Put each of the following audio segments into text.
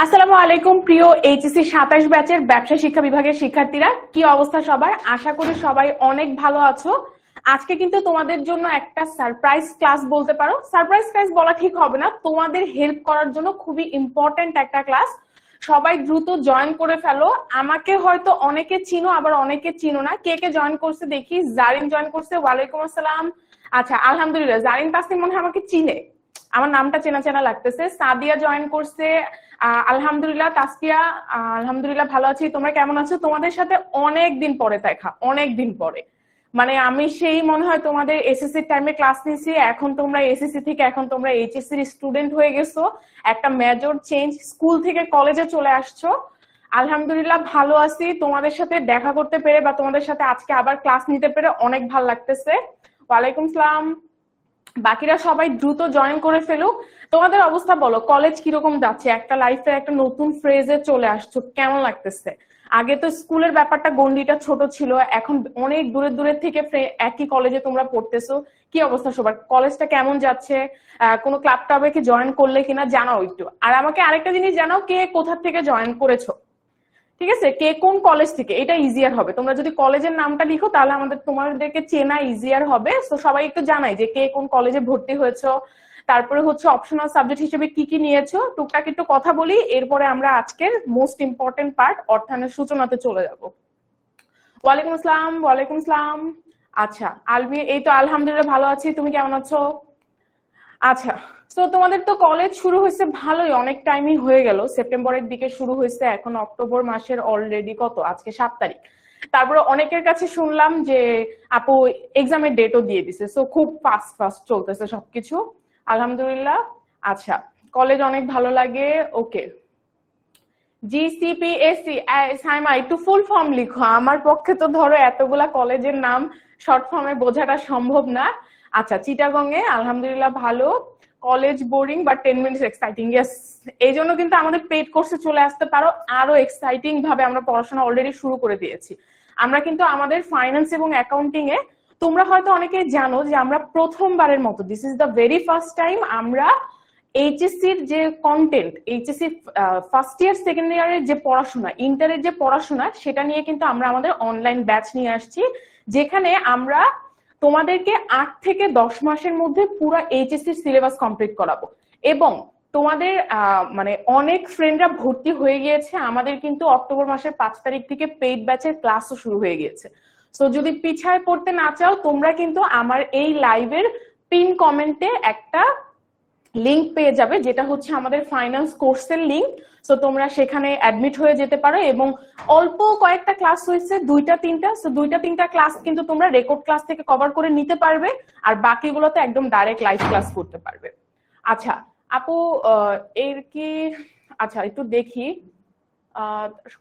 আসসালামু আলাইকুম প্রিয় এইচএসসি ২৭ ব্যাচের ব্যবসা শিক্ষা বিভাগের শিক্ষার্থীরা, কি অবস্থা সবার? আশা করি সবাই অনেক ভালো আছো। আজকে কিন্তু তোমাদের জন্য একটা সারপ্রাইজ ক্লাস বলতে পারো। সারপ্রাইজ ক্লাস বলা ঠিক হবে না, তোমাদের হেল্প করার জন্য খুবই ইম্পর্টেন্ট একটা ক্লাস। সবাই দ্রুত জয়েন করে ফেলো। আমাকে হয়তো অনেকে চিনো, আবার অনেকে চিনো না। কে কে জয়েন করছে দেখি। জারিন জয়েন করছে, ওয়ালাইকুম আসসালাম। আচ্ছা, আলহামদুলিল্লাহ, জারিন তাসনিম মনে হয় আমাকে চিনে, আমার নামটা চেনা চেনা লাগতেছে। সাদিয়া জয়েন করছে, আলহামদুলিল্লাহ। তাসফিয়া, আলহামদুলিল্লাহ ভালো আছি, তোমরা কেমন আছো? তোমাদের সাথে অনেক দিন পরে দেখা, অনেক দিন পরে। মানে আমি সেই মনে হয় তোমাদের এসএসসি টাইমে ক্লাস নিয়েছি, এখন তোমরা এসএসসি থেকে এখন তোমরা এইচএসসি স্টুডেন্ট হয়ে গেছো। একটা মেজর চেঞ্জ, স্কুল থেকে কলেজে চলে আসছো। আলহামদুলিল্লাহ ভালো আছি, তোমাদের সাথে দেখা করতে পেরে বা তোমাদের সাথে আজকে আবার ক্লাস নিতে পেরে অনেক ভালো লাগতেছে। ওয়ালাইকুম সালাম। বাকিরা সবাই দ্রুত জয়েন করে ফেলুক। তোমাদের অবস্থা বলো, কলেজ কিরকম যাচ্ছে? একটা লাইফের একটা নতুন ফ্রেজে চলে আসছো, কেমন লাগতেছে? আগে তো স্কুলের ব্যাপারটা গন্ডিটা ছোট ছিল, এখন অনেক দূরে দূরে থেকে একই কলেজে তোমরা পড়তেছো। কি অবস্থা সবার? কলেজটা কেমন যাচ্ছে? কোনো ক্লাব টাবে কি জয়েন করলে কিনা জানাও একটু। আর আমাকে আরেকটা জিনিস জানাও, কে কোথা থেকে জয়েন করেছো। ঠিক আছে, কে কোন কলেজ থেকে, এটা ইজিয়ার হবে। তোমরা যদি কলেজের নামটা লিখো তাহলে তোমাদেরকে চেনা ইজিয়ার হবে। তো সবাই একটু জানাই যে কে কোন কলেজে ভর্তি হয়েছো, তারপরে হচ্ছে অপশনাল সাবজেক্ট হিসেবে কি কি নিয়েছো, টুকটাক একটু কথা বলি। এরপরে আমরা আজকের মোস্ট ইম্পর্টেন্ট পার্ট অর্থায়নের সূচনাতে চলে যাব। ওয়ালাইকুম আসসালাম। ওয়ালাইকুম আসসালাম। আচ্ছা আলমি, এই তো আলহামদুলিল্লাহ ভালো আছি, তুমি কেমন আছো? আচ্ছা, তো তোমাদের তো কলেজ শুরু হয়েছে ভালোই, অনেক টাইমই হয়ে গেল। সেপ্টেম্বরের দিকে শুরু হয়েছে, এখন অক্টোবর মাসের অলরেডি কত, আজকে 7 তারিখ। তারপরে অনেকের কাছে শুনলাম যে আপু এক্সামের ডেটও দিয়ে দিছে, সো খুব ফাস্ট ফাস্ট চলতেছে সবকিছু। আলহামদুলিল্লাহ। আচ্ছা, কলেজ অনেক ভালো লাগে। ওকে, জিসিপিএসসি। সাইমা একটু ফুল ফর্ম লিখো, আমার পক্ষে তো ধরো এতগুলা কলেজের নাম শর্ট ফর্মে বোঝাটা সম্ভব না। আচ্ছা, চিটাগং এ আলহামদুলিল্লাহ ভালো। College boring but 10 minutes exciting, yes. এই জন্য কিন্তু আমাদের পেইড কোর্সে চলে আসতে পারো, আরো এক্সাইটিং ভাবে আমরা পড়াশোনা অলরেডি শুরু করে দিয়েছি। আমরা কিন্তু আমাদের ফাইন্যান্স এবং অ্যাকাউন্টিং এ, তোমরা হয়তো অনেকেই জানো যে আমরা প্রথমবারের মতো, this is the very first time, আমরা এইচএসসির যে content, HSC first year second ইয়ারের যে পড়াশোনা, ইন্টারের যে পড়াশোনা, সেটা নিয়ে কিন্তু আমরা আমাদের অনলাইন ব্যাচ নিয়ে আসছি, যেখানে আমরা তোমাদেরকে 8 থেকে 10 মাসের মধ্যে পুরো এইচএসসি সিলেবাস কমপ্লিট করাবো। এবং তোমাদের মানে অনেক ফ্রেন্ডরা ভর্তি হয়ে গিয়েছে, আমাদের কিন্তু অক্টোবর মাসের 5 তারিখ থেকে পেইড ব্যাচের ক্লাসও শুরু হয়ে গিয়েছে। তো যদি পিছায় পড়তে না চাও, তোমরা কিন্তু আমার এই লাইভের পিন কমেন্টে একটা লিংক পেয়ে যাবে, যেটা হচ্ছে আমাদের ফাইন্যান্স কোর্সের লিংক। তো তোমরা সেখানে অ্যাডমিট হয়ে যেতে পারো। এবং অল্প কয়েকটা ক্লাস হয়েছে, 2টা 3টা, তো 2টা 3টা ক্লাস কিন্তু তোমরা রেকর্ড ক্লাস থেকে কভার করে নিতে পারবে, আর বাকিগুলোতে একদম ডাইরেক্ট লাইভ ক্লাস করতে পারবে। আচ্ছা আপু, এর কি, আচ্ছা একটু দেখি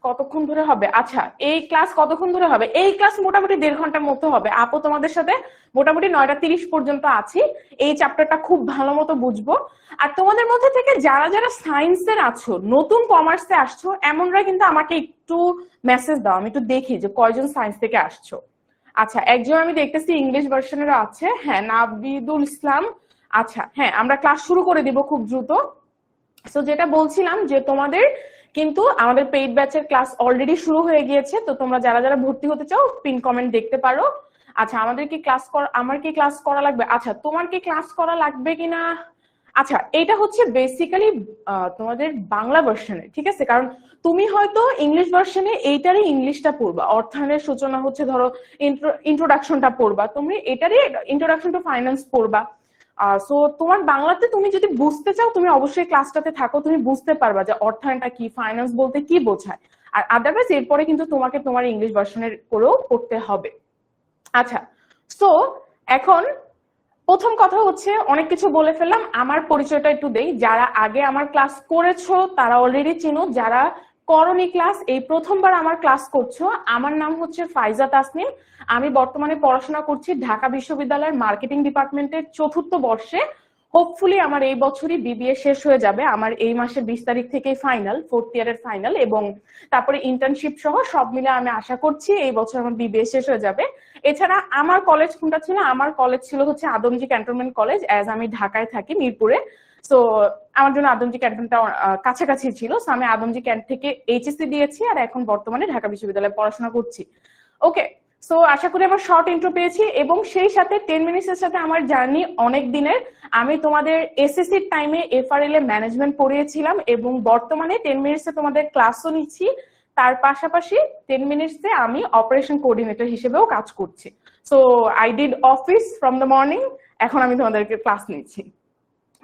কতক্ষণ ধরে হবে। আচ্ছা, এই ক্লাস কতক্ষণ ধরে হবে? এই ক্লাস মোটামুটি 1.5 ঘন্টার মতো হবে আপু। তোমাদের সাথে মোটামুটি 9টা 30 পর্যন্ত আছি, এই চ্যাপ্টারটা খুব ভালো মতো বুঝবো। আর তোমাদের মধ্যে থেকে যারা যারা সায়েন্সের আছো, নতুন কমার্সে আসছো, এমনরা কিন্তু আমাকে একটু মেসেজ দাও, আমি একটু দেখি যে কয়জন সায়েন্স থেকে আসছো। আচ্ছা, একজন আমি দেখতেছি ইংলিশ ভার্সনেরও আছে, হ্যাঁ, নাবিদুল ইসলাম। আচ্ছা হ্যাঁ, আমরা ক্লাস শুরু করে দিব খুব দ্রুত। তো যেটা বলছিলাম যে তোমাদের কিন্তু আমাদের পেইড ব্যাচের ক্লাস অলরেডি শুরু হয়ে গিয়েছে, তো তোমরা যারা যারা ভর্তি হতে চাও পিন কমেন্ট দেখতে পারো। আচ্ছা, আমার কি ক্লাস করা লাগবে? আচ্ছা, তোমার কি ক্লাস করা লাগবে কিনা? আচ্ছা, এটা হচ্ছে বেসিক্যালি তোমাদের বাংলা ভার্সনে, ঠিক আছে? কারণ তুমি হয়তো ইংলিশ ভার্সনে এইটারই ইংলিশটা পড়বা, অর্থায়নের সূচনা হচ্ছে ধরো ইন্ট্রোডাকশনটা পড়বা, তুমি এটারই ইন্ট্রোডাকশন টু ফাইন্যান্স পড়বা। সো তোমার বাংলাতে তুমি যদি বুঝতে চাও, তুমি অবশ্যই ক্লাসটাতে থাকো, তুমি বুঝতে পারবা যে অর্থায়নটা কি, ফাইন্যান্স বলতে কি বোঝায়। আর আদারওয়াইজ এরপরে কিন্তু তোমাকে তোমার ইংলিশ ভার্সনের করেও পড়তে হবে। আচ্ছা, সো এখন প্রথম কথা হচ্ছে, অনেক কিছু বলে ফেললাম, আমার পরিচয়টা একটু দেই। যারা আগে আমার ক্লাস করেছো তারা অলরেডি চিনো, যারা করনি ক্লাস, এই প্রথমবার আমার ক্লাস করছো, আমার নাম হচ্ছে ফাইজা তাসনিম। আমি বর্তমানে পড়াশোনা করছি ঢাকা বিশ্ববিদ্যালয়ের মার্কেটিং ডিপার্টমেন্টের 4র্থ বর্ষে। হোপফুলি আমার এই বছরই বিবিএ শেষ হয়ে যাবে, আমার এই মাসের 20 তারিখ থেকেই ফাইনাল, 4th ইয়ারের ফাইনাল, এবং তারপরে ইন্টার্নশিপ সহ সব মিলে আমি আশা করছি এই বছর আমার বিবিএ শেষ হয়ে যাবে। এছাড়া আমার কলেজ কোনটা ছিল? আমার কলেজ ছিল হচ্ছে আদমজি ক্যান্টনমেন্ট কলেজ, অ্যাজ আমি ঢাকায় থাকি মিরপুরে। সো আমার জন্য আদমজি ক্যান্টনটা কাছাকাছি ছিল, সো আমি আদমজি ক্যান্ট থেকে এইচএসসি দিয়েছি আর এখন বর্তমানে ঢাকা বিশ্ববিদ্যালয়ে পড়াশোনা করছি। ওকে, সো আশা করি আমার শর্ট ইন্ট্রো পেয়েছি, এবং সেই সাথে 10 মিনিটসের সাথে আমার জার্নি অনেক দিনের। আমি তোমাদের এসএসসি টাইমে এফআরএল এ ম্যানেজমেন্ট পড়িয়েছিলাম এবং বর্তমানে 10 মিনিটসে তোমাদের ক্লাসও নিচ্ছি। তার পাশাপাশি 10 মিনিটসে আমি অপারেশন কোঅর্ডিনেটর হিসেবেও কাজ করছি। So I did office from the morning, এখন আমি তোমাদেরকে ক্লাস নিচ্ছি।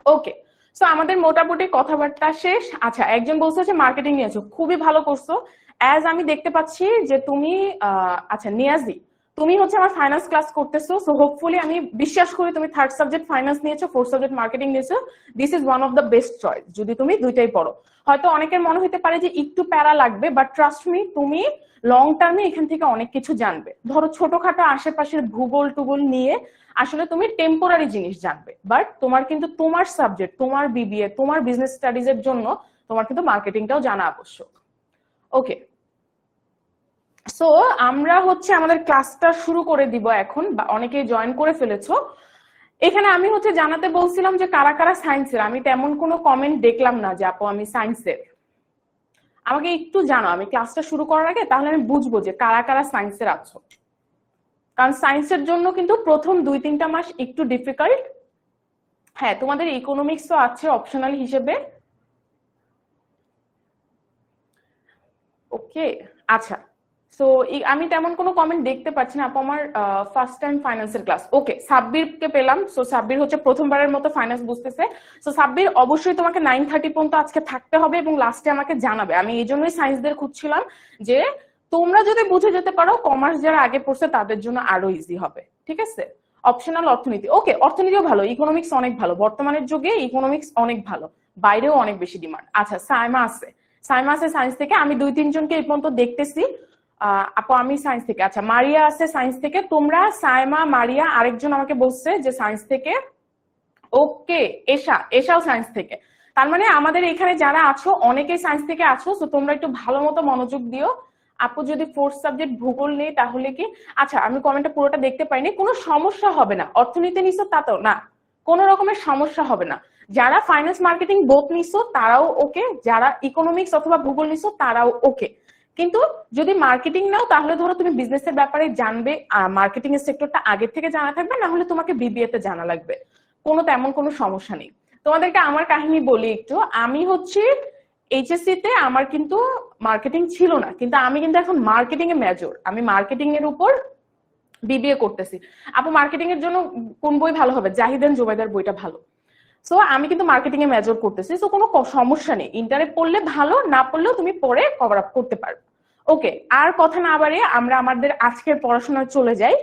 ওকে, সো আমাদের মোটামুটি কথাবার্তা শেষ। আচ্ছা, একজন বলছে যে মার্কেটিং নিয়েছো, খুবই ভালো করছো। অ্যাজ আমি দেখতে পাচ্ছি যে তুমি আচ্ছা নিয়াজি, তুমি হচ্ছে আমার ফাইন্যান্স ক্লাস করতেছো, সো হোপফুলি আমি বিশ্বাস করি তুমি 3rd সাবজেক্ট ফাইন্যান্স নিয়েছো, 4th সাবজেক্ট মার্কেটিং নিয়েছো। This is one of the best choice যদি তুমি দুইটাই পড়ো। হয়তো অনেকের মনে হতে পারে যে একটু প্যারা লাগবে, বাট ট্রাস্ট মি, তুমি লং টার্মে এখান থেকে অনেক কিছু জানবে। ধরো ছোটখাটো আশেপাশের ভূগোল টুগোল নিয়ে আসলে তুমি টেম্পোরারি জিনিস জানবে, বাট তোমার কিন্তু তোমার সাবজেক্ট, তোমার বিবিএ, তোমার বিজনেস স্টাডিজ এর জন্য তোমার কিন্তু মার্কেটিংটাও জানা আবশ্যক। ওকে, সো আমরা হচ্ছে আমাদের ক্লাসটা শুরু করে দিব এখন, বা অনেকেই জয়েন করে ফেলেছো। এখানে আমি হচ্ছে জানাতে বলছিলাম যে কারা কারা সায়েন্সের, আমি তেমন কোনো কমেন্ট দেখলাম না যে আপু আমি সায়েন্সের। আমাকে একটু জানো আমি ক্লাসটা শুরু করার আগে, তাহলে আমি বুঝবো যে কারা কারা সায়েন্সের আছো। কারণ সায়েন্সের জন্য কিন্তু প্রথম 2-3টা মাস একটু ডিফিকাল্ট। হ্যাঁ, তোমাদের ইকোনমিক্সও আছে অপশনাল হিসেবে। ওকে, আচ্ছা, সো আমি তেমন কোনো কমেন্ট দেখতে পাচ্ছি না আপু, আমার ফার্স্ট টাইম ফাইন্যান্সের ক্লাস। ওকে, সাব্বিরকে পেলাম। সো সাব্বির হচ্ছে প্রথমবারের মতো ফাইন্যান্স বুঝতেছে। সো সাব্বির, অবশ্যই তোমাকে 9:30 পর্যন্ত আজকে থাকতে হবে এবং লাস্টে আমাকে জানাবে। আমি এই জন্যই সায়েন্সদের খুঁজছিলাম যে তোমরা যদি বুঝে যেতে পারো, কমার্স যারা আগে পড়ছে তাদের জন্য আরো ইজি হবে। ঠিক আছে, অপশনাল অর্থনীতি। ওকে, অর্থনীতিও ভালো, ইকোনমিক্স অনেক ভালো, বর্তমানের যুগে ইকোনমিক্স অনেক ভালো, বাইরেও অনেক বেশি ডিমান্ড। আচ্ছা, সাইমা আছে, সাইমা আছে সায়েন্স থেকে। আমি 2-3 জনকে এই পর্যন্ত দেখতেছি। আপু আমি সায়েন্স থেকে। আচ্ছা, মারিয়া আছে সায়েন্স থেকে। তোমরা সাইমা, মারিয়া, আরেকজন আমাকে বলছে যে সায়েন্স থেকে। ওকে, এশাও সায়েন্স থেকে। তার মানে আমাদের এখানে যারা আছো অনেকেই সায়েন্স থেকে আছো, তো তোমরা একটু ভালো মতো মনোযোগ দিও। আপু যদি 4th সাবজেক্ট ভূগোল নেই তাহলে কি? আচ্ছা, আমি কমেন্টটা পুরোটা দেখতে পাইনি, কোনো সমস্যা হবে না। অর্থনীতি নিছো তাতেও না, কোনো রকমের সমস্যা হবে না। যারা ফাইন্যান্স মার্কেটিং বোথ নিছো তারাও ওকে, যারা ইকোনমিক্স অথবা ভূগোল নিছো তারাও ওকে। কিন্তু যদি মার্কেটিং নাও তাহলে ধরো তুমি বিজনেসের ব্যাপারে জানবে, মার্কেটিং এর সেক্টরটা আগে থেকে জানা থাকবে, না হলে তোমাকে বিবিএ তে জানা লাগবে। কোনো তেমন কোনো সমস্যা নেই। তোমাদেরকে আমার কাহিনী বলি একটু। আমি হচ্ছে এইচএসসি তে আমার কিন্তু মার্কেটিং ছিল না, কিন্তু আমি কিন্তু এখন মার্কেটিং এ মেজর, আমি মার্কেটিং এর উপর বিবিএ করতেছি। আপু মার্কেটিং এর জন্য কোন বই ভালো হবে? জাহিদ এন্ড জুবাইদার বইটা ভালো। সো আমি কিন্তু মার্কেটিং এ মেজর করতেছি, সো কোনো সমস্যা নেই। ইন্টারে পড়লে ভালো, না পড়লেও তুমি পরে কভার আপ করতে পারবে। ওকে, আর কথা না বাড়িয়ে আমরা আমাদের আজকের পড়াশোনায় চলে যাই।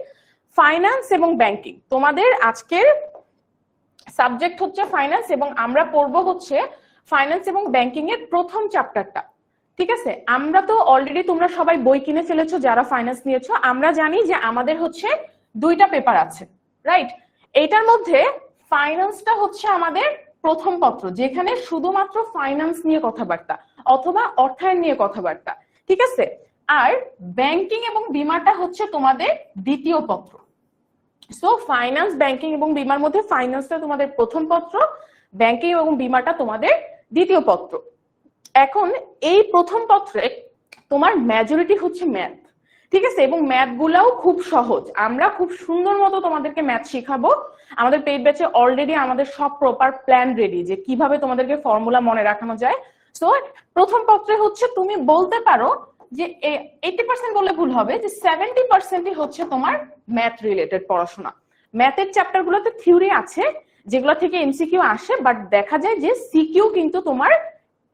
ফাইন্যান্স এবং ব্যাংকিং তোমাদের আজকের সাবজেক্ট হচ্ছে ফাইন্যান্স, এবং আমরা পড়বো হচ্ছে ফাইন্যান্স এবং ব্যাংকিং এর প্রথম চ্যাপ্টারটা। ঠিক আছে, আমরা তো অলরেডি তোমরা সবাই বই কিনে ফেলেছো যারা ফাইন্যান্স নিয়েছো। আমরা জানি যে আমাদের হচ্ছে 2টা পেপার আছে, রাইট? এইটার মধ্যে ফাইন্যান্সটা হচ্ছে আমাদের প্রথম পত্র, যেখানে শুধুমাত্র ফাইন্যান্স নিয়ে কথাবার্তা অথবা অর্থায়ন নিয়ে কথাবার্তা। ঠিক আছে, আর ব্যাংকিং এবং বীমাটা হচ্ছে তোমাদের দ্বিতীয় পত্র। সো ফাইন্যান্স, ব্যাংকিং এবং বীমার মধ্যে ফাইন্যান্সটা তোমাদের প্রথম পত্র, ব্যাংকিং এবং বীমাটা তোমাদের দ্বিতীয় পত্র। এখন এই প্রথম পত্রে তোমার মেজরিটি হচ্ছে ম্যাথ। ঠিক আছে, এবং ম্যাথ গুলাও খুব সহজ। আমরা খুব সুন্দর মতো তোমাদেরকে ম্যাথ শিখাবো। আমাদের পেইড ব্যাচে অলরেডি আমাদের সব প্রপার প্ল্যান রেডি, যে কিভাবে তোমাদেরকে ফর্মুলা মনে রাখানো যায়। সো প্রথম পত্রে হচ্ছে তুমি বলতে পারো যে 80% বললে ভুল হবে, যে 70%ই হচ্ছে তোমার ম্যাথ রিলেটেড পড়াশোনা। ম্যাথের চ্যাপ্টার গুলোতে থিওরি আছে যেগুলো থেকে এমসিকিউ আসে, বাট দেখা যায় যে সিকিউ কিন্তু তোমার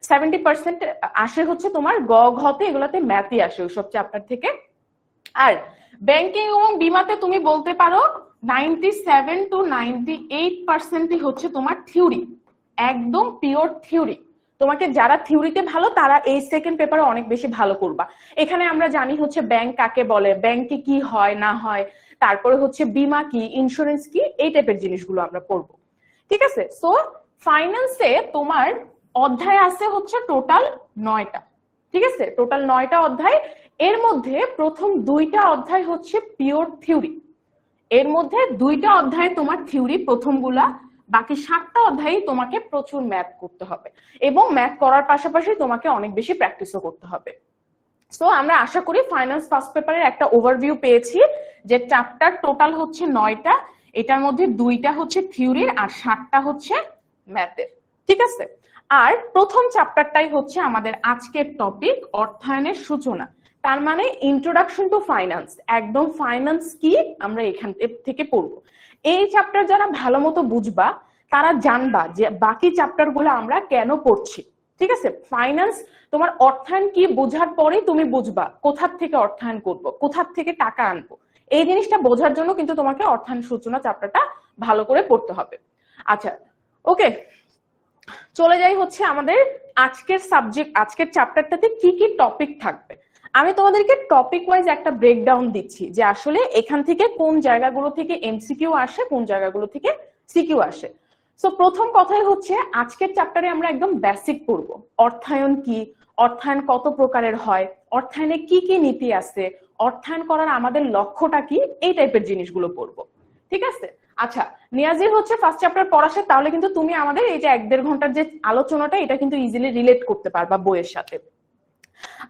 70% আসে হচ্ছে তোমার গ ঘতে, এগুলোতে ম্যাথই আসে ওইসব চ্যাপ্টার থেকে। আর ব্যাংকিং এবং বীমাতে তুমি বলতে পারো 97 to 98% হচ্ছে তোমার থিওরি, একদম পিওর থিওরি। তোমাকে যারা থিওরিতে ভালো তারা এই সেকেন্ড পেপারে অনেক বেশি ভালো করবা। এখানে আমরা জানি হচ্ছে ব্যাংক কাকে বলে, ব্যাংকে কি হয় না হয়, তারপরে হচ্ছে বীমা কি, ইন্স্যুরেন্স কি, এই টাইপের জিনিসগুলো আমরা পড়বো। ঠিক আছে, সো ফাইন্যান্সে তোমার অধ্যায় আছে হচ্ছে টোটাল 9টা। ঠিক আছে, টোটাল 9টা অধ্যায়। এর মধ্যে প্রথম 2টা অধ্যায় হচ্ছে পিওর থিওরি। এর মধ্যে 2টা অধ্যায় তোমার থিওরি প্রথমগুলা, বাকি 7টা অধ্যায়ে তোমাকে প্রচুর ম্যাথ করতে হবে এবং ম্যাথ করার পাশাপাশি তোমাকে অনেক বেশি প্র্যাকটিসও করতে হবে। সো আমরা আশা করি ফাইন্যান্স ফার্স্ট পেপারের একটা ওভারভিউ পেয়েছি, যে চ্যাপ্টার টোটাল হচ্ছে 9টা, এটার মধ্যে 2টা হচ্ছে থিওরির আর 7টা হচ্ছে ম্যাথের। ঠিক আছে, আর প্রথম চ্যাপ্টারটাই হচ্ছে আমাদের আজকের টপিক, অর্থায়নের সূচনা। তার মানে ইন্ট্রোডাকশন টু ফাইন্যান্স, একদম ফাইন্যান্স কি আমরা এখান থেকে পড়বো। এই চ্যাপ্টার যারা ভালো মতো বুঝবা তারা জানবা যে বাকি চ্যাপ্টার গুলো আমরা কেন পড়ছি। ঠিক আছে, ফাইন্যান্স তোমার অর্থায়ন কি বোঝার পরে তুমি বুঝবা কোথা থেকে অর্থায়ন করব, কোথা থেকে টাকা আনবো। এই জিনিসটা বোঝার জন্য কিন্তু তোমাকে অর্থায়ন সূচনা চ্যাপ্টারটা ভালো করে পড়তে হবে। আচ্ছা ওকে, চলে যাই হচ্ছে আমাদের আজকের সাবজেক্ট, আজকের চ্যাপ্টারটাতে কি কি টপিক থাকবে। আমি তোমাদেরকে টপিক ওয়াইজ একটা ব্রেকডাউন দিচ্ছি যে আসলে এখান থেকে কোন জায়গাগুলো থেকে এমসিকিউ আসে, কোন জায়গাগুলো থেকে সিকিউ আসে। সো প্রথম কথাই হচ্ছে আজকের চ্যাপ্টারে আমরা একদম বেসিক পড়বো, অর্থায়ন কি, অর্থায়ন কত প্রকারের হয়, অর্থায়নে কি কি নীতি আছে, অর্থায়ন করার আমাদের লক্ষ্যটা কি, এই টাইপের জিনিসগুলো পড়বো। ঠিক আছে, আচ্ছা নিয়াজির হচ্ছে ফার্স্ট চ্যাপ্টার পড়া শেষ, তাহলে কিন্তু তুমি আমাদের এই যে 1-1.5 ঘন্টার যে আলোচনাটা এটা কিন্তু ইজিলি রিলেট করতে পারবা বইয়ের সাথে।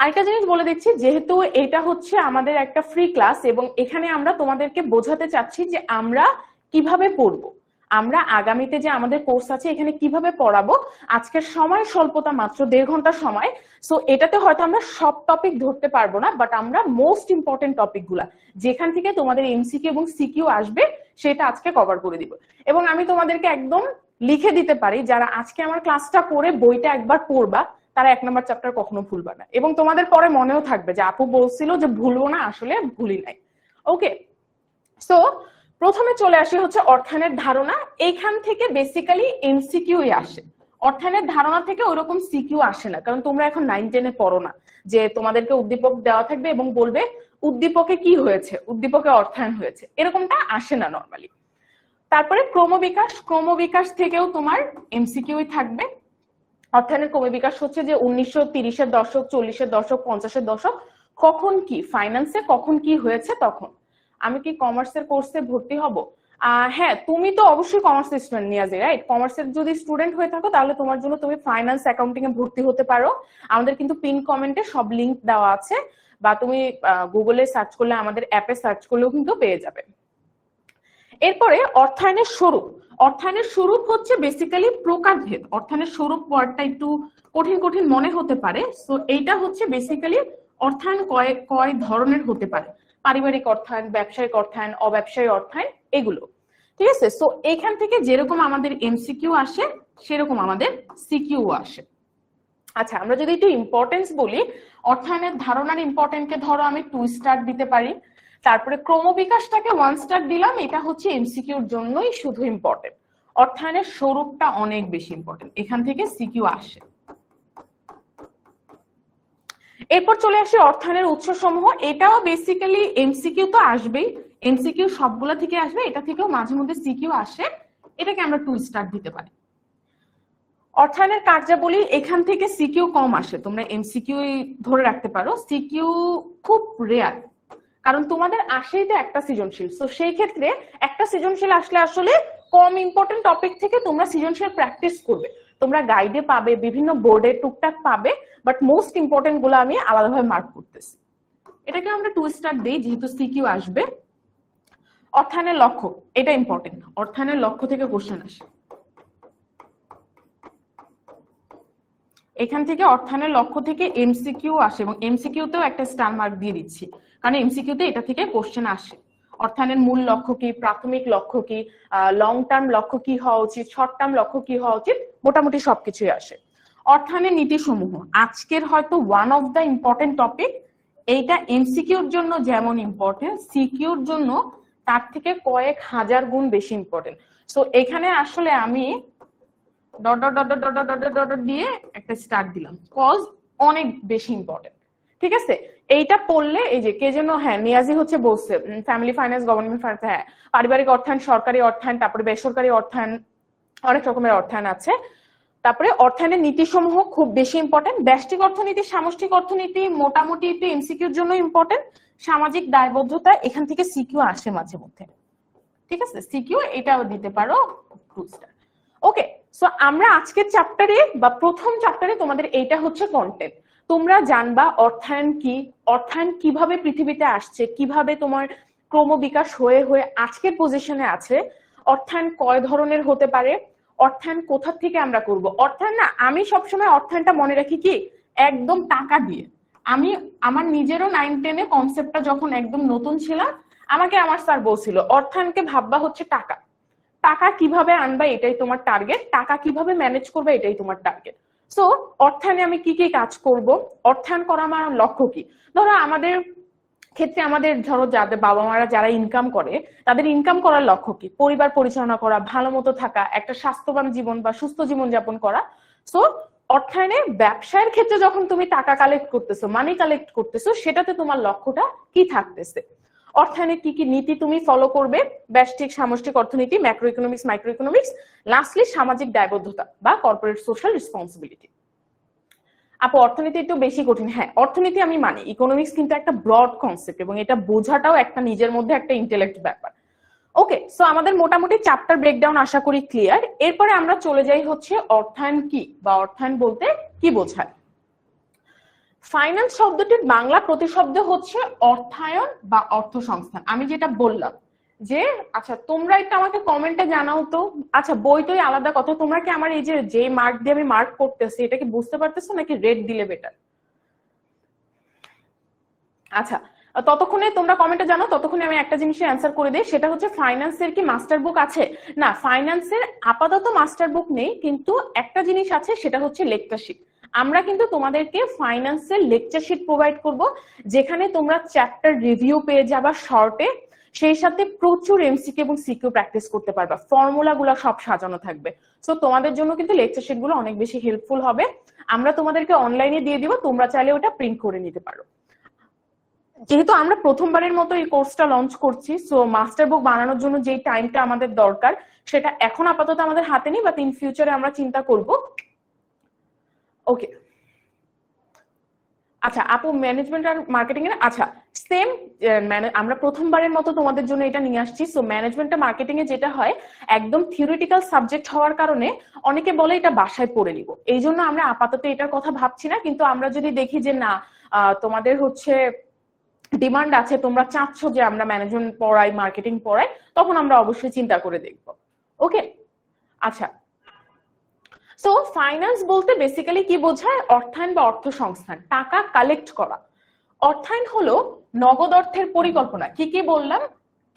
আরেকটা জিনিস বলে দিচ্ছি, যেহেতু এটা হচ্ছে আমাদের একটা ফ্রি ক্লাস এবং এখানে আমরা তোমাদেরকে বোঝাতে চাচ্ছি যে আমরা কিভাবে পড়বো, আমরা আগামীতে যে আমাদের কোর্স আছে এখানে কিভাবে পড়াবো। আজকের সময় স্বল্পতা মাত্র 1.5 ঘন্টা সময়, সো এটাতে হয়তো আমরা সব টপিক ধরতে পারবো না, বাট আমরা মোস্ট ইম্পর্টেন্ট টপিক গুলা যেখান থেকে তোমাদের এমসিকিউ এবং সিকিউ আসবে সেটা আজকে কভার করে দিব। এবং আমি তোমাদেরকে একদম লিখে দিতে পারি, যারা আজকে আমার ক্লাসটা করে বইটা একবার পড়বা তারা 1 নম্বর চ্যাপ্টার কখনো ভুলবা না, এবং তোমাদের পরে মনেও থাকবে যে আপু বলছিল যে ভুলবো না, আসলে ভুলি নাই। ওকে, সো প্রথমে চলে আসি হচ্ছে অর্থায়নের ধারণা। এইখান থেকে বেসিক্যালি এমসিকিউ আসে, অর্থায়নের ধারণা থেকে ওইরকম সিকিউ আসে না, কারণ তোমরা এখন 9-10-এ পড়ো না যে তোমাদেরকে উদ্দীপক দেওয়া থাকবে এবং বলবে উদ্দীপকে কি হয়েছে, উদ্দীপকে অর্থায়ন হয়েছে, এরকমটা আসে না নর্মালি। তারপরে ক্রমবিকাশ, ক্রমবিকাশ থেকেও তোমার এমসিকিউই থাকবে। অর্থায়নের ক্রমবিকাশ হচ্ছে যে 1930-এর দশক, 40-এর দশক, 50-এর দশক কখন কি ফাইন্যান্সে কখন কি হয়েছে তখন। আমি কি কমার্সের কোর্সে ভর্তি হব? হ্যাঁ, তুমি তো অবশ্যই কমার্সের স্টুডেন্ট নিয়াজি, রাইট? কমার্সের যদি স্টুডেন্ট হয়ে থাকো তাহলে তোমার জন্য তুমি ফাইন্যান্স অ্যাকাউন্টিং এ ভর্তি হতে পারো। আমাদের কিন্তু পিন কমেন্টে সব লিংক দেওয়া আছে, বা তুমি গুগলে সার্চ করলে, আমাদের অ্যাপে সার্চ করলেও কিন্তু পেয়ে যাবে। এরপরে অর্থায়নের স্বরূপ, অর্থায়নের স্বরূপ হচ্ছে বেসিক্যালি প্রকারভেদ। অর্থায়নের স্বরূপ ওয়ার্ডটা একটু কঠিন কঠিন মনে হতে পারে, সো এইটা হচ্ছে বেসিক্যালি অর্থায়ন কয় ধরনের হতে পারে, পারিবারিক অর্থায়ন, ব্যবসায়িক অর্থায়ন, অব্যবসায়ী অর্থায়ন, এগুলো। ঠিক আছে, সো এখান থেকে যেরকম আমাদের এমসিকিউ আসে সেরকম আমাদের সিকিউ আসে। আচ্ছা, আমরা যদি একটু ইম্পর্টেন্স বলি, অর্থায়নের ধারণার ইম্পর্টেন্টকে ধরো আমি 2 স্টার দিতে পারি, তারপরে ক্রমবিকাশটাকে 1 স্টার দিলাম, এটা হচ্ছে এমসিকিউর জন্যই শুধু ইম্পর্টেন্ট। অর্থায়নের স্বরূপটা অনেক বেশি ইম্পর্টেন্ট, এখান থেকে সিকিউ আসে। এরপর চলে আসে অর্থায়নের উৎস সমূহ, এটাও বেসিক্যালি এমসিকিউ তো আসবেই, এমসিকিউ সবগুলা থেকে আসবে, এটা থেকেও মাঝে মধ্যে সিকিউ আসে, এটাকে আমরা 2 স্টার দিতে পারি। অর্থায়নের কার্যাবলী, এখান থেকে সিকিউ কম আসে, তোমরা এমসিকিউ ধরে রাখতে পারো, সিকিউ খুব রেয়ার, কারণ তোমাদের আসেই তো একটা সৃজনশীল। তো সেই ক্ষেত্রে একটা সৃজনশীল আসলে আসলে কম ইম্পর্টেন্ট টপিক থেকে তোমরা সৃজনশীল প্র্যাকটিস করবে, তোমরা গাইডে পাবে, বিভিন্ন বোর্ডে টুকটাক পাবে, বাট মোস্ট ইম্পর্টেন্ট গুলো আমি আলাদাভাবে মার্ক করতেছি। এটাকে আমরা 2 স্টার দিই যেহেতু সিকিউ আসবে। অর্থায়নের লক্ষ্য, এটা ইম্পর্টেন্ট, অর্থায়নের লক্ষ্য থেকে কোশ্চেন আসে, এখান থেকে অর্থায়নের লক্ষ্য থেকে এমসিকিউ আসে, এবং এমসিকিউতেও একটা স্টার মার্ক দিয়ে দিচ্ছি, কারণ এমসিকিউতে এটা থেকে কোশ্চেন আসে। অর্থায়নের মূল লক্ষ্য কি, প্রাথমিক লক্ষ্য কি, লং টার্ম লক্ষ্য কি হওয়া উচিত, শর্ট টার্ম লক্ষ্য কি হওয়া উচিত, মোটামুটি সবকিছুই আসে। অর্থায়নের নীতিসমূহ আজকের হয়তো one of the important topic, এইটা এমসিকিউর জন্য যেমন ইম্পর্টেন্ট, সিকিউর জন্য তার থেকে কয়েক হাজার গুণ বেশি ইম্পর্টেন্ট। সো এখানে আসলে আমি dot dot dot dot dot dot dot দিয়ে একটা স্টার দিলাম, কজ অনেক বেশি ইম্পর্টেন্ট। ঠিক আছে, এইটা পড়লে, এই যে কে যেন, হ্যাঁ নিয়াজি হচ্ছে বলছে ফ্যামিলি ফাইন্যান্স, গভর্নমেন্ট ফাইন্যান্স, হ্যাঁ পারিবারিক অর্থায়ন, সরকারি অর্থায়ন, তারপরে বেসরকারি অর্থায়ন, অনেক রকমের অর্থায়ন আছে। তারপরে অর্থায়নের নীতিসমূহ খুব বেশি ইম্পর্টেন্ট। ব্যষ্টিক অর্থনীতি, সামষ্টিক অর্থনীতি মোটামুটি একটু এমসিকিউর জন্য ইম্পর্টেন্ট। সামাজিক দায়বদ্ধতা, এখান থেকে সিকিউ আসে মাঝে মধ্যে। ঠিক আছে, সিকিউ এটাও দিতে পারো 2 স্টার। ওকে, সো আমরা আজকের চ্যাপ্টারে বা প্রথম চ্যাপ্টারে তোমাদের এইটা হচ্ছে কন্টেন্ট। তোমরা জানবা অর্থায়ন কি, অর্থায়ন কিভাবে পৃথিবীতে আসছে, কিভাবে তোমার ক্রমবিকাশ হয়ে হয়ে আজকের পজিশনে আছে, অর্থায়ন কয় ধরনের হতে পারে, অর্থায়ন কোথা থেকে আমরা করব। অর্থায়ন না, আমি সবসময় অর্থায়নটা মনে রাখি কি একদম টাকা দিয়ে। আমি আমার নিজেরও 9-10-এ কনসেপ্টটা যখন একদম নতুন ছিলাম, আমাকে আমার স্যার বলছিল অর্থায়নকে ভাববা হচ্ছে টাকা, টাকা কিভাবে আনবা এটাই তোমার টার্গেট, টাকা কিভাবে ম্যানেজ করবে এটাই তোমার টার্গেট। সো অর্থায়নে আমি কি কি কাজ করব, অর্থায়ন করা আমার লক্ষ্য কি। ধরো আমাদের ক্ষেত্রে, আমাদের ধরো যাদের বাবা মারা যারা ইনকাম করে, তাদের ইনকাম করার লক্ষ্য কি, পরিবার পরিচালনা করা, ভালো মতো থাকা, একটা স্বাস্থ্যবান জীবন বা সুস্থ জীবন যাপন করা। সো অর্থায়নে ব্যবসায়ের ক্ষেত্রে যখন তুমি টাকা কালেক্ট করতেছো, মানি কালেক্ট করতেছো, সেটাতে তোমার লক্ষ্যটা কি থাকতেছে। অর্থায়নে কি কি নীতি তুমি ফলো করবে, ব্যষ্টিক সামষ্টিক অর্থনীতি, macro economics, micro economics, lastly সামাজিক দায়বদ্ধতা বা কর্পোরেট সোশ্যাল রেসপন্সিবিলিটি। আপু অর্থনীতি একটু বেশি কঠিন। হ্যাঁ, অর্থনীতি আমি মানি, ইকোনমিক্স কিন্তু একটা ব্রড কনসেপ্ট এবং এটা বোঝাটাও একটা নিজের মধ্যে একটা ইন্টেলেক্ট ব্যাপার। ওকে, সো আমাদের মোটামুটি চ্যাপ্টার ব্রেকডাউন আশা করি ক্লিয়ার। এরপরে আমরা চলে যাই হচ্ছে অর্থায়ন কি বা অর্থায়ন বলতে কি বোঝায়। ফাইন্যান্স শব্দটির বাংলা প্রতিশব্দ হচ্ছে অর্থায়ন বা অর্থ সংস্থান। আমি যেটা বললাম যে, আচ্ছা তোমরা এটা আমাকে কমেন্টে জানাও তো। আচ্ছা বই তো আলাদা কথা, তোমরা কি আমার এই যে মার্ক দিয়ে আমি মার্ক করতেছি এটা কি বুঝতে পারতেছো নাকি রেড দিলে বেটার? আচ্ছা, ততক্ষণে তোমরা কমেন্টে জানো, ততক্ষণে আমি একটা জিনিসের অ্যান্সার করে দিই, সেটা হচ্ছে ফাইন্যান্সের কি মাস্টার বুক আছে? না, ফাইন্যান্সের আপাতত মাস্টার বুক নেই, কিন্তু একটা জিনিস আছে, সেটা হচ্ছে লেকচার শিট। আমরা কিন্তু তোমাদেরকে ফাইন্যান্সের লেকচার শিট প্রোভাইড করব, যেখানে তোমরা চ্যাপ্টার রিভিউ পেয়ে যাবা শর্টে, সেই সাথে প্রচুর এমসিকিউ এবং সিকিউ প্র্যাকটিস করতে পারবা, ফর্মুলা গুলো সব সাজানো থাকবে। সো তোমাদের জন্য কিন্তু লেকচার শিট গুলো অনেক বেশি হেল্পফুল হবে। আমরা তোমাদেরকে অনলাইনে দিয়ে দিব, তোমরা চাইলে ওটা প্রিন্ট করে নিতে পারো। যেহেতু আমরা প্রথমবারের মতো এই কোর্সটা লঞ্চ করছি, সো মাস্টার বুক বানানোর জন্য যে টাইমটা আমাদের দরকার সেটা এখন আপাতত আমাদের হাতে নেই, বাট ইন ফিউচারে আমরা চিন্তা করব। ওকে, আচ্ছা আপু ম্যানেজমেন্ট আর মার্কেটিং এর, আচ্ছা সেম, আমরা প্রথমবারের মতো তোমাদের জন্য এটা নিয়ে আসছি। সো ম্যানেজমেন্ট আর মার্কেটিং এ যেটা হয়, একদম থিওরিটিক্যাল সাবজেক্ট হওয়ার কারণে অনেকে বলে এটা বাসায় পড়ে নিব, এই জন্য আমরা আপাতত এটার কথা ভাবছি না। কিন্তু আমরা যদি দেখি যে না, তোমাদের হচ্ছে ডিমান্ড আছে, তোমরা চাচ্ছ যে আমরা ম্যানেজমেন্ট পড়াই, মার্কেটিং পড়াই, তখন আমরা অবশ্যই চিন্তা করে দেখব। ওকে, আচ্ছা সো ফাইন্যান্স বলতে বেসিক্যালি কি বোঝায়? অর্থায়ন বা অর্থ সংস্থান, টাকা কালেক্ট করা। অর্থায়ন হলো নগদ অর্থের পরিকল্পনা। কি কি বললাম?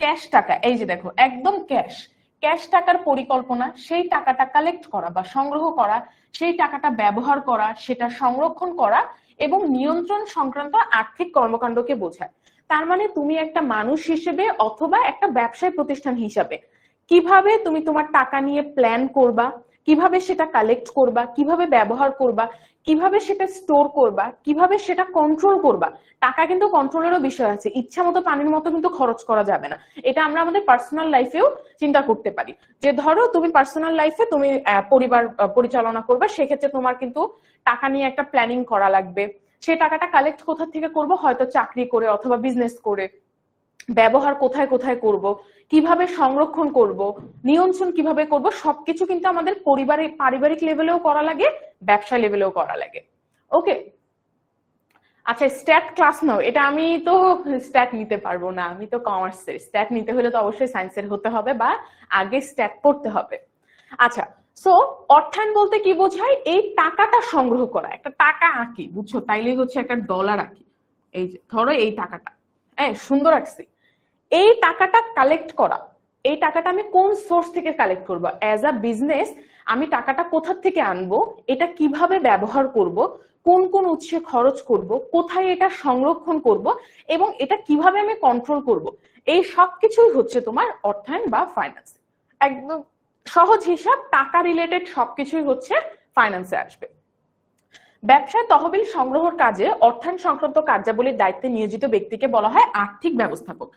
ক্যাশ টাকা, এই যে দেখো একদম ক্যাশ, ক্যাশ টাকার পরিকল্পনা, সেই টাকাটা কালেক্ট করা বা সংগ্রহ করা, সেই টাকাটা ব্যবহার করা, সেটা সংরক্ষণ করা এবং নিয়ন্ত্রণ সংক্রান্ত আর্থিক কর্মকাণ্ডকে বোঝায়। তার মানে তুমি একটা মানুষ হিসেবে অথবা একটা ব্যবসায় প্রতিষ্ঠান হিসাবে কিভাবে তুমি তোমার টাকা নিয়ে প্ল্যান করবা, কিভাবে সেটা কালেক্ট করবা, কিভাবে ব্যবহার করবা, কিভাবে সেটা স্টোর করবা, কিভাবে সেটা কন্ট্রোল করবা। টাকা কিন্তু কন্ট্রোলেরও বিষয় আছে, ইচ্ছা মতো পানির মতো কিন্তু খরচ করা যাবে না। এটা আমরা আমাদের পার্সোনাল লাইফেও চিন্তা করতে পারি, যে ধরো তুমি পার্সোনাল লাইফে তুমি পরিবার পরিচালনা করবে, সেক্ষেত্রে তোমার কিন্তু টাকা নিয়ে একটা প্ল্যানিং করা লাগবে। সেই টাকাটা কালেক্ট কোথা থেকে করবো? হয়তো চাকরি করে অথবা বিজনেস করে। ব্যবহার কোথায় কোথায় করব, কিভাবে সংরক্ষণ করব, নিয়ন্ত্রণ কিভাবে করব, সবকিছু কিন্তু আমাদের পরিবারের পারিবারিক লেভেলেও করা লাগে, ব্যবসা লেভেলেও করা লাগে। ওকে, আচ্ছা স্ট্যাট ক্লাস নাও, এটা আমি তো স্ট্যাট নিতে পারবো না, আমি তো কমার্সের, স্ট্যাট নিতে হলে তো অবশ্যই সায়েন্সের হতে হবে বা আগে স্ট্যাট পড়তে হবে। আচ্ছা, সো অর্থায়ন বলতে কি বোঝায়? এই টাকাটা সংগ্রহ করা, একটা টাকা আঁকি, বুঝছো, তাইলে হচ্ছে একটা ডলার আঁকি, এই যে ধরো এই টাকাটা, সুন্দর আঁকছি, এই টাকাটা কালেক্ট করা। এই টাকাটা আমি কোন সোর্স থেকে কালেক্ট করব? অ্যাজ আ বিজনেস আমি টাকাটা কোথা থেকে আনবো, এটা কিভাবে ব্যবহার করব, কোন কোন উৎসে খরচ করব, কোথায় এটা সংরক্ষণ করব এবং এটা কিভাবে আমি কন্ট্রোল করব, এই সবকিছুই হচ্ছে তোমার অর্থায়ন বা ফাইন্যান্স। একদম সহজ হিসাব, টাকা রিলেটেড সবকিছুই হচ্ছে ফাইন্যান্সে আসবে। ব্যবসায় তহবিল সংগ্রহের কাজে অর্থায়ন সংক্রান্ত কার্যাবলীর দায়িত্বে নিয়োজিত ব্যক্তিকে বলা হয় আর্থিক ব্যবস্থাপক।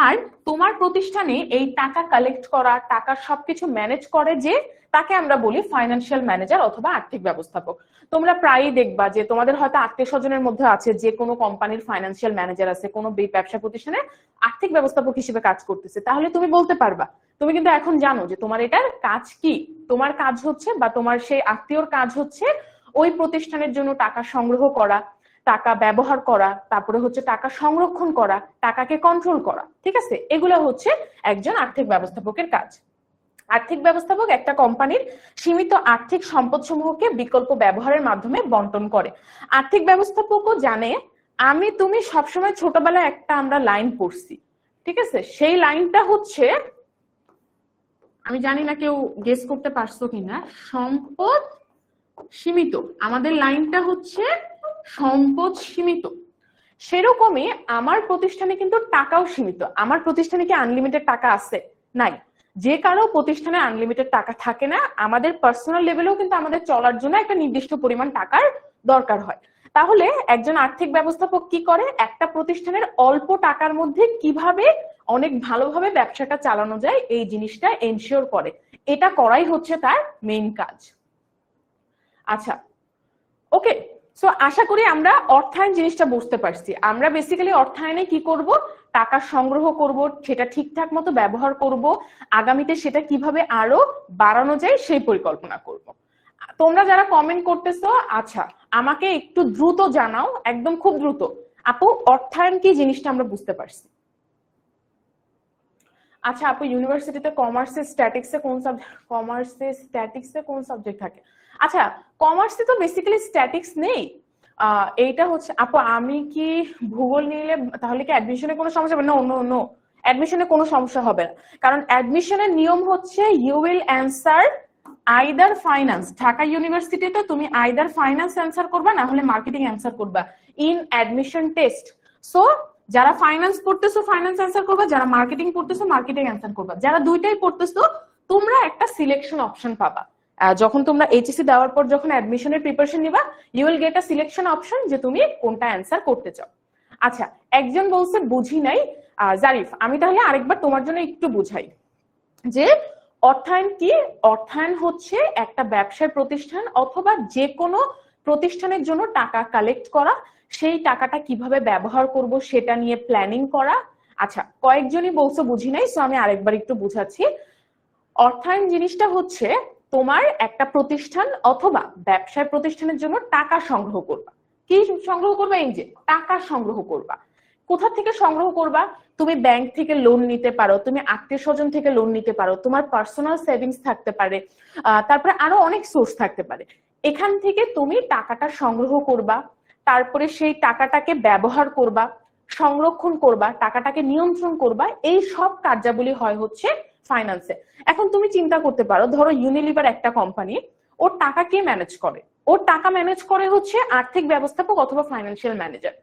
আর তোমার প্রতিষ্ঠানে এই টাকা কালেক্ট করা, টাকার সবকিছু ম্যানেজ করে যে, তাকে আমরা বলি ফাইন্যান্সিয়াল ম্যানেজার অথবা আর্থিক ব্যবস্থাপক। তোমরা প্রায়ই দেখবা যে তোমাদের হয়তো আত্মীয় স্বজনের মধ্যে আছে যে কোনো কোম্পানির ফাইন্যান্সিয়াল ম্যানেজার আছে, কোনো ব্যবসা প্রতিষ্ঠানে আর্থিক ব্যবস্থাপক হিসেবে কাজ করতেছে, তাহলে তুমি বলতে পারবা, তুমি কিন্তু এখন জানো যে তোমার এটার কাজ কি। তোমার কাজ হচ্ছে বা তোমার সেই আত্মীয়র কাজ হচ্ছে ওই প্রতিষ্ঠানের জন্য টাকা সংগ্রহ করা, টাকা ব্যবহার করা, তারপরে হচ্ছে টাকা সংরক্ষণ করা, টাকাকে কন্ট্রোল করা, ঠিক আছে? এগুলো হচ্ছে একজন আর্থিক ব্যবস্থাপকের কাজ। আর্থিক ব্যবস্থাপক একটা কোম্পানির সীমিত আর্থিক সম্পদ সমূহকে বিকল্প ব্যবহারের মাধ্যমে বন্টন করে। আর্থিক ব্যবস্থাপকও জানে, আমি তুমি সবসময় ছোটবেলায় একটা আমরা লাইন পড়ছি, ঠিক আছে? সেই লাইনটা হচ্ছে, আমি জানি না কেউ গেস করতে পারছো কিনা, সম্পদ সীমিত। আমাদের লাইনটা হচ্ছে সম্পদ সীমিত। সেরকমই আমার প্রতিষ্ঠানে কিন্তু টাকাও সীমিত। আমার প্রতিষ্ঠানে কি আনলিমিটেড টাকা আছে? নাই। যে কারো প্রতিষ্ঠানে আনলিমিটেড টাকা থাকে না। আমাদের পার্সোনাল লেভেলেও কিন্তু আমাদের চলার জন্য একটা নির্দিষ্ট পরিমাণ টাকার দরকার হয়। তাহলে একজন আর্থিক ব্যবস্থাপক কি করে? একটা প্রতিষ্ঠানের অল্প টাকার মধ্যে কিভাবে অনেক ভালোভাবে ব্যবসাটা চালানো যায় এই জিনিসটা এনশিওর করে। এটা করাই হচ্ছে তার মেইন কাজ। আচ্ছা, ওকে। সো আশা করি আমরা অর্থায়ন জিনিসটা বুঝতে পারছি। আমরা বেসিক্যালি অর্থায়নে কি করব? টাকা সংগ্রহ করব, সেটা ঠিকঠাক মতো ব্যবহার করব, আগামীতে সেটা কিভাবে আরো বাড়ানো যায় সেই পরিকল্পনা করব। তোমরা যারা কমেন্ট করতেছো, আচ্ছা আমাকে একটু দ্রুত জানাও, একদম খুব দ্রুত, আপু অর্থায়ন কি জিনিসটা আমরা বুঝতে পারছি। আচ্ছা আপু, ইউনিভার্সিটিতে কমার্সে স্ট্যাটিক্সে কোন সাবজেক্ট, কমার্সে স্ট্যাটিক্সে কোন সাবজেক্ট থাকে? আচ্ছা, কমার্সে তো বেসিক্যালি স্ট্যাটিক্স নেই। এইটা হচ্ছে আপু, আমি কি ভূগোল নিলে তাহলে কি অ্যাডমিশনে কোনো সমস্যা হবে? নো নো নো, অ্যাডমিশনে কোনো সমস্যা হবে না। কারণ অ্যাডমিশনের নিয়ম হচ্ছে you will answer either finance. Dhaka ইউনিভার্সিটিতে তুমি আইদার ফাইন্যান্স অ্যান্সার করবা, না হলে মার্কেটিং অ্যান্সার করবা ইন অ্যাডমিশন টেস্ট। সো যারা ফাইন্যান্স পড়তেছো ফাইন্যান্স অ্যান্সার করবা, যারা মার্কেটিং পড়তেছো মার্কেটিং অ্যান্সার করবা, যারা দুইটাই পড়তেছো তোমরা একটা সিলেকশন অপশন পাবা। যখন তোমরা এইচএসসি দেওয়ার পর যখন অ্যাডমিশনের প্রিপারেশন নিবা, you will get a selection option যে তুমি কোনটা অ্যান্সার করতে চাও। আচ্ছা, একজন বলছে বুঝি নাই। জারিফ, আমি তাহলে আরেকবার তোমার জন্য একটু বুঝাই যে অর্থায়ন কি। অর্থায়ন হচ্ছে একটা ব্যবসায় প্রতিষ্ঠান অথবা যে কোনো প্রতিষ্ঠানের জন্য টাকা কালেক্ট করা, সেই টাকাটা কিভাবে ব্যবহার করব সেটা নিয়ে প্ল্যানিং করা। আচ্ছা, কয়েকজনই বলছো বুঝি নাই, সো আমি আরেকবার একটু বুঝাচ্ছি। অর্থায়ন জিনিসটা হচ্ছে তোমার একটা প্রতিষ্ঠান অথবা ব্যবসায় প্রতিষ্ঠানের জন্য টাকা সংগ্রহ করবা। কি সংগ্রহ করবা? এই যে টাকা সংগ্রহ করবা। কোথা থেকে সংগ্রহ করবা? তুমি ব্যাংক থেকে লোন নিতে পারো, তুমি আত্মীয় স্বজন থেকে লোন নিতে পারো, তোমার পার্সোনাল সেভিংস থাকতে পারে, তারপরে আরো অনেক সোর্স থাকতে পারে। এখান থেকে তুমি টাকাটা সংগ্রহ করবা, তারপরে সেই টাকাটাকে ব্যবহার করবা, সংরক্ষণ করবা, টাকাটাকে নিয়ন্ত্রণ করবা। এই সব কার্যাবলী হয় হচ্ছে ফাইন্যান্সে। এখন তুমি চিন্তা করতে পারো, ধরো ইউনিলিভার একটা কোম্পানি, ওর টাকা কে ম্যানেজ করে? ওর টাকা ম্যানেজ করে হচ্ছে আর্থিক ব্যবস্থাপক অথবা ফাইন্যান্সিয়াল ম্যানেজার।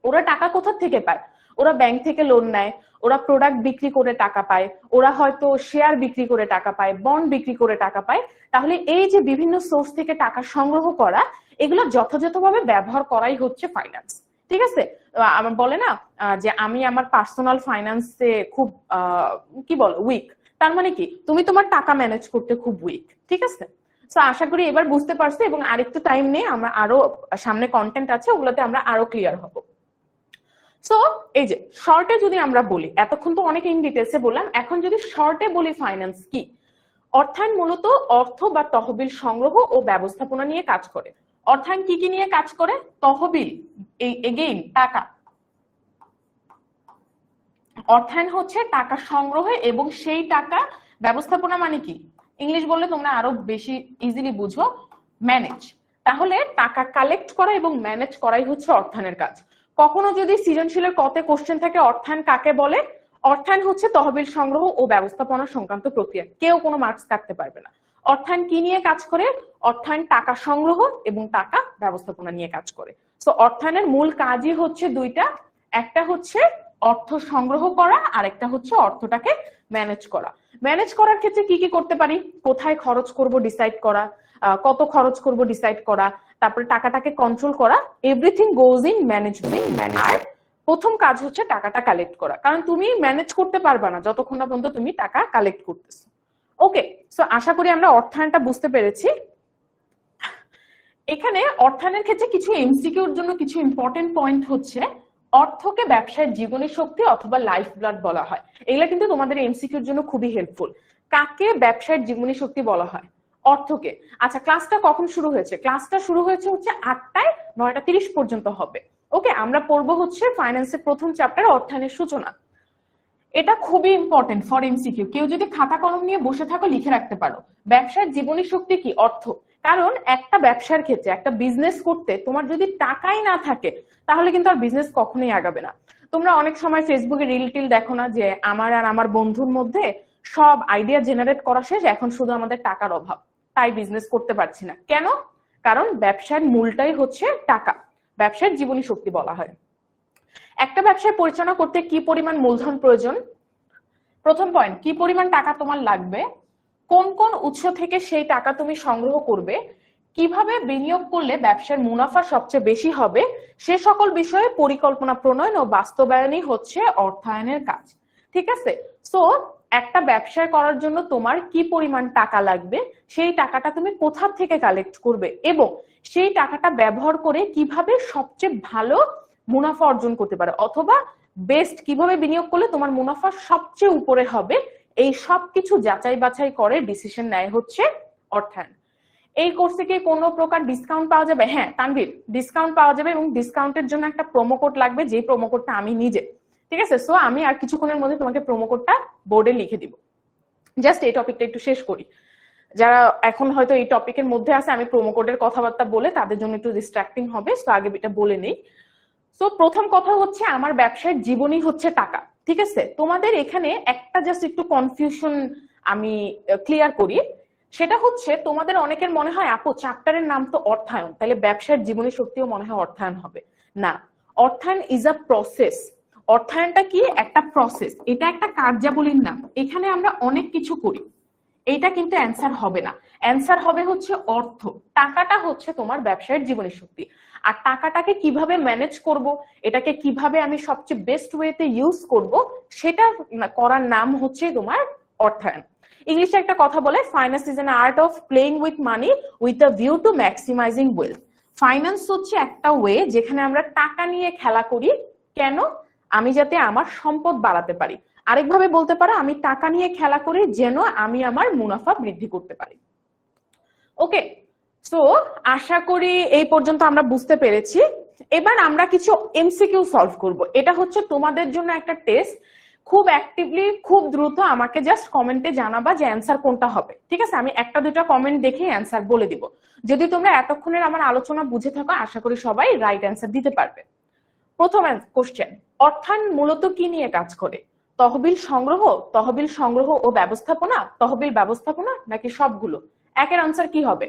ওরা টাকা কোথা থেকে পায়? ওরা ব্যাংক থেকে লোন নেয়, ওরা প্রোডাক্ট বিক্রি করে টাকা পায়, ওরা হয়তো শেয়ার বিক্রি করে টাকা পায়, বন্ড বিক্রি করে টাকা পায়। তাহলে এই যে বিভিন্ন সোর্স থেকে টাকা সংগ্রহ করা, এগুলো যথাযথভাবে ব্যবহার করাই হচ্ছে ফাইন্যান্স, ঠিক আছে? আমার বলে না যে আমি আমার পার্সোনাল ফাইন্যান্সে খুব কি বল উইক, তার মানে কি তুমি তোমার টাকা ম্যানেজ করতে খুব উইক, ঠিক আছে? তো আশা করি এবার বুঝতে পারছো, এবং আরেকটু টাইম নেই, আমরা আরো সামনে কন্টেন্ট আছে, ওগুলোতে আমরা আরো ক্লিয়ার হব। সো এই যে শর্টে যদি আমরা বলি, এতক্ষণ তো অনেক ইন ডিটেলসে বললাম, এখন যদি শর্টে বলি ফাইন্যান্স কি। অর্থায়ন মূলত অর্থ বা তহবিল সংগ্রহ ও ব্যবস্থাপনা নিয়ে কাজ করে। অর্থায়ন কি কি নিয়ে কাজ করে? তহবিল, এগেইন টাকা। অর্থায়ন হচ্ছে টাকা সংগ্রহ এবং সেই টাকা ব্যবস্থাপনা, মানে কি ইংলিশ বললে তোমরা আরো বেশি ইজিলি বুঝো, ম্যানেজ। তাহলে টাকা কালেক্ট করা এবং ম্যানেজ করাই হচ্ছে অর্থায়নের কাজ। কখনো যদি সৃজনশীলের কতে কোশ্চেন থাকে অর্থায়ন কাকে বলে, অর্থায়ন হচ্ছে তহবিল সংগ্রহ ও ব্যবস্থাপনা সংক্রান্ত প্রক্রিয়া, কেউ কোনো মার্কস কাটতে পারবে না। অর্থায়ন কি নিয়ে কাজ করে? অর্থায়ন টাকা সংগ্রহ এবং টাকা ব্যবস্থাপনা নিয়ে কাজ করে। তো অর্থায়নের মূল কাজই হচ্ছে দুইটা, একটা হচ্ছে অর্থ সংগ্রহ করা, আর একটা হচ্ছে অর্থটাকে ম্যানেজ করা। ম্যানেজ করার ক্ষেত্রে কি কি করতে পারি? কোথায় খরচ করব ডিসাইড করা, কত খরচ করব ডিসাইড করা, তারপরে টাকাটাকে কন্ট্রোল করা, এভরিথিং গোজ ইন ম্যানেজমেন্ট। আর প্রথম কাজ হচ্ছে টাকাটা কালেক্ট করা, কারণ তুমি ম্যানেজ করতে পারবা না যতক্ষণ না পর্যন্ত তুমি টাকা কালেক্ট করতেছো। ওকে, সো আশা করি আমরা অর্থায়নটা বুঝতে পেরেছি। এখানে অর্থায়নের ক্ষেত্রে কিছু এমসিকিউর জন্য কিছু ইম্পর্টেন্ট পয়েন্ট হচ্ছে, অর্থকে ব্যবসায়ের জীবনী শক্তি অথবা লাইফ ব্লাড বলা হয়। এগুলা কিন্তু তোমাদের এমসিকিউর জন্য খুবই হেল্পফুল। কাকে ব্যবসায়ের জীবনী শক্তি বলা হয়? অর্থকে। আচ্ছা, ক্লাসটা কখন শুরু হয়েছে? ক্লাসটা শুরু হয়েছে হচ্ছে 8টায়, 9টা 30 পর্যন্ত হবে। ওকে, আমরা পড়বো হচ্ছে ফাইন্যান্সের প্রথম চ্যাপ্টার অর্থায়নের সূচনা। এটা খুবই ইম্পর্টেন্ট ফর এমসিকিউ। কেউ যদি খাতা কলম নিয়ে বসে থাকো লিখে রাখতে পারো, ব্যবসার জীবনী শক্তি কি? অর্থ। কারণ একটা ব্যবসার ক্ষেত্রে, একটা বিজনেস করতে তোমার যদি টাকাই না থাকে তাহলে কিন্তু আর বিজনেস কখনোই আগাবে না। তোমরা অনেক সময় ফেসবুকে রিল টিল দেখো না যে আমার আর আমার বন্ধুর মধ্যে সব আইডিয়া জেনারেট করা শেষ, এখন শুধু আমাদের টাকার অভাব, তাই বিজনেস করতে পারছি না। কেন? কারণ ব্যবসার মূলটাই হচ্ছে টাকা। ব্যবসার জীবনী শক্তি বলা হয়। একটা ব্যবসায় পরিচালনা করতে কি পরিমাণ মূলধন প্রয়োজন? প্রথম পয়েন্ট, কি পরিমাণ টাকা তোমার লাগবে, কোন কোন উৎস থেকে সেই টাকা তুমি সংগ্রহ করবে, কিভাবে বিনিয়োগ করলে ব্যবসার মুনাফা সবচেয়ে বেশি হবে, সে সকল বিষয়ে পরিকল্পনা প্রণয়ন ও বাস্তবায়নই হচ্ছে অর্থায়নের কাজ। ঠিক আছে? সো একটা ব্যবসায় করার জন্য তোমার কি পরিমাণ টাকা লাগবে, সেই টাকাটা তুমি কোথা থেকে কালেক্ট করবে এবং সেই টাকাটা ব্যবহার করে কিভাবে সবচেয়ে ভালো মুনাফা অর্জন করতে পারে, অথবা বেস্ট কিভাবে বিনিয়োগ করলে তোমার মুনাফা সবচেয়ে উপরে হবে, এই সব কিছু যাচাই বাছাই করে ডিসিশন নেয় হচ্ছে অর্থায়ন। এই কোর্স থেকে কোনো প্রকার ডিসকাউন্ট পাওয়া যাবে? হ্যাঁ তানভীর, ডিসকাউন্ট পাওয়া যাবে এবং ডিসকাউন্টের জন্য একটা প্রোমো কোড লাগবে, যে প্রোমো কোডটা আমি নিজে, ঠিক আছে? সো আমি আর কিছুক্ষণের মধ্যে তোমাকে প্রোমো কোডটা বোর্ডে লিখে দিব। জাস্ট এই টপিকটা একটু শেষ করি। যারা এখন হয়তো এই টপিকের মধ্যে আছে, আমি প্রোমো কোডের কথাবার্তা বলে তাদের জন্য একটু ডিস্ট্রাক্টিং হবে, তো আগে এটা বলে নেই। তো প্রথম কথা হচ্ছে আমার ব্যবসার জীবনী হচ্ছে টাকা। ঠিক আছে? তোমাদের এখানে একটা জাস্ট একটু কনফিউশন আমি ক্লিয়ার করি। সেটা হচ্ছে তোমাদের অনেকের মনে হয় আপু চ্যাপ্টারের নাম তো অর্থায়ন, তাহলে ব্যবসার জীবনী শক্তিও মনে হয় অর্থায়ন হবে। না, অর্থায়ন ইজ আ প্রসেস। অর্থায়নটা কি? একটা প্রসেস, এটা একটা কার্যাবলীর নাম। এখানে আমরা অনেক কিছু করি, এইটা কিন্তু অ্যান্সার হবে না। অ্যান্সার হবে হচ্ছে অর্থ। টাকাটা হচ্ছে তোমার ব্যবসায়ের জীবনী শক্তি। আর টাকাটাকে কিভাবে ম্যানেজ করব, এটাকে কিভাবে আমি সবচেয়ে বেস্ট ওয়েতে ইউজ করব, সেটা করার নাম হচ্ছে তোমার অর্থায়ন। ইংলিশে একটা কথা বলে, finance is an art of playing with money with a view to maximising wealth. Finance হচ্ছে একটা ওয়ে যেখানে আমরা টাকা নিয়ে খেলা করি। কেন? আমি যাতে আমার সম্পদ বাড়াতে পারি। আরেকভাবে বলতে পারো, আমি টাকা নিয়ে খেলা করি যেন আমি আমার মুনাফা বৃদ্ধি করতে পারি। ওকে, সো আশা করি এই পর্যন্ত আমরা বুঝতে পেরেছি। এবার আমরা কিছু এমসিকিউ সলভ করব। এটা হচ্ছে তোমাদের জন্য একটা টেস্ট। খুব অ্যাক্টিভলি, খুব দ্রুত আমাকে জাস্ট কমেন্টে জানাবা যে অ্যান্সার কোনটা হবে। ঠিক আছে? আমি একটা দুটো কমেন্ট দেখে অ্যান্সার বলে দিব। যদি তোমরা এতক্ষণের আমার আলোচনা বুঝে থাকো, আশা করি সবাই রাইট অ্যান্সার দিতে পারবে। প্রথম কোশ্চেন, অর্থায়ন মূলত কি নিয়ে কাজ করে? তহবিল সংগ্রহ, তহবিল সংগ্রহ ও ব্যবস্থাপনা, তহবিল ব্যবস্থাপনা, নাকি সবগুলো? একের আনসার কি হবে?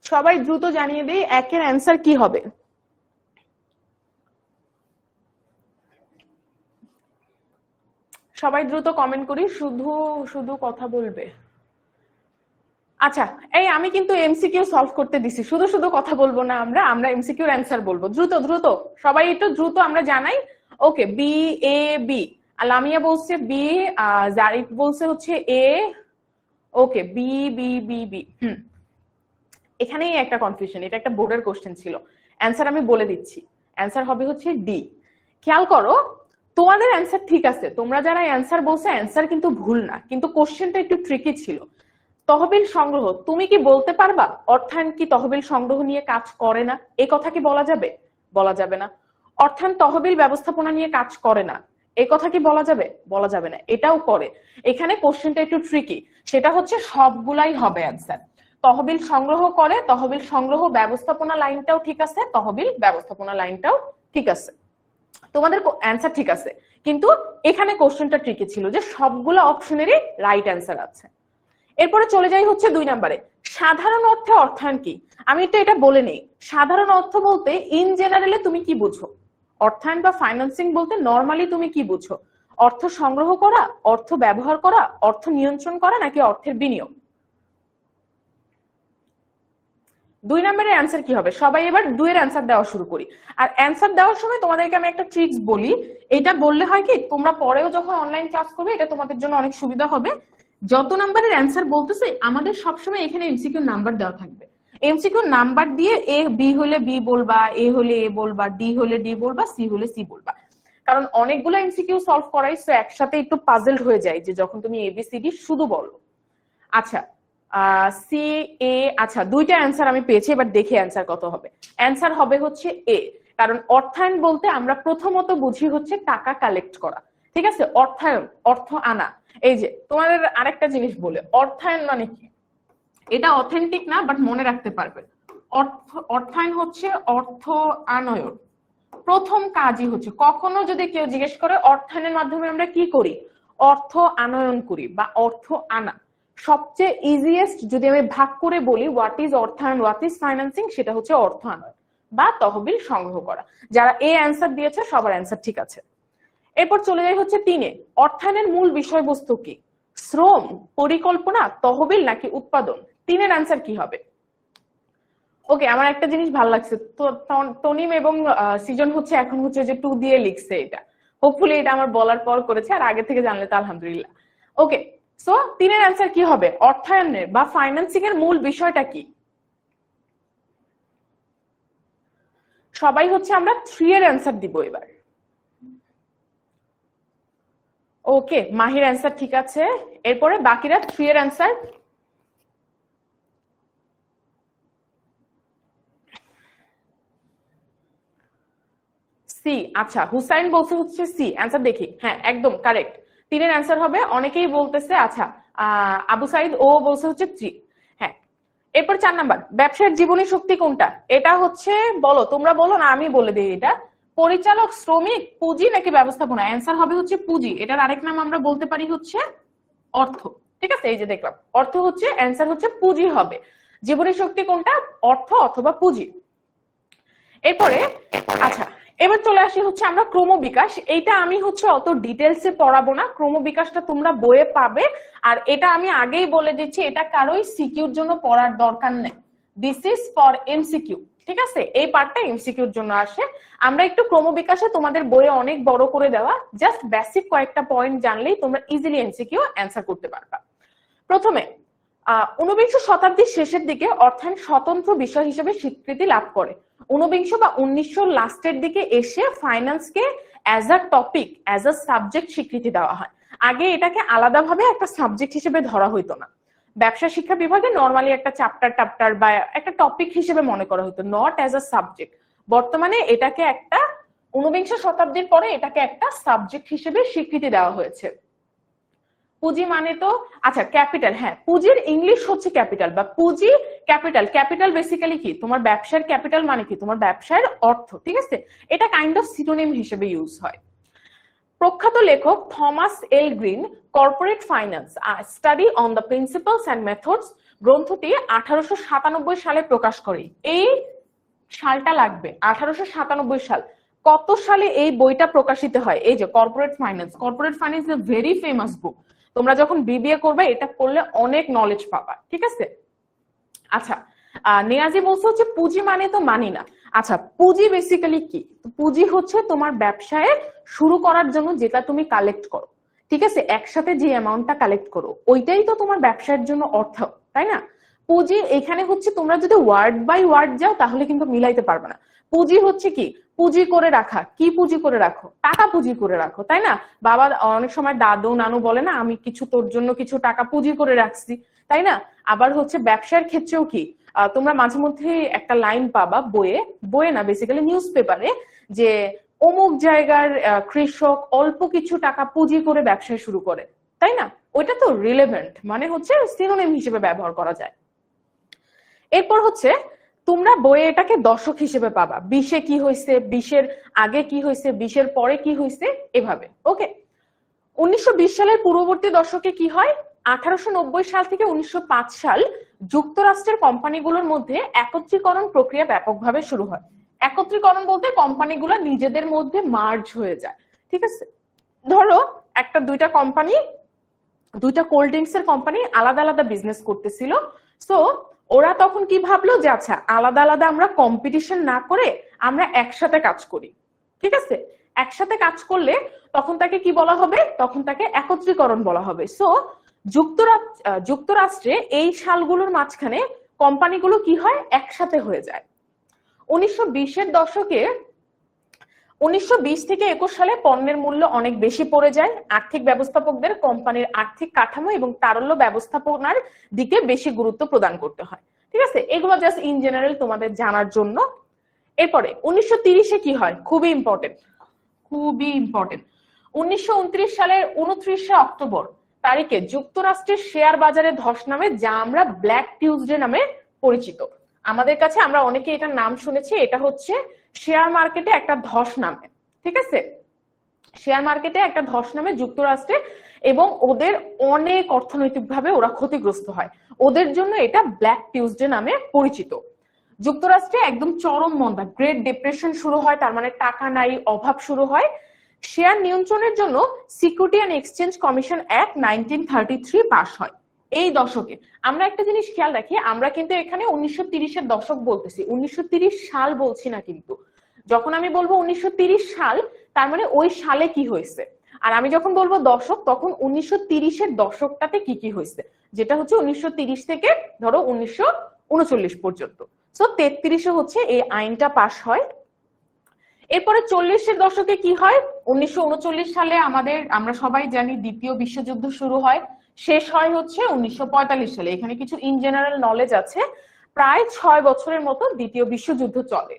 সবাই দ্রুত জানিয়ে দেই, একের অ্যান্সার কি হবে? সবাই দ্রুত কমেন্ট করি, শুধু শুধু কথা বলবে। আচ্ছা, এই আমি কিন্তু এমসিকিউ সলভ করতে দিছি, শুধু শুধু কথা বলবো না, আমরা এমসিকিউর অ্যান্সার বলবো। দ্রুত দ্রুত সবাই একটু দ্রুত আমরা জানাই। ওকে, বি এ বি, লামিয়া বলছে বি, জারিফ বলছে হচ্ছে এ। ওকে, বি বি বি বি। এখানেই একটা কনফিউশন, এটা একটা বোর্ডের কোশ্চেন ছিল। অ্যান্সার আমি বলে দিচ্ছি, অ্যান্সার হবে হচ্ছে ডি। খেয়াল করো, তোমাদের অ্যান্সার ঠিক আছে, তোমরা যারা অ্যান্সার বলছো অ্যান্সার কিন্তু ভুল না, কিন্তু কোশ্চেনটা একটু ট্রিকি ছিল। তহবিল সংগ্রহ, তুমি কি বলতে পারবা অর্থায়ন কি তহবিল সংগ্রহ নিয়ে কাজ করে না? এই কথা কি বলা যাবে? বলা যাবে না। অর্থায়ন তহবিল ব্যবস্থাপনা নিয়ে কাজ করে না, এই কথা কি বলা যাবে? বলা যাবে না। এটাও করে। এখানে কোশ্চেনটা একটু ট্রিকি, সেটা হচ্ছে সবগুলাই হবে অ্যান্সার। তহবিল সংগ্রহ করে, তহবিল সংগ্রহ ব্যবস্থাপনা লাইনটাও ঠিক আছে, তহবিল ব্যবস্থাপনা লাইনটাও ঠিক আছে, তোমাদের অ্যান্সার ঠিক আছে। কিন্তু এখানে কোশ্চেনটা ট্রিকি ছিল যে সবগুলো অপশনেরই রাইট অ্যান্সার আছে। এরপরে চলে যাই হচ্ছে 2 নম্বরে, সাধারণ অর্থে অর্থায়ন কি? আমি তো এটা বলে নেই। সাধারণ অর্থ বলতে ইন জেনারেলে তুমি কি বুঝো? অর্থায়ন বা ফাইন্যান্সিং বলতে নরমালি তুমি কি বুঝো? অর্থ সংগ্রহ করা, অর্থ ব্যবহার করা, অর্থ নিয়ন্ত্রণ করা, নাকি অর্থের বিনিয়োগ? 2 নম্বরের অ্যান্সার কি হবে? সবাই এবার 2 এর অ্যান্সার দেওয়া শুরু করি। আর অ্যান্সার দেওয়ার সময় তোমাদেরকে আমি একটা ট্রিক্স বলি, এটা বললে হয় কি, তোমরা পরেও যখন অনলাইন ক্লাস করবে এটা তোমাদের জন্য অনেক সুবিধা হবে। যত নাম্বারের অ্যান্সার বলতেছে আমাদের সবসময় এখানে এমসিকিউ নাম্বার দেওয়া থাকবে। এমসিকিউ নাম্বার দিয়ে এ বি হলে বি বলবা, এ হলে এ বলবা, ডি হলে ডি বলবা, সি হলে সি বলবা, কারণ অনেকগুলো এমসিকিউ সলভ করাইছো একসাথে, একটু পাজলড হয়ে যায় যে যখন তুমি এবিসিডি শুধু বলো। আচ্ছা সি এ, আচ্ছা দুইটা অ্যান্সার আমি পেয়েছি, এবার দেখি অ্যান্সার কত হবে। অ্যান্সার হবে হচ্ছে এ, কারণ অর্থায়ন বলতে আমরা প্রথমত বুঝি হচ্ছে টাকা কালেক্ট করা, ঠিক আছে? অর্থায়ন, অর্থ আনা। এই যে তোমাদের আরেকটা জিনিস বলে, অর্থায়ন মানে কি, এটা অথেন্টিক না বাট মনে রাখতে পারবে। অর্থায়ন হচ্ছে অর্থ আনয়ন, প্রথম কাজই হচ্ছে, কখনো যদি কেউ জিজ্ঞেস করে অর্থায়নের মাধ্যমে আমরা কি করি, অর্থ আনয়ন করি বা অর্থ আনা। সবচেয়ে ইজিয়েস্ট যদি আমি ভাগ করে বলি হোয়াট ইজ অর্থায়ন, হোয়াট ইজ ফাইন্যান্সিং, সেটা হচ্ছে অর্থ আনয়ন বা তহবিল সংগ্রহ করা। যারা এ অ্যান্সার দিয়েছে সবার অ্যান্সার ঠিক আছে। এরপর চলে যাই হচ্ছে 3-এ। অর্থায়নের মূল বিষয়বস্তু কি, শ্রম, পরিকল্পনা, তহবিল নাকি উৎপাদন? 3-এর অ্যান্সার কি হবে? ওকে, আমার একটা জিনিস ভালো লাগছে, তনিম এবং সৃজন হচ্ছে এখন হচ্ছে যে 2 দিয়ে লিখছে, এটা হোপফুলি এটা আমার বলার পর করেছে, আর আগে থেকে জানলে তো আলহামদুলিল্লাহ। ওকে, সো 3-এর অ্যান্সার কি হবে, অর্থায়নের বা ফাইন্যান্সিং এর মূল বিষয়টা কি? সবাই হচ্ছে আমরা 3-এর অ্যান্সার দিব এবার। ওকে, মাহির অ্যান্সার ঠিক আছে, এরপরে বাকিরা 3-এর অ্যান্সার। সি, আচ্ছা হুসাইন বলছে হচ্ছে সি, অ্যান্সার দেখি, হ্যাঁ একদম কারেক্ট, 3-এর অ্যান্সার হবে। অনেকেই বলতেছে, আচ্ছা আবু সাইদ ও বলছে হচ্ছে 3। হ্যাঁ, এরপর 4 নাম্বার, ব্যবসায়ের জীবনী শক্তি কোনটা? এটা হচ্ছে, বলো তোমরা বলো না আমি বলে দিই, এটা পরিচালক, শ্রমিক, পুঁজি নাকি ব্যবস্থাপনা? অ্যান্সার হবে হচ্ছে পুঁজি, এটার আরেক নাম আমরা বলতে পারি হচ্ছে অর্থ, ঠিক আছে? এই যে দেখলাম অর্থ হচ্ছে অ্যান্সার হচ্ছে পুঁজি হবে। জীবনী শক্তি কোনটা, অর্থ অথবা পুঁজি। এরপরে আচ্ছা এবার চলে আসি হচ্ছে আমরা ক্রমবিকাশ, এইটা আমি হচ্ছে অত ডিটেলসে পড়াবো না, ক্রমবিকাশটা তোমরা বইয়ে পাবে। আর এটা আমি আগেই বলে দিচ্ছি, এটা কারোই সিকিউর জন্য পড়ার দরকার নেই, দিস ইজ ফর এমসিকিউ, ঠিক আছে? এই পার্টটা এমসিকিউর জন্য আসে। আমরা একটু ক্রমবিকাশে তোমাদের বইয়ে অনেক বড় করে দেওয়া, জাস্ট বেসিক কয়েকটা পয়েন্ট জানলেই তোমরা ইজিলি এমসিকিউ অ্যান্সার করতে পারবা। প্রথমে 19বিংশ শতাব্দীর শেষের দিকে অর্থায়ন স্বতন্ত্র বিষয় হিসেবে স্বীকৃতি লাভ করে। 19 বা 1900 লাস্টের দিকে এসে ফাইন্যান্সকে as a topic, as a subject স্বীকৃতি দেওয়া হয়। আগে এটাকে আলাদাভাবে একটা সাবজেক্ট হিসেবে ধরা হইতো না, ব্যবসা শিক্ষা বিভাগে নরমালি একটা চ্যাপ্টার বা একটা টপিক হিসেবে মনে করা হতো, নট অ্যাজ আ সাবজেক্ট। বর্তমানে এটাকে একটা 19বিংশ শতাব্দীর পরে এটাকে একটা সাবজেক্ট হিসেবে স্বীকৃতি দেওয়া হয়েছে। পুঁজি মানে তো, আচ্ছা ক্যাপিটাল, হ্যাঁ পুঁজির ইংলিশ হচ্ছে ক্যাপিটাল বা পুঁজি ক্যাপিটাল। ক্যাপিটাল বেসিক্যালি কি, তোমার ব্যবসার ক্যাপিটাল মানে কি, তোমার ব্যবসার অর্থ, ঠিক আছে? এটা কাইন্ড অফ সিনোনিম হিসেবে ইউজ হয়। প্রখ্যাত লেখক Thomas L green corporate finance study on the principles and methods গ্রন্থটি 1897 সালে প্রকাশ করে। এই সালটা লাগবে, 1897 সাল। কত সালে এই বইটা প্রকাশিত হয়? এই যে corporate finance, corporate finance is a very famous বুক, তোমরা যখন বিবিএ করবে এটা করলে অনেক নলেজ পাবা, ঠিক আছে? আচ্ছা নিয়াজি বলছে হচ্ছে পুঁজি মানে তো মানি না। আচ্ছা পুঁজি বেসিক্যালি কি, পুঁজি হচ্ছে তোমার ব্যবসায় শুরু করার জন্য যেটা তুমি কালেক্ট করো, ঠিক আছে? একসাথে যে অ্যামাউন্টটা কালেক্ট করো ওইটাই তো তোমার ব্যবসার জন্য অর্থ, তাই না? পুঁজি এখানে হচ্ছে তোমরা যদি ওয়ার্ড বাই ওয়ার্ড যাও তাহলে কিন্তু মিলাইতে পারবে না। পুঁজি হচ্ছে কি, পুঁজি করে রাখা, কি পুঁজি করে রাখো, টাকা পুঁজি করে রাখো, তাই না? বাবা অনেক সময় দাদু নানু বলে না, আমি কিছু তোর জন্য কিছু টাকা পুঁজি করে রাখছি, তাই না? আবার হচ্ছে ব্যবসার ক্ষেত্রেও কি, তোমরা মাঝে মধ্যে একটা লাইন পাবা বইয়ে না বেসিক্যালি নিউজ পেপারে, যে অমুক জায়গার কৃষক অল্প কিছু টাকা পুঁজি করে ব্যবসা শুরু করে, তাই না? ওইটা তো রিলেভেন্ট, মানে হচ্ছে সিনোনিম হিসেবে ব্যবহার করা যায়। এরপর হচ্ছে তোমরা বইয়ে এটাকে দশক হিসেবে পাবা, 20-এ কি হয়েছে, 20-এর আগে কি হয়েছে, 20-এর পরে কি হয়েছে, এভাবে। ওকে, 1920 সালের পূর্ববর্তী দশকে কি হয়, 1890 সাল থেকে 1905 সাল যুক্তরাষ্ট্রের কোম্পানিগুলোর মধ্যে একত্রীকরণ প্রক্রিয়া ব্যাপকভাবে শুরু হয়। একত্রীকরণ বলতে কোম্পানিগুলো নিজেদের মধ্যে মার্জ হয়ে যায়, ঠিক আছে? ধরো একটা দুইটা কোম্পানি, দুইটা কোল্ড ড্রিঙ্কস এর কোম্পানি আলাদা আলাদা বিজনেস করতেছিল, সো ওরা তখন কি ভাবলো যে আচ্ছা আলাদা আলাদা আমরা কম্পিটিশন না করে আমরা একসাথে কাজ করি, ঠিক আছে? একসাথে কাজ করলে তখন তাকে কি বলা হবে, তখন তাকে একত্রীকরণ বলা হবে। সো যুক্তরাষ্ট্রে এই সালগুলোর মাঝখানে কোম্পানিগুলো কি হয় একসাথে হয়ে যায়। 1920-এর দশকে 1920 থেকে 21 সালে পণ্যের মূল্য অনেক বেশি পড়ে যায়। আর্থিক ব্যবস্থাপকদের কোম্পানির আর্থিক কাঠামো এবং তারল্য ব্যবস্থাপনার দিকে বেশি গুরুত্ব প্রদান করতে হয়। ঠিক আছে, এগুলো জাস্ট ইন জেনারেল তোমাদের জানার জন্য। এরপরে 1930-এ কি হয়, খুবই ইম্পর্টেন্ট, খুবই ইম্পর্টেন্ট। 1929 সালের 29 অক্টোবর তারিখে যুক্তরাষ্ট্রের শেয়ার বাজারে ধস নামে, যা আমরা ব্ল্যাক টিউজডে নামে পরিচিত। আমাদের কাছে আমরা অনেকে এটার নাম শুনেছি, এটা হচ্ছে শেয়ার মার্কেটে একটা ধস নামে। ঠিক আছে, শেয়ার মার্কেটে একটা ধস নামে যুক্তরাষ্ট্রে, এবং ওদের অনেক অর্থনৈতিকভাবে ওরা ক্ষতিগ্রস্ত হয়। ওদের জন্য এটা ব্ল্যাক টিউজডে নামে পরিচিত। যুক্তরাষ্ট্রে একদম চরম মন্দা, গ্রেট ডিপ্রেশন শুরু হয়, তার মানে টাকা নাই, অভাব শুরু হয়। শেয়ার নিয়ন্ত্রণের জন্য security and exchange commission act 1933 pass হয় এই দশকে। আমরা একটা জিনিস খেয়াল রাখি, আমরা কিন্তু এখানে 1930-এর দশক বলতেছি, 1930 সাল বলছি না কিন্তু। যখন আমি বলবো 1930 সাল, তার মানে ওই সালে কি হয়েছে। আর আমি যখন বলবো দশক, তখন 1930-এর দশকটাতে কি কি হয়েছে, যেটা হচ্ছে 1930 থেকে ধরো 1939 পর্যন্ত। সো 33-এ হচ্ছে এই আইনটা পাস হয়। এরপরে 40-এর দশকে কি হয়, 1939 সালে আমরা সবাই জানি দ্বিতীয় বিশ্বযুদ্ধ শুরু হয়, শেষ হয় হচ্ছে 1945 সালে। এখানে কিছু ইন জেনারেল নলেজ আছে। প্রায় 6 বছরের মতো দ্বিতীয় বিশ্বযুদ্ধ চলে।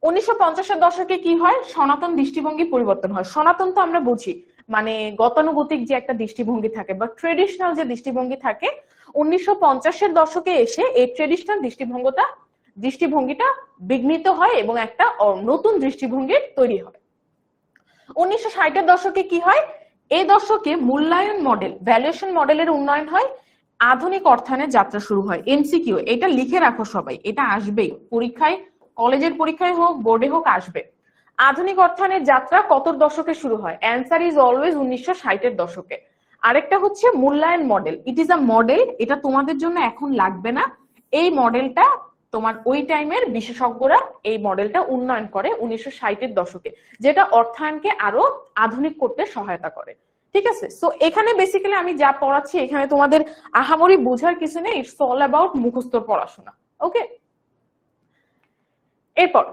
1950-এর দশকে কি হয়, সনাতন দৃষ্টিভঙ্গি পরিবর্তন হয়। সনাতন তো আমরা বুঝি মানে গতানুগতিক যে একটা দৃষ্টিভঙ্গি থাকে বা ট্রেডিশনাল যে দৃষ্টিভঙ্গি থাকে, 1950-এর দশকে এসে এই ট্রেডিশনাল দৃষ্টিভঙ্গিটা বিঘ্নিত হয় এবং একটা নতুন দৃষ্টিভঙ্গি তৈরি হয়। 1960-এর দশকে কি হয়, এই দশকে মূল্যায়ন মডেল, ভ্যালুয়েশন মডেলের উন্নয়ন হয়, আধুনিক অর্থায়নের যাত্রা শুরু হয়। এমসিকিউ, এটা লিখে রাখো সবাই, এটা আসবেই পরীক্ষায়, কলেজের পরীক্ষায় হোক বোর্ডে হোক আসবে। আধুনিক অর্থায়নের যাত্রা কত দশকে শুরু হয়, অ্যান্সার ইজ অলওয়েজ 1960-এর দশকে। আরেকটা হচ্ছে মূল্যায়ন model, it is a model, এটা তোমাদের জন্য এখন লাগবে না। এই মডেলটা তোমার ওই টাইমের বিশেষজ্ঞরা এই মডেলটা উন্নয়ন করে 1960-এর দশকে, যেটা অর্থায়নকে আরো আধুনিক করতে সহায়তা করে। ঠিক আছে, সো এখানে বেসিক্যালি আমি যা পড়াচ্ছি এখানে তোমাদের আহামরি বোঝার কিছু নেই, ইটস অল অ্যাবাউট মুখস্থ পড়াশোনা। ওকে, এরপর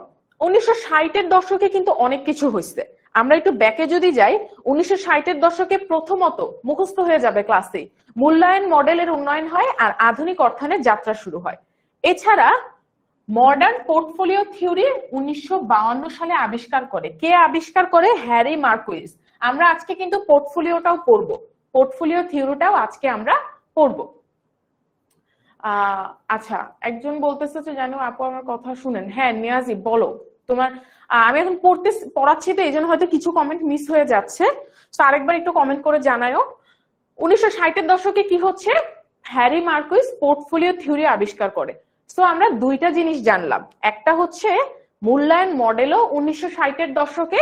1960-এর দশকে কিন্তু অনেক কিছু হয়েছে। আমরা একটু ব্যাকে যদি যাই, 1960-এর দশকে প্রথমত মুখস্থ হয়ে যাবে ক্লাসে, মূল্যায়ন মডেলের উন্নয়ন হয় আর আধুনিক অর্থায়নের যাত্রা শুরু হয়। এছাড়া মডার্ন পোর্টফোলিও থিওরি 1952 সালে আবিষ্কার করে। কে আবিষ্কার করে, হ্যারি মার্কুইজ। আমরা আজকে কিন্তু পোর্টফোলিওটাও পড়বো, পোর্টফোলিও থিওরিটাও আজকে আমরা পড়বো। আচ্ছা, একজন বলতেছে যে জানো আপু আমার কথা শুনেন। হ্যাঁ নিয়াজি বলো তোমার, আমি এখন পড়াচ্ছি তো এই জন্য হয়তো কিছু কমেন্ট মিস হয়ে যাচ্ছে, তো আরেকবার একটু কমেন্ট করে জানাও। 1960-এর দশকে কি হচ্ছে, হ্যারি মার্কুইজ পোর্টফোলিও থিওরি আবিষ্কার করে। তো আমরা দুইটা জিনিস জানলাম, একটা হচ্ছে মূল্যায়ন মডেলও 1960-এর দশকে,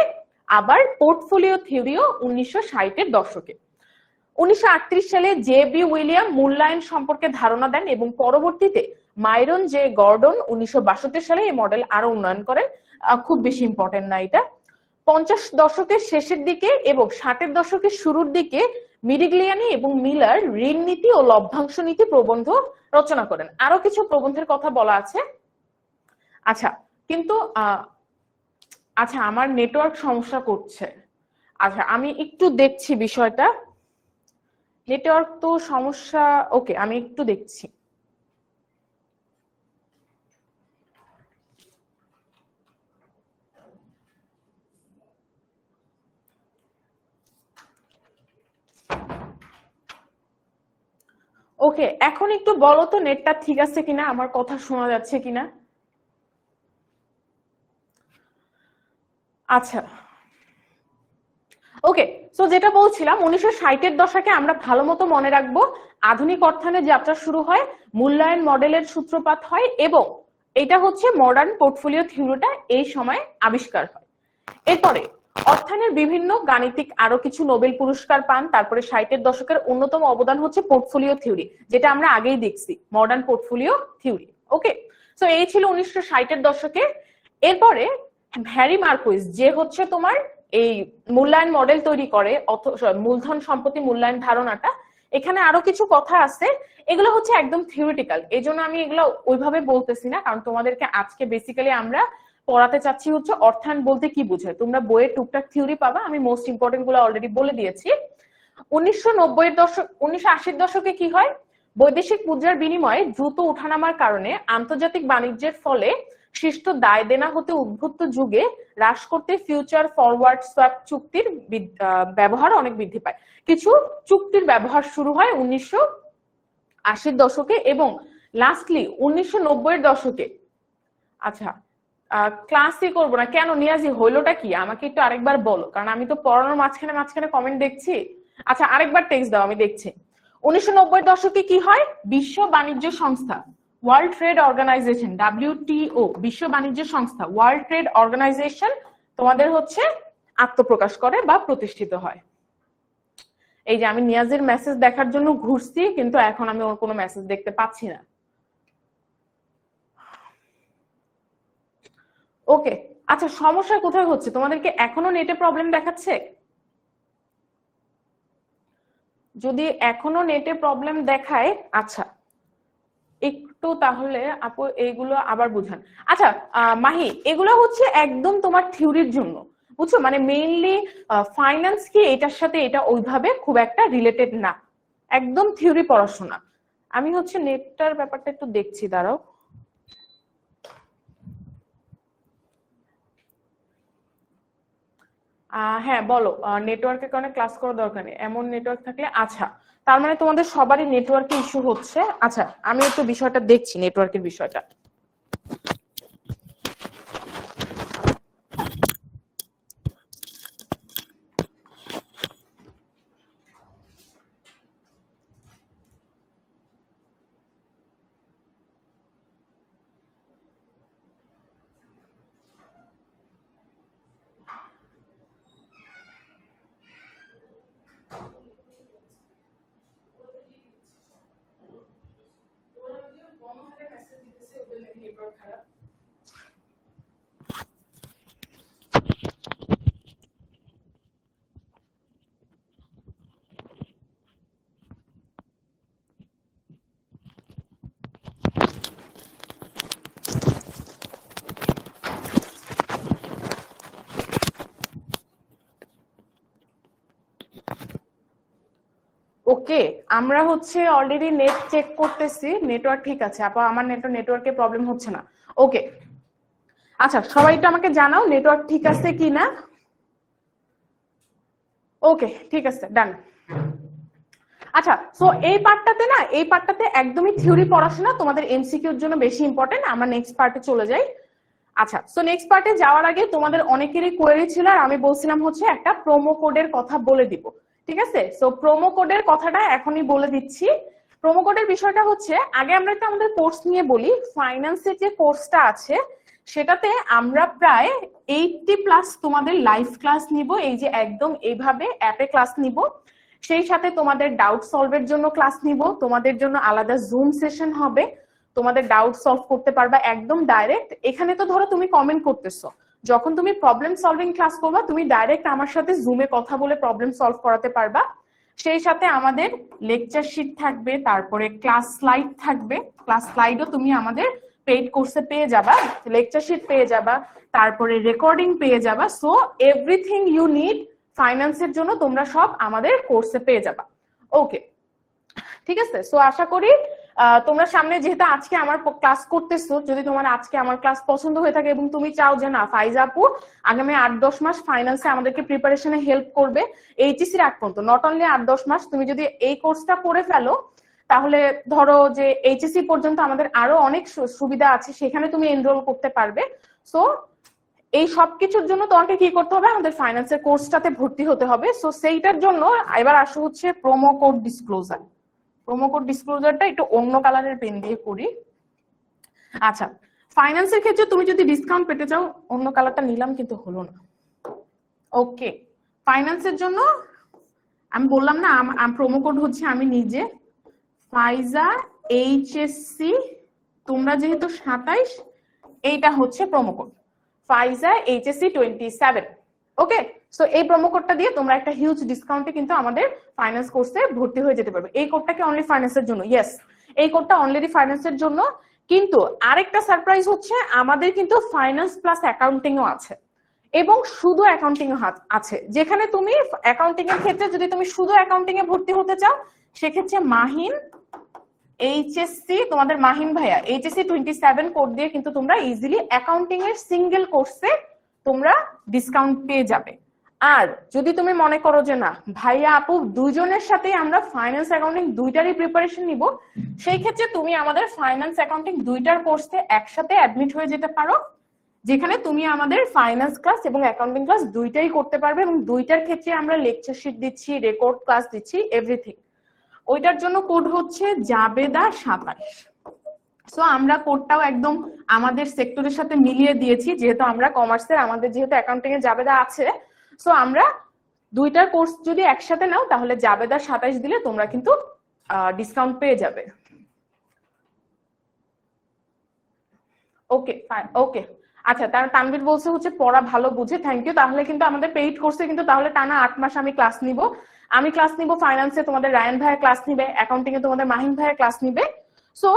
আবার পোর্টফোলিও থিওরিও 1960-এর দশকে। 1938 সালে জে বি উইলিয়াম মূল্যায়ন সম্পর্কে ধারণা দেন এবং পরবর্তীতে মাইরন জে গর্ডন 1962 সালে এই মডেল আরো উন্নয়ন করেন। খুব বেশি ইম্পর্টেন্ট না এটা। 50 দশকের শেষের দিকে এবং 60-এর দশকের শুরুর দিকে মিডিগ্লিয়ানি এবং মিলার ঋণ নীতি ও লভ্যাংশ নীতি প্রবন্ধ রচনা করেন। আরো কিছু প্রবন্ধের কথা বলা আছে। আচ্ছা কিন্তু আচ্ছা আমার নেটওয়ার্ক সমস্যা করছে, আচ্ছা আমি একটু দেখছি বিষয়টা, নেটওয়ার্ক তো সমস্যা। ওকে আমি একটু দেখছি। ওকে এখন একটু বলো তো নেটটা ঠিক আছে কিনা, আমার কথা শোনা যাচ্ছে কিনা। আচ্ছা ওকে, সো যেটা বলছিলাম 1960-এর দশকে আমরা ভালো মতো মনে রাখবো, আধুনিক অর্থায়নের যাত্রা শুরু হয়, মূল্যায়ন মডেলের সূত্রপাত হয় এবং এটা হচ্ছে মডার্ন পোর্টফোলিও থিওরিটা এই সময় আবিষ্কার হয়। এরপরে অর্থায়নের বিভিন্ন গাণিতিক আরো কিছু নোবেল পুরস্কার পান। তারপরে 60-এর দশকের অন্যতম অবদান হচ্ছে পোর্টফোলিও থিওরি, যেটা আমরা আগেই দেখছি, মডার্ন পোর্টফোলিও থিওরি। ওকে, সো এই ছিল 1960-এর দশকে। এরপরে হ্যারি মার্কুইজ যে হচ্ছে তোমার এই মূল্যায়ন মডেল তৈরি করে, মূলধন সম্পত্তি মূল্যায়ন ধারণাটা, এখানে আরো কিছু কথা আছে, এগুলো হচ্ছে একদম থিওরিটিক্যাল, এই জন্য আমি এগুলো ওইভাবে বলতেছি না, কারণ তোমাদেরকে আজকে বেসিক্যালি আমরা পড়াতে চাচ্ছি হচ্ছে অর্থায়ন বলতে কি বোঝায়। তোমরা বইয়ে টুকটাক থিওরি পাবা, আমি মোস্ট ইম্পর্টেন্ট গুলো অলরেডি বলে দিয়েছি। 1980-র দশকে কি হয়, বৈদেশিক মুদ্রার বিনিময়ে দ্রুত ওঠানামার কারণে আন্তর্জাতিক বাণিজ্যের ফলে সৃষ্ট দায় দেনা হতে উদ্ভূত যুগে হ্রাস করতে ফিউচার ফরওয়ার্ড সোয়াপ চুক্তির ব্যবহার অনেক বৃদ্ধি পায়। কিছু চুক্তির ব্যবহার শুরু হয় 1980-র দশকে এবং লাস্টলি 1990-এর দশকে। আচ্ছা, ক্লাসই করবো না কেন নিয়াজি, হইলোটা কি আমাকে একটু আরেকবার বলো, কারণ আমি তো পড়ানোর মাঝখানে মাঝখানে কমেন্ট দেখছি। আচ্ছা আরেকবার টেক্সট দাও, আমি দেখছি। 1990-এর দশকে কি হয়, বিশ্ব বাণিজ্য সংস্থা ওয়ার্ল্ড ট্রেড অর্গানাইজেশন WTO, বিশ্ব বাণিজ্য সংস্থা ওয়ার্ল্ড ট্রেড অর্গানাইজেশন তোমাদের হচ্ছে আত্মপ্রকাশ করে বা প্রতিষ্ঠিত হয়। এই যে আমি নিয়াজের মেসেজ দেখার জন্য ঘুরছি, কিন্তু এখন আমি ওর কোনো মেসেজ দেখতে পাচ্ছি না। ওকে, আচ্ছা সমস্যা কোথায় হচ্ছে, তোমাদেরকে এখনো নেটে প্রবলেম দেখাচ্ছে? যদি এখনো নেটে প্রবলেম দেখায়, আচ্ছা একটু তাহলে আপু এইগুলো আবার বুঝান। আচ্ছা মাহি, এগুলো হচ্ছে একদম তোমার থিওরির জন্য, বুঝছো, মানে মেইনলি ফাইন্যান্স কি এটার সাথে এটা ওইভাবে খুব একটা রিলেটেড না, একদম থিওরি পড়াশোনা। আমি হচ্ছে নেটটার ব্যাপারটা একটু দেখছি, দাঁড়াও। হ্যাঁ বলো, নেটওয়ার্কের কারণে ক্লাস করার দরকার নেই, এমন নেটওয়ার্ক থাকলে। আচ্ছা তার মানে তোমাদের সবারই নেটওয়ার্কের ইস্যু হচ্ছে। আচ্ছা আমি একটু বিষয়টা দেখছি, নেটওয়ার্কের বিষয়টা। ওকে, আমরা হচ্ছে অলরেডি নেট চেক করতেছি, নেটওয়ার্ক ঠিক আছে আপা, আমার নেটওয়ার্কে প্রবলেম হচ্ছে না। ওকে আচ্ছা, সবাই একটু আমাকে জানাও নেটওয়ার্ক ঠিক আছে কিনা। ওকে ঠিক আছে, ডান। আচ্ছা সো এই পার্টটাতে একদমই থিওরি পড়াশোনা, তোমাদের এমসিকিউর জন্য বেশি ইম্পর্টেন্ট। আমরা নেক্সট পার্টে চলে যাই। আচ্ছা সো নেক্সট পার্টে যাওয়ার আগে তোমাদের অনেকেরই কোয়েরি ছিল, আর আমি বলছিলাম হচ্ছে একটা প্রোমো কোডের কথা বলে দিব, ঠিক আছে? সো প্রোমো কোডের কথাটা এখনই বলে দিচ্ছি। প্রোমো কোডের বিষয়টা হচ্ছে, আগে আমরা একটু আমাদের কোর্স নিয়ে বলি। ফাইন্যান্সের যে কোর্সটা আছে সেটাতে আমরা প্রায় 80+ তোমাদের লাইভ ক্লাস নিব, এই যে একদম এইভাবে অ্যাপে ক্লাস নিব। সেই সাথে তোমাদের ডাউট সলভের জন্য ক্লাস নিব, তোমাদের জন্য আলাদা জুম সেশন হবে, তোমাদের ডাউট সলভ করতে পারবা একদম ডাইরেক্ট। এখানে তো ধরো তুমি কমেন্ট করতেছো, যখন তুমি প্রবলেম সলভিং ক্লাস করবা তুমি ডাইরেক্ট আমার সাথে জুমে কথা বলে প্রবলেম সলভ করাতে পারবা। সেই সাথে আমাদের লেকচার শিট থাকবে, তারপরে ক্লাস স্লাইড থাকবে, ক্লাস স্লাইডও তুমি আমাদের পেইড কোর্সে পেয়ে যাবা, লেকচার শিট পেয়ে যাবা, তারপরে রেকর্ডিং পেয়ে যাবা। সো এভরিথিং ইউ নিড ফাইন্যান্সের জন্য তোমরা সব আমাদের কোর্সে পেয়ে যাবা। ওকে ঠিক আছে, সো আশা করি তোমরা সামনে, যেহেতু আজকে আমার ক্লাস করতেছো, যদি তোমার আজকে আমার ক্লাস পছন্দ হয়ে থাকে এবং তুমি চাও যে না ফাইজা আপু আগামী 8-10 মাস ফাইন্যান্সে আমাদেরকে প্রিপারেশনে হেল্প করবে এইচএসসি রাখ পর্যন্ত, নট অনলি 8-10 মাস, তুমি যদি এই কোর্সটা করে ফেলো তাহলে ধরো যে এইচএসসি পর্যন্ত আমাদের আরো অনেক সুবিধা আছে, সেখানে তুমি এনরোল করতে পারবে। সো এই সবকিছুর জন্য তোমাকে কি করতে হবে, আমাদের ফাইন্যান্সের কোর্সটাতে ভর্তি হতে হবে। সো সেইটার জন্য এবার আসো হচ্ছে promo code disclosure. Promo code ডিসক্লোজারটা একটু অন্য কালারের পেন দিয়ে করি। আচ্ছা ফাইন্যান্সের ক্ষেত্রে তুমি যদি ডিসকাউন্ট পেতে চাও, অন্য কালারটা নিলাম কিন্তু হলো না। ওকে ফাইন্যান্সের জন্য আমি বললাম না, প্রোমো কোড হচ্ছে আমি নিজে ফাইজা এইচএসসি, তোমরা যেহেতু 27, এইটা হচ্ছে প্রোমো কোড ফাইজা এইচএসসি 27। ওকে সো এই প্রোমো কোডটা দিয়ে তোমরা একটা হিউজ ডিসকাউন্টে কিন্তু আমাদের ফাইন্যান্স কোর্সে ভর্তি হয়ে যেতে পারবে। এই কোডটাকে অনলি ফাইন্যান্সের জন্য, ইয়েস এই কোডটা অনলি ফাইন্যান্সের জন্য। কিন্তু আরেকটা সারপ্রাইজ হচ্ছে আমাদের কিন্তু ফাইন্যান্স প্লাস অ্যাকাউন্টিংও আছে, এবং শুধু অ্যাকাউন্টিং আছে। যেখানে তুমি অ্যাকাউন্টিং এর ক্ষেত্রে যদি তুমি শুধু অ্যাকাউন্টিং এ ভর্তি হতে চাও, সেক্ষেত্রে মাহিন এইচএসসি, তোমাদের মাহিন ভাইয়া এইচএসসি 27 কোড দিয়ে কিন্তু তোমরা ইজিলি অ্যাকাউন্টিং এর সিঙ্গেল কোর্সে তোমরা ডিসকাউন্ট পেয়ে যাবে। আর যদি তুমি মনে করো যে না ভাইয়া আপু দুজনের সাথে আমরা ফাইন্যান্স অ্যাকাউন্টিং দুইটারই প্রিপারেশন নিব, সেই ক্ষেত্রে তুমি আমাদের ফাইন্যান্স অ্যাকাউন্টিং দুইটার কোর্সে একসাথে অ্যাডমিট হয়ে যেতে পারো, যেখানে তুমি আমাদের ফাইন্যান্স ক্লাস এবং অ্যাকাউন্টিং ক্লাস দুইটাই করতে পারবে, এবং দুইটার ক্ষেত্রে আমরা লেকচার শিট দিচ্ছি, রেকর্ড ক্লাস দিচ্ছি, এভরিথিং। ওইটার জন্য কোড হচ্ছে জাবেদা 27। সো আমরা কোডটাও একদম আমাদের সেক্টরের সাথে মিলিয়ে দিয়েছি, যেহেতু আমরা কমার্সের, আমাদের যেহেতু অ্যাকাউন্টিং এর জাবেদা আছে। সো আমরা দুইটার কোর্স যদি একসাথে নাও তাহলে জাবেদা 27 দিলে তোমরা কিন্তু ডিসকাউন্ট পেয়ে যাবে। ওকে ফাইন, ওকে আচ্ছা। তার তানভীর বলছে হচ্ছে পড়া ভালো বুঝে, থ্যাংক ইউ। তাহলে কিন্তু আমাদের পেইড কোর্সে কিন্তু তাহলে টানা 8 মাস আমি ক্লাস নিব। আমি ক্লাস নিব ফাইন্যান্সে, তোমাদের রায়ান ভাইয়া ক্লাস নিবে, অ্যাকাউন্টিং এ তোমাদের মাহিন ভাইয়া ক্লাস নিবে। সো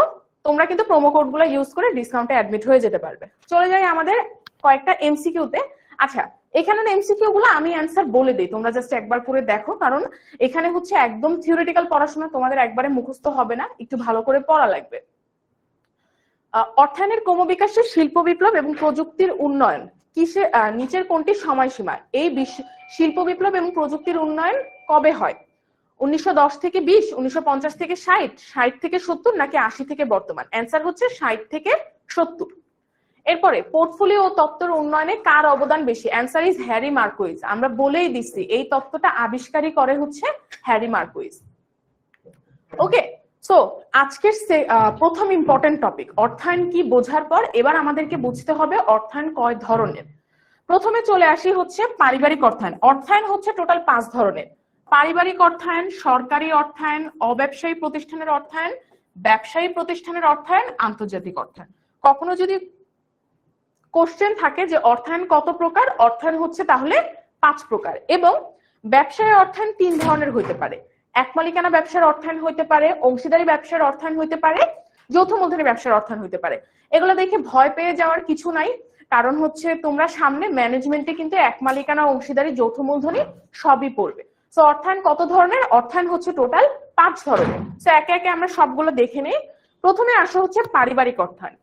তোমরা কিন্তু প্রোমো কোড গুলো ইউজ করে ডিসকাউন্টে অ্যাডমিট হয়ে যেতে পারবে। চলে যাই আমাদের কয়েকটা এমসিকিউ তে। আচ্ছা এখানে এমসিকিউ গুলো আমি অ্যান্সার বলে দিই, তোমরা জাস্ট একবার করে দেখো, কারণ এখানে হচ্ছে একদম থিওরিটিক্যাল পড়াশোনা, তোমাদের একবারে মুখস্থ হবে না, একটু ভালো করে পড়া লাগবে। অর্থায়নের ক্রমবিকাশে শিল্প বিপ্লব এবং প্রযুক্তির উন্নয়ন কিসে নিচের কোনটি সময়সীমা? এই শিল্প বিপ্লব এবং প্রযুক্তির উন্নয়ন কবে হয়? 1910 থেকে 20, 1950 থেকে 60, 60 থেকে 70, নাকি 80 থেকে বর্তমান? অ্যান্সার হচ্ছে 60 থেকে 70। এরপরে পোর্টফোলিও ও তত্ত্বের উন্নয়নে কার অবদান বেশি? Answer is Harry Marquis. আমরা বলেই দিচ্ছি এই তত্ত্বটা আবিষ্কারই করে হচ্ছে হ্যারি মার্কুইজ। ওকে সো আজকের প্রথম ইম্পর্টেন্ট টপিক অর্থায়ন কি বোঝার পর এবার আমাদেরকে বুঝতে হবে অর্থায়ন কয় ধরনের। প্রথমে চলে আসি হচ্ছে পারিবারিক অর্থায়ন। অর্থায়ন হচ্ছে টোটাল 5 ধরনের: পারিবারিক অর্থায়ন, সরকারি অর্থায়ন, অব্যবসায়ী প্রতিষ্ঠানের অর্থায়ন, ব্যবসায়ী প্রতিষ্ঠানের অর্থায়ন, আন্তর্জাতিক অর্থায়ন। কখনো যদি কোশ্চেন থাকে যে অর্থায়ন কত প্রকার, অর্থায়ন হচ্ছে তাহলে 5 প্রকার। এবং ব্যবসায়ী অর্থায়ন 3 ধরনের হইতে পারে: এক মালিকানা ব্যবসার অর্থায়ন হইতে পারে, অংশীদারি ব্যবসার অর্থায়ন হইতে পারে, যৌথ মূলধনী ব্যবসার অর্থায়ন হইতে পারে। এগুলো দেখে ভয় পেয়ে যাওয়ার কিছু নাই, কারণ হচ্ছে তোমরা সামনে ম্যানেজমেন্টে কিন্তু এক মালিকানা, অংশীদারি, যৌথ মূলধনী সবই পড়বে। সো অর্থায়ন কত ধরনের? অর্থায়ন হচ্ছে টোটাল 5 ধরনের। সো একে একে আমরা সবগুলো দেখে নেই। প্রথমে আসা হচ্ছে পারিবারিক অর্থায়ন।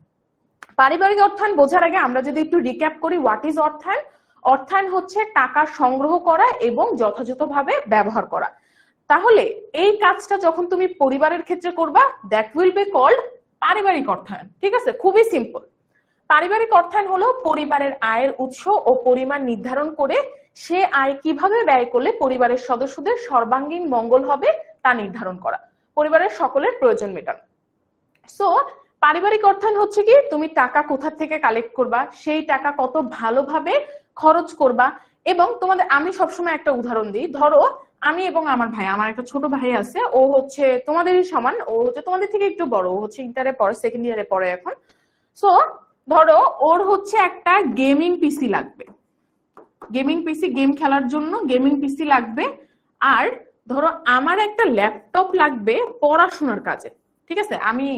পারিবারিক অর্থায়ন বোঝার আগে আমরা যদি একটু রিক্যাপ করি, হোয়াট ইজ অর্থায়ন? অর্থায়ন হচ্ছে টাকা সংগ্রহ করা এবং যথাযথভাবে ব্যবহার করা। তাহলে এই কাজটা যখন তুমি পরিবারের ক্ষেত্রে করবা, দ্যাট উইল বি কল্ড পারিবারিক অর্থায়ন। ঠিক আছে, খুবই সিম্পল। পারিবারিক অর্থায়ন হলো পরিবারের আয়ের উৎস ও পরিমাণ নির্ধারণ করে সে আয় কিভাবে ব্যয় করলে পরিবারের সদস্যদের সর্বাঙ্গীন মঙ্গল হবে তা নির্ধারণ করা, পরিবারের সকলের প্রয়োজন মেটানো। সো পারিবারিক অর্থায়ন হচ্ছে কি, তুমি টাকা কোথা থেকে কালেক্ট করবা, সেই টাকা কত ভালোভাবে খরচ করবা। এবং তোমাদের আমি সবসময় একটা উদাহরণ দিই, ধরো আমি এবং আমার ভাই, আমার একটা ছোট ভাই আছে, ও হচ্ছে তোমাদেরই সমান, ও হচ্ছে তোমাদের থেকে একটু বড়, ও হচ্ছে ইন্টারে পড়ে, সেকেন্ড ইয়ারে পড়ে এখন। সো ধরো ওর হচ্ছে একটা গেমিং পিসি লাগবে, গেমিং পিসি, গেম খেলার জন্য গেমিং পিসি লাগবে। আর ধরো আমার একটা ল্যাপটপ লাগবে পড়াশোনার কাজে। ঠিক আছে, আমি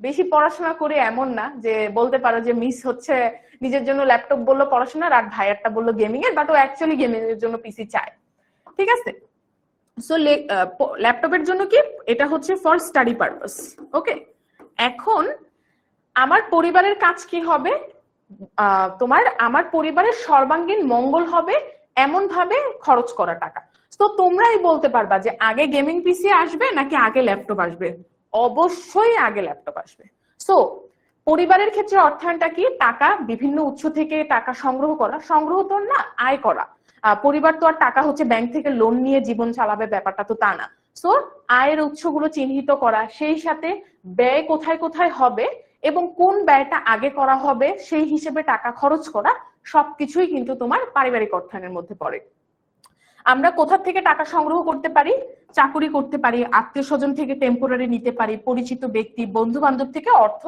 বেশি পড়াশোনা করে এমন না যে বলতে পারো যে মিস হচ্ছে নিজের জন্য ল্যাপটপ বললো পড়াশোনার আর ভাইয়ারটা বললো গেমিং এর, বাট ও অ্যাকচুয়ালি গেমিং এর জন্য পিসি চায়। ঠিক আছে, সো ল্যাপটপের জন্য কি, এটা হচ্ছে ফর স্টাডি পারপাস। ওকে, এখন আমার পরিবারের কাজ কি হবে, আমার পরিবারের সর্বাঙ্গীন মঙ্গল হবে এমন ভাবে খরচ করা টাকা। তো তোমরাই বলতে পারবা যে আগে গেমিং পিসি আসবে নাকি আগে ল্যাপটপ আসবে? অবশ্যই আগে ল্যাপটপ আসবে। সো পরিবারের ক্ষেত্রে অর্থায়নটা কি, টাকা বিভিন্ন উৎস থেকে টাকা সংগ্রহ করা, সংগ্রহ তো না, আয় করা। পরিবার তো আর টাকা হচ্ছে ব্যাংক থেকে লোন নিয়ে জীবন চালাবে, ব্যাপারটা তো তা না। সো আয়ের উৎসগুলো চিহ্নিত করা, সেই সাথে ব্যয় কোথায় কোথায় হবে এবং কোন ব্যয়টা আগে করা হবে সেই হিসেবে টাকা খরচ করা, সবকিছুই কিন্তু তোমার পারিবারিক অর্থায়নের মধ্যে পড়ে। আমরা কোথা থেকে টাকা সংগ্রহ করতে পারি? চাকুরি করতে পারি, আত্মীয় স্বজন থেকে টেম্পোরারি নিতে পারি, পরিচিত ব্যক্তি বন্ধু বান্ধব থেকে অর্থ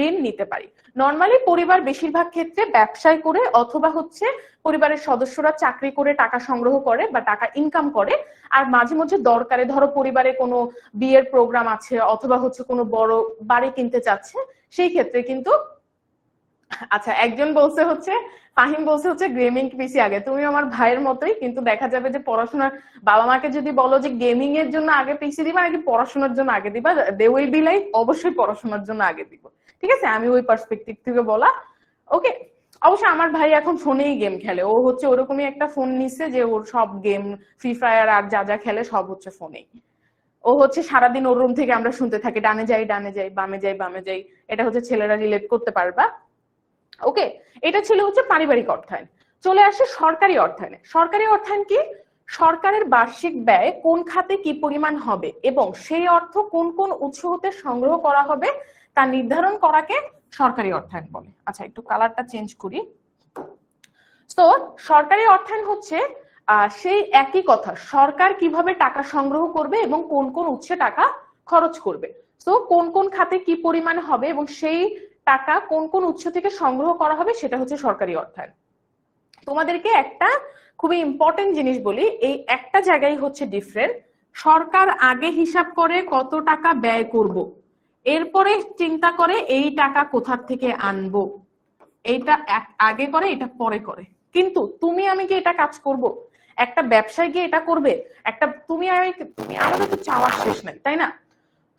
ঋণ নিতে পারি। নর্মালি পরিবার বেশিরভাগ ক্ষেত্রে ব্যবসায় করে অথবা হচ্ছে পরিবারের সদস্যরা চাকরি করে টাকা সংগ্রহ করে বা টাকা ইনকাম করে। আর মাঝে মাঝে দরকারে, ধরো পরিবারে কোনো বিয়ের প্রোগ্রাম আছে অথবা হচ্ছে কোনো বড় বাড়ি কিনতে চাচ্ছে, সেই ক্ষেত্রে কিন্তু আচ্ছা একজন বলছে হচ্ছে, ফাহিম বলছে হচ্ছে গেমিং পিসি আগে। তুমি আমার ভাইয়ের মতোই, কিন্তু দেখা যাবে যে পড়াশোনার, বাবা মাকে যদি বলো যে গেমিং এর জন্য আগে পিসি দিবা নাকি পড়াশোনার জন্য আগে দিবা, দে উইল বি লাইক অবশ্যই পড়াশোনার জন্য আগে দিব। ঠিক আছে, আমি ওই পার্সপেক্টিভ থেকে বলা। ওকে, অবশ্য আমার ভাই এখন ফোনেই গেম খেলে, ও হচ্ছে ওরকমই একটা ফোন নিচ্ছে যে ওর সব গেম, ফ্রি ফায়ার আর যা যা খেলে সব হচ্ছে ফোনেই। ও হচ্ছে সারাদিন ওর রুম থেকে আমরা শুনতে থাকি ডানে যাই ডানে যাই, বামে যাই বামে যাই। এটা হচ্ছে ছেলেরা রিলেট করতে পারবা। ওকে, এটা ছিল হচ্ছে পারিবারিক অর্থায়ন। চলে আসে সরকারি অর্থায়নে। সরকারি অর্থায়ন কি? সরকারের বার্ষিক ব্যয় কোন খাতে কি পরিমাণ হবে এবং সেই অর্থ কোন কোন উৎস হতে সংগ্রহ করা হবে তা নির্ধারণ করাকে সরকারি অর্থায়ন বলে। আচ্ছা একটু কালারটা চেঞ্জ করি। তো সরকারি অর্থায়ন হচ্ছে সেই একই কথা, সরকার কিভাবে টাকা সংগ্রহ করবে এবং কোন কোন উৎসে টাকা খরচ করবে। তো কোন কোন খাতে কি পরিমাণ হবে এবং সেই টাকা কোন কোন উৎস থেকে সংগ্রহ করা হবে সেটা হচ্ছে সরকারি অর্থায়ন। তোমাদেরকে একটা খুবই ইম্পর্টেন্ট জিনিস বলি, এই একটা জায়গায় হচ্ছে ডিফারেন্ট। সরকার আগে হিসাব করে কত টাকা ব্যয় করব, এরপরে চিন্তা করে এই টাকা কোথা থেকে আনবো। এইটা আগে করে, এটা পরে করে। কিন্তু তুমি আমি কি এটা কাজ করব? একটা ব্যবসায় গিয়ে এটা করবে? একটা তুমি আমাদের তো চাওয়ার শেষ নাই, তাই না?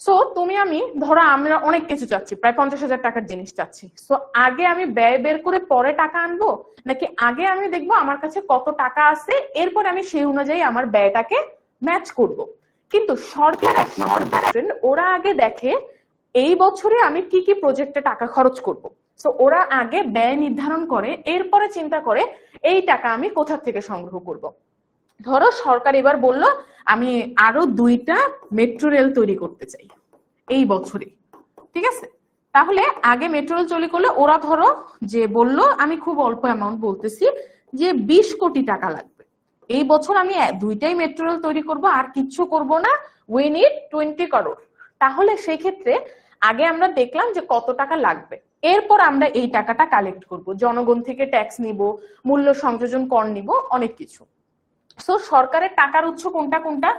সো তুমি আমি ধরো আমরা অনেক কিছু চাচ্ছি, প্রায় 50,000 টাকার জিনিস চাচ্ছি। সো আগে আমি ব্যয় বের করে পরে টাকা আনবো, নাকি আগে আমি দেখবো আমার কাছে কত টাকা আছে, এরপর আমি সেই অনুযায়ী আমার ব্যয়টাকে ম্যাচ করব। কিন্তু সরকার ওরা আগে দেখে এই বছরে আমি কি কি প্রজেক্টে টাকা খরচ করব। সো ওরা আগে ব্যয় নির্ধারণ করে, এরপরে চিন্তা করে এই টাকা আমি কোথা থেকে সংগ্রহ করব। ধরো সরকার এবার বলল আমি আরো 2টা মেট্রো রেল তৈরি করতে চাই এই বছরে, ঠিক আছে? তাহলে আগে মেট্রো রেল তৈরি করলে ওরা ধরো যে বলল আমি খুব অল্প অ্যামাউন্ট বলতেছি যে 20 কোটি টাকা লাগবে এই বছর, আমি 2টাই মেট্রো রেল তৈরি করব আর কিচ্ছু করব না, উই নিড 20 করোড়। তাহলে সেই ক্ষেত্রে আগে আমরা দেখলাম যে কত টাকা লাগবে, এরপর আমরা এই টাকাটা কালেক্ট করব, জনগণ থেকে ট্যাক্স নিব, মূল্য সংযোজন কর নিব, অনেক কিছু। সো সরকারের টাকার উৎস কোনটা কোনটা?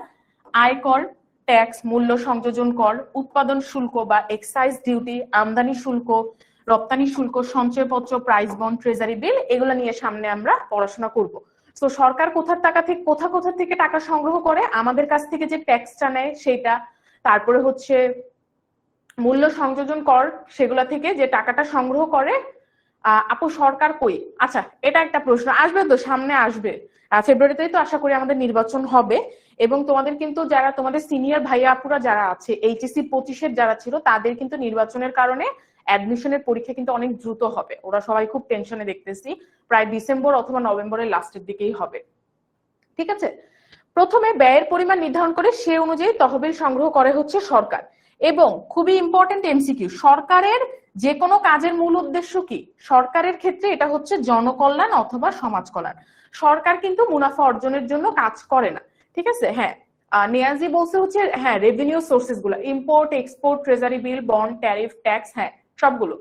আয়কর, ট্যাক্স, মূল্য সংযোজন কর, উৎপাদন শুল্ক বা এক্সাইজ ডিউটি, আমদানি শুল্ক, রপ্তানি শুল্ক, সঞ্চয়পত্র, প্রাইস বন্ড, ট্রেজারি বিল, এগুলো নিয়ে সামনে আমরা পড়াশোনা করব। তো সরকার কোথা থেকে টাকা সংগ্রহ করে? আমাদের কাছ থেকে যে ট্যাক্সটা নেয় সেটা, তারপরে হচ্ছে মূল্য সংযোজন কর, সেগুলা থেকে যে টাকাটা সংগ্রহ করে। আপু সরকার কই? আচ্ছা এটা একটা প্রশ্ন আসবে, তো সামনে আসবে, ফেব্রুয়ারিতেই তো আশা করি আমাদের নির্বাচন হবে। এবং তোমাদের কিন্তু যারা তোমাদের সিনিয়র ভাইয়া আপুরা যারা আছে এইচএসসি 25-এর যারা ছিল, তাদের কিন্তু নির্বাচনের কারণে অ্যাডমিশনের পরীক্ষা কিন্তু অনেক দ্রুত হবে, ওরা সবাই খুব টেনশনে দেখতেছি, প্রায় ডিসেম্বর অথবা নভেম্বরের লাস্টের দিকেই হবে। ঠিক আছে, প্রথমে ব্যয়ের পরিমাণ নির্ধারণ করে সে অনুযায়ী তহবিল সংগ্রহ করে হচ্ছে সরকার। এবং খুবই ইম্পর্টেন্ট এমসিকিউ, সরকারের যে কোনো কাজের মূল উদ্দেশ্য কি? সরকারের ক্ষেত্রে এটা হচ্ছে জনকল্যাণ অথবা সমাজ কল্যাণ। সরকার কিন্তু মুনাফা অর্জনের জন্য কাজ করে না, ঠিক আছে? হ্যাঁ, নিয়াজি বলছে হচ্ছে হ্যাঁ রেভিনিউ সোর্সেস গুলো, import export, treasury bill, bond, tariff, tax, হ্যাঁ সবগুলো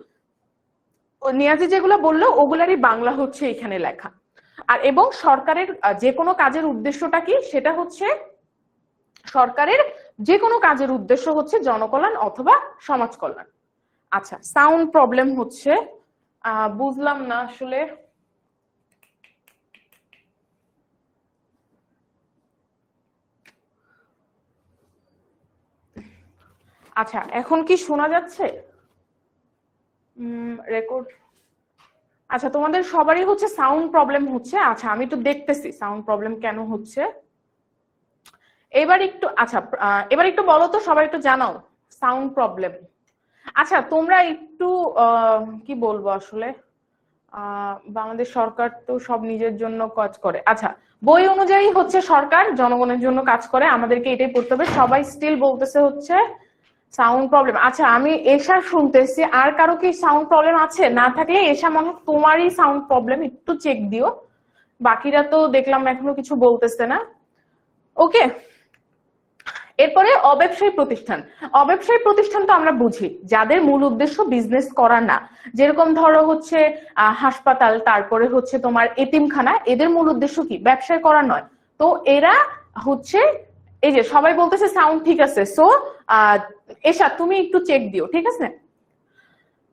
নিয়াজি যেগুলো বললো ওগুলারই বাংলা হচ্ছে এখানে লেখা। আর এবং সরকারের যে কোনো কাজের উদ্দেশ্যটা কি? সেটা হচ্ছে সরকারের যে কোনো কাজের উদ্দেশ্য হচ্ছে জনকল্যাণ অথবা সমাজ কল্যাণ। আচ্ছা সাউন্ড প্রবলেম হচ্ছে, বুঝলাম না আসলে। আচ্ছা এখন কি শোনা যাচ্ছে? রেকর্ড, আচ্ছা তোমাদের সবারই হচ্ছে সাউন্ড প্রবলেম হচ্ছে। আচ্ছা আমি একটু দেখতেছি সাউন্ড প্রবলেম কেন হচ্ছে। এবার একটু আচ্ছা এবার একটু বলো তো, সবাই একটু জানাও সাউন্ড প্রবলেম। আচ্ছা তোমরা একটু কি বলবো আসলে, বাংলাদেশ সরকার তো সব নিজের জন্য কাজ করে। আচ্ছা বই অনুযায়ী হচ্ছে সরকার জনগণের জন্য কাজ করে, আমাদেরকে এটাই পড়তে হবে। সবাই স্টিল বলতেছে হচ্ছে সাউন্ড প্রবলেম। আচ্ছা আমি এশা শুনতেছি, আর কারো কি সাউন্ড প্রবলেম আছে? না থাকলে এশা মনে তোমারই সাউন্ড প্রবলেম, একটু চেক দিও। বাকিরা তো দেখলাম এখনো কিছু বলতেছে না। ওকে, এরপরে অব্যবসায়ী প্রতিষ্ঠান। অব্যবসায়ী প্রতিষ্ঠান তো আমরা বুঝি যাদের মূল উদ্দেশ্য বিজনেস করা না, যেরকম ধরো হচ্ছে হাসপাতাল, তারপরে হচ্ছে তোমার এতিমখানা, এদের মূল উদ্দেশ্য কি ব্যবসা করা নয়। তো এরা হচ্ছে, এই যে সবাই বলতেছে সাউন্ড ঠিক আছে, সো এসা তুমি একটু চেক দিও, ঠিক আছে।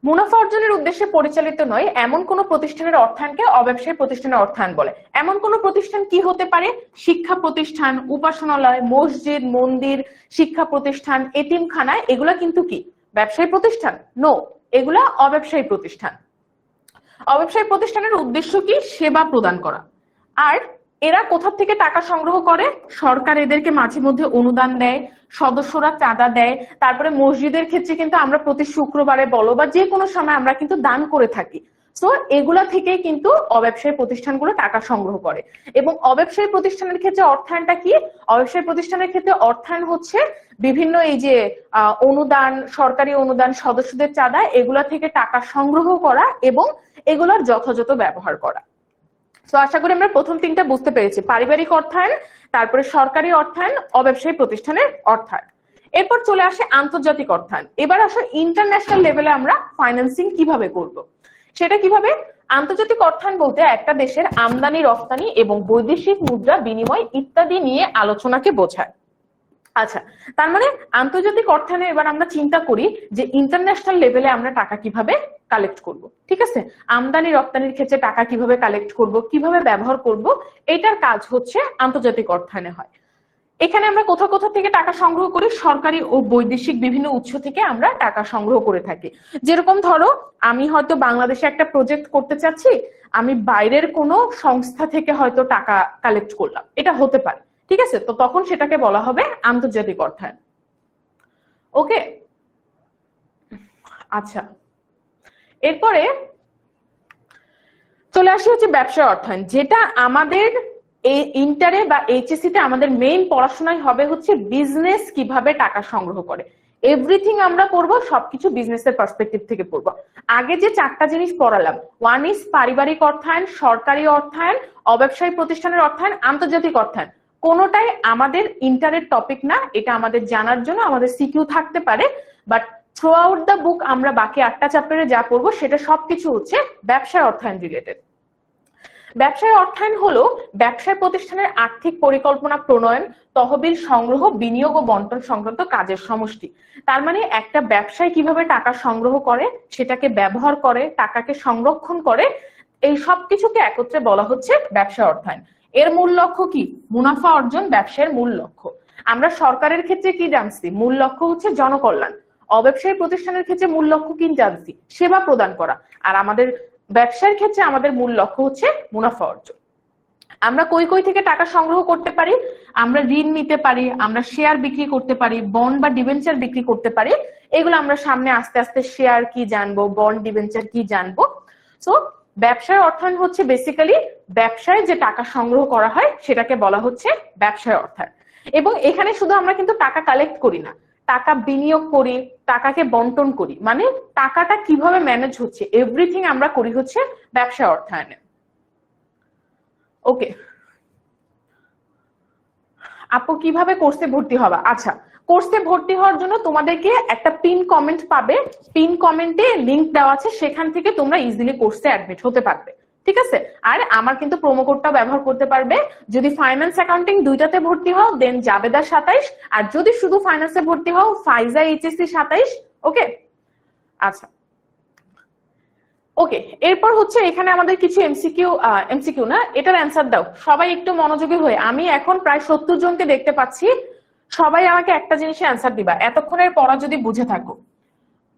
মুনাফা অর্জনের উদ্দেশ্যে পরিচালিত নয় এমন কোন প্রতিষ্ঠানের অর্থায়নকে অব্যবসায়ী প্রতিষ্ঠানের অর্থায়ন বলে। এমন কোন প্রতিষ্ঠান কি হতে পারে? শিক্ষা প্রতিষ্ঠান, উপাসনালয়, মসজিদ, মন্দির, শিক্ষা প্রতিষ্ঠান, এতিমখানা, এগুলা কিন্তু কি ব্যবসায়ী প্রতিষ্ঠান? নো, এগুলা অব্যবসায়ী প্রতিষ্ঠান। অব্যবসায়ী প্রতিষ্ঠানের উদ্দেশ্য কি? সেবা প্রদান করা। আর এরা কোথা থেকে টাকা সংগ্রহ করে? সরকার এদেরকে মাঝে মধ্যে অনুদান দেয়, সদস্যরা চাঁদা দেয়, তারপরে মসজিদের ক্ষেত্রে কিন্তু আমরা প্রতি শুক্রবারে বলো বা যে কোনো সময় আমরা কিন্তু দান করে থাকি। সো এগুলা থেকে কিন্তু অব্যবসায়ী প্রতিষ্ঠানগুলো টাকা সংগ্রহ করে। এবং অব্যবসায়ী প্রতিষ্ঠানের ক্ষেত্রে অর্থায়নটা কি? অব্যবসায়ী প্রতিষ্ঠানের ক্ষেত্রে অর্থায়ন হচ্ছে বিভিন্ন এই যে অনুদান, সরকারি অনুদান, সদস্যদের চাঁদা, এগুলা থেকে টাকা সংগ্রহ করা এবং এগুলার যথাযথ ব্যবহার করা। তো আশা করি আমরা প্রথম তিনটা বুঝতে পেরেছি, পারিবারিক অর্থায়ন, তারপরে সরকারি অর্থায়ন, অব্যবসায়ী প্রতিষ্ঠানের অর্থায়ন। এরপর চলে আসে আন্তর্জাতিক অর্থায়ন। এবার আসলে ইন্টারন্যাশনাল লেভেলে আমরা ফাইন্যান্সিং কিভাবে করব, সেটা কিভাবে? আন্তর্জাতিক অর্থায়ন বলতে একটা দেশের আমদানি রপ্তানি এবং বৈদেশিক মুদ্রা বিনিময় ইত্যাদি নিয়ে আলোচনাকে বোঝায়। আচ্ছা, তার মানে আন্তর্জাতিক অর্থায়নে এবার আমরা চিন্তা করি যে ইন্টারন্যাশনাল লেভেলে আমরা টাকা কিভাবে কালেক্ট করব, ঠিক আছে। আমদানি রপ্তানির ক্ষেত্রে টাকা কিভাবে কালেক্ট করব, কিভাবে ব্যবহার করব, এটার কাজ হচ্ছে আন্তর্জাতিক অর্থায়নে হয়। এখানে আমরা কোথা কোথা থেকে টাকা সংগ্রহ করি? সরকারি ও বৈদেশিক বিভিন্ন উৎস থেকে আমরা টাকা সংগ্রহ করে থাকি। যেরকম ধরো আমি হয়তো বাংলাদেশে একটা প্রজেক্ট করতে চাচ্ছি, আমি বাইরের কোনো সংস্থা থেকে হয়তো টাকা কালেক্ট করলাম, এটা হতে পারে, ঠিক আছে। তো তখন সেটাকে বলা হবে আন্তর্জাতিক অর্থায়ন। ওকে, আচ্ছা, এরপরে চলে আসি হচ্ছে ব্যবসায় অর্থায়ন, যেটা আমাদের এই ইন্টারে বা এইচএসসি তে আমাদের মেইন পড়াশোনায় হবে হচ্ছে বিজনেস কিভাবে টাকা সংগ্রহ করে। এভরিথিং আমরা পড়বো সবকিছু বিজনেসের পার্সপেক্টিভ থেকে পড়বো। আগে যে চারটা জিনিস পড়ালাম, ওয়ান ইজ পারিবারিক অর্থায়ন, সরকারি অর্থায়ন, অব্যবসায়ী প্রতিষ্ঠানের অর্থায়ন, আন্তর্জাতিক অর্থায়ন, কোনোটাই আমাদের ইন্টারের টপিক না। এটা আমাদের জানার জন্য আমাদের সিকিউ থাকতে পারে, but through out the book আমরা বাকি 8টা চ্যাপ্টারে যা পড়বো সেটা সবকিছু হচ্ছে ব্যবসায় অর্থায়ন রিলেটেড। ব্যবসায় অর্থায়ন হলো ব্যবসায় প্রতিষ্ঠানের আর্থিক পরিকল্পনা প্রণয়ন, তহবিল সংগ্রহ, বিনিয়োগ ও বন্টন সংক্রান্ত কাজের সমষ্টি। তার মানে একটা ব্যবসায় কিভাবে টাকা সংগ্রহ করে, সেটাকে ব্যবহার করে, টাকাকে সংরক্ষণ করে, এই সবকিছুকে একত্রে বলা হচ্ছে ব্যবসায় অর্থায়ন। এর মূল লক্ষ্য কি? মুনাফা অর্জন ব্যবসায়ের মূল লক্ষ্য। আমরা সরকারের ক্ষেত্রে কি জানছি? মূল লক্ষ্য হচ্ছে জনকল্যাণ। অব্যবসায়ী প্রতিষ্ঠানের ক্ষেত্রে মূল লক্ষ্য কি জানছি? সেবা প্রদান করা। আর আমাদের ব্যবসার ক্ষেত্রে আমাদের মূল লক্ষ্য হচ্ছে মুনাফা অর্জন। আমরা কই কই থেকে টাকা সংগ্রহ করতে পারি? আমরা ঋণ নিতে পারি, আমরা শেয়ার বিক্রি করতে পারি, বন্ড বা ডিবেঞ্চার বিক্রি করতে পারি। এগুলো আমরা সামনে আস্তে আস্তে শেয়ার কি জানবো, বন্ড ডিবেঞ্চার কি জানবো। সো ব্যবসায় অর্থায়ন হচ্ছে বেসিক্যালি ব্যবসায় যে টাকা সংগ্রহ করা হয় সেটাকে বলা হচ্ছে ব্যবসায় অর্থায়ন। এবং এখানে শুধু আমরা কিন্তু টাকা কালেক্ট করি না, টাকা বিনিয়োগ করি, টাকাকে বন্টন করি, মানে টাকাটা কিভাবে ম্যানেজ হচ্ছে, এভরিথিং আমরা করি হচ্ছে ব্যবসায় অর্থায়নে। ওকে আপু, কিভাবে কোর্সে ভর্তি হবা? আচ্ছা, কোর্সে ভর্তি হওয়ার জন্য তোমাদেরকে একটা পিন কমেন্ট পাবে, পিন কমেন্টে লিংক দেওয়া আছে, সেখান থেকে তোমরা ইজিলি কোর্সে অ্যাডমিট হতে পারবে, ঠিক আছে। আর আমার কিন্তু প্রোমো কোডটা ব্যবহার করতে পারবে। যদি ফাইন্যান্স অ্যাকাউন্টিং দুইটাতে ভর্তি হও দেন জাবেদা 27, আর যদি শুধু ফাইন্যান্সে ভর্তি হও ফাইজা এইচএসসি 27। ওকে, আচ্ছা, ওকে। এরপর হচ্ছে এখানে আমাদের কিছু এমসিকিউ না, এটার অ্যান্সার দাও সবাই একটু মনোযোগী হয়ে। আমি এখন প্রায় 70 জনকে দেখতে পাচ্ছি, সবাই আমাকে একটা জিনিসের অ্যান্সার দিবা এতক্ষণের পড়া যদি বুঝে থাকো।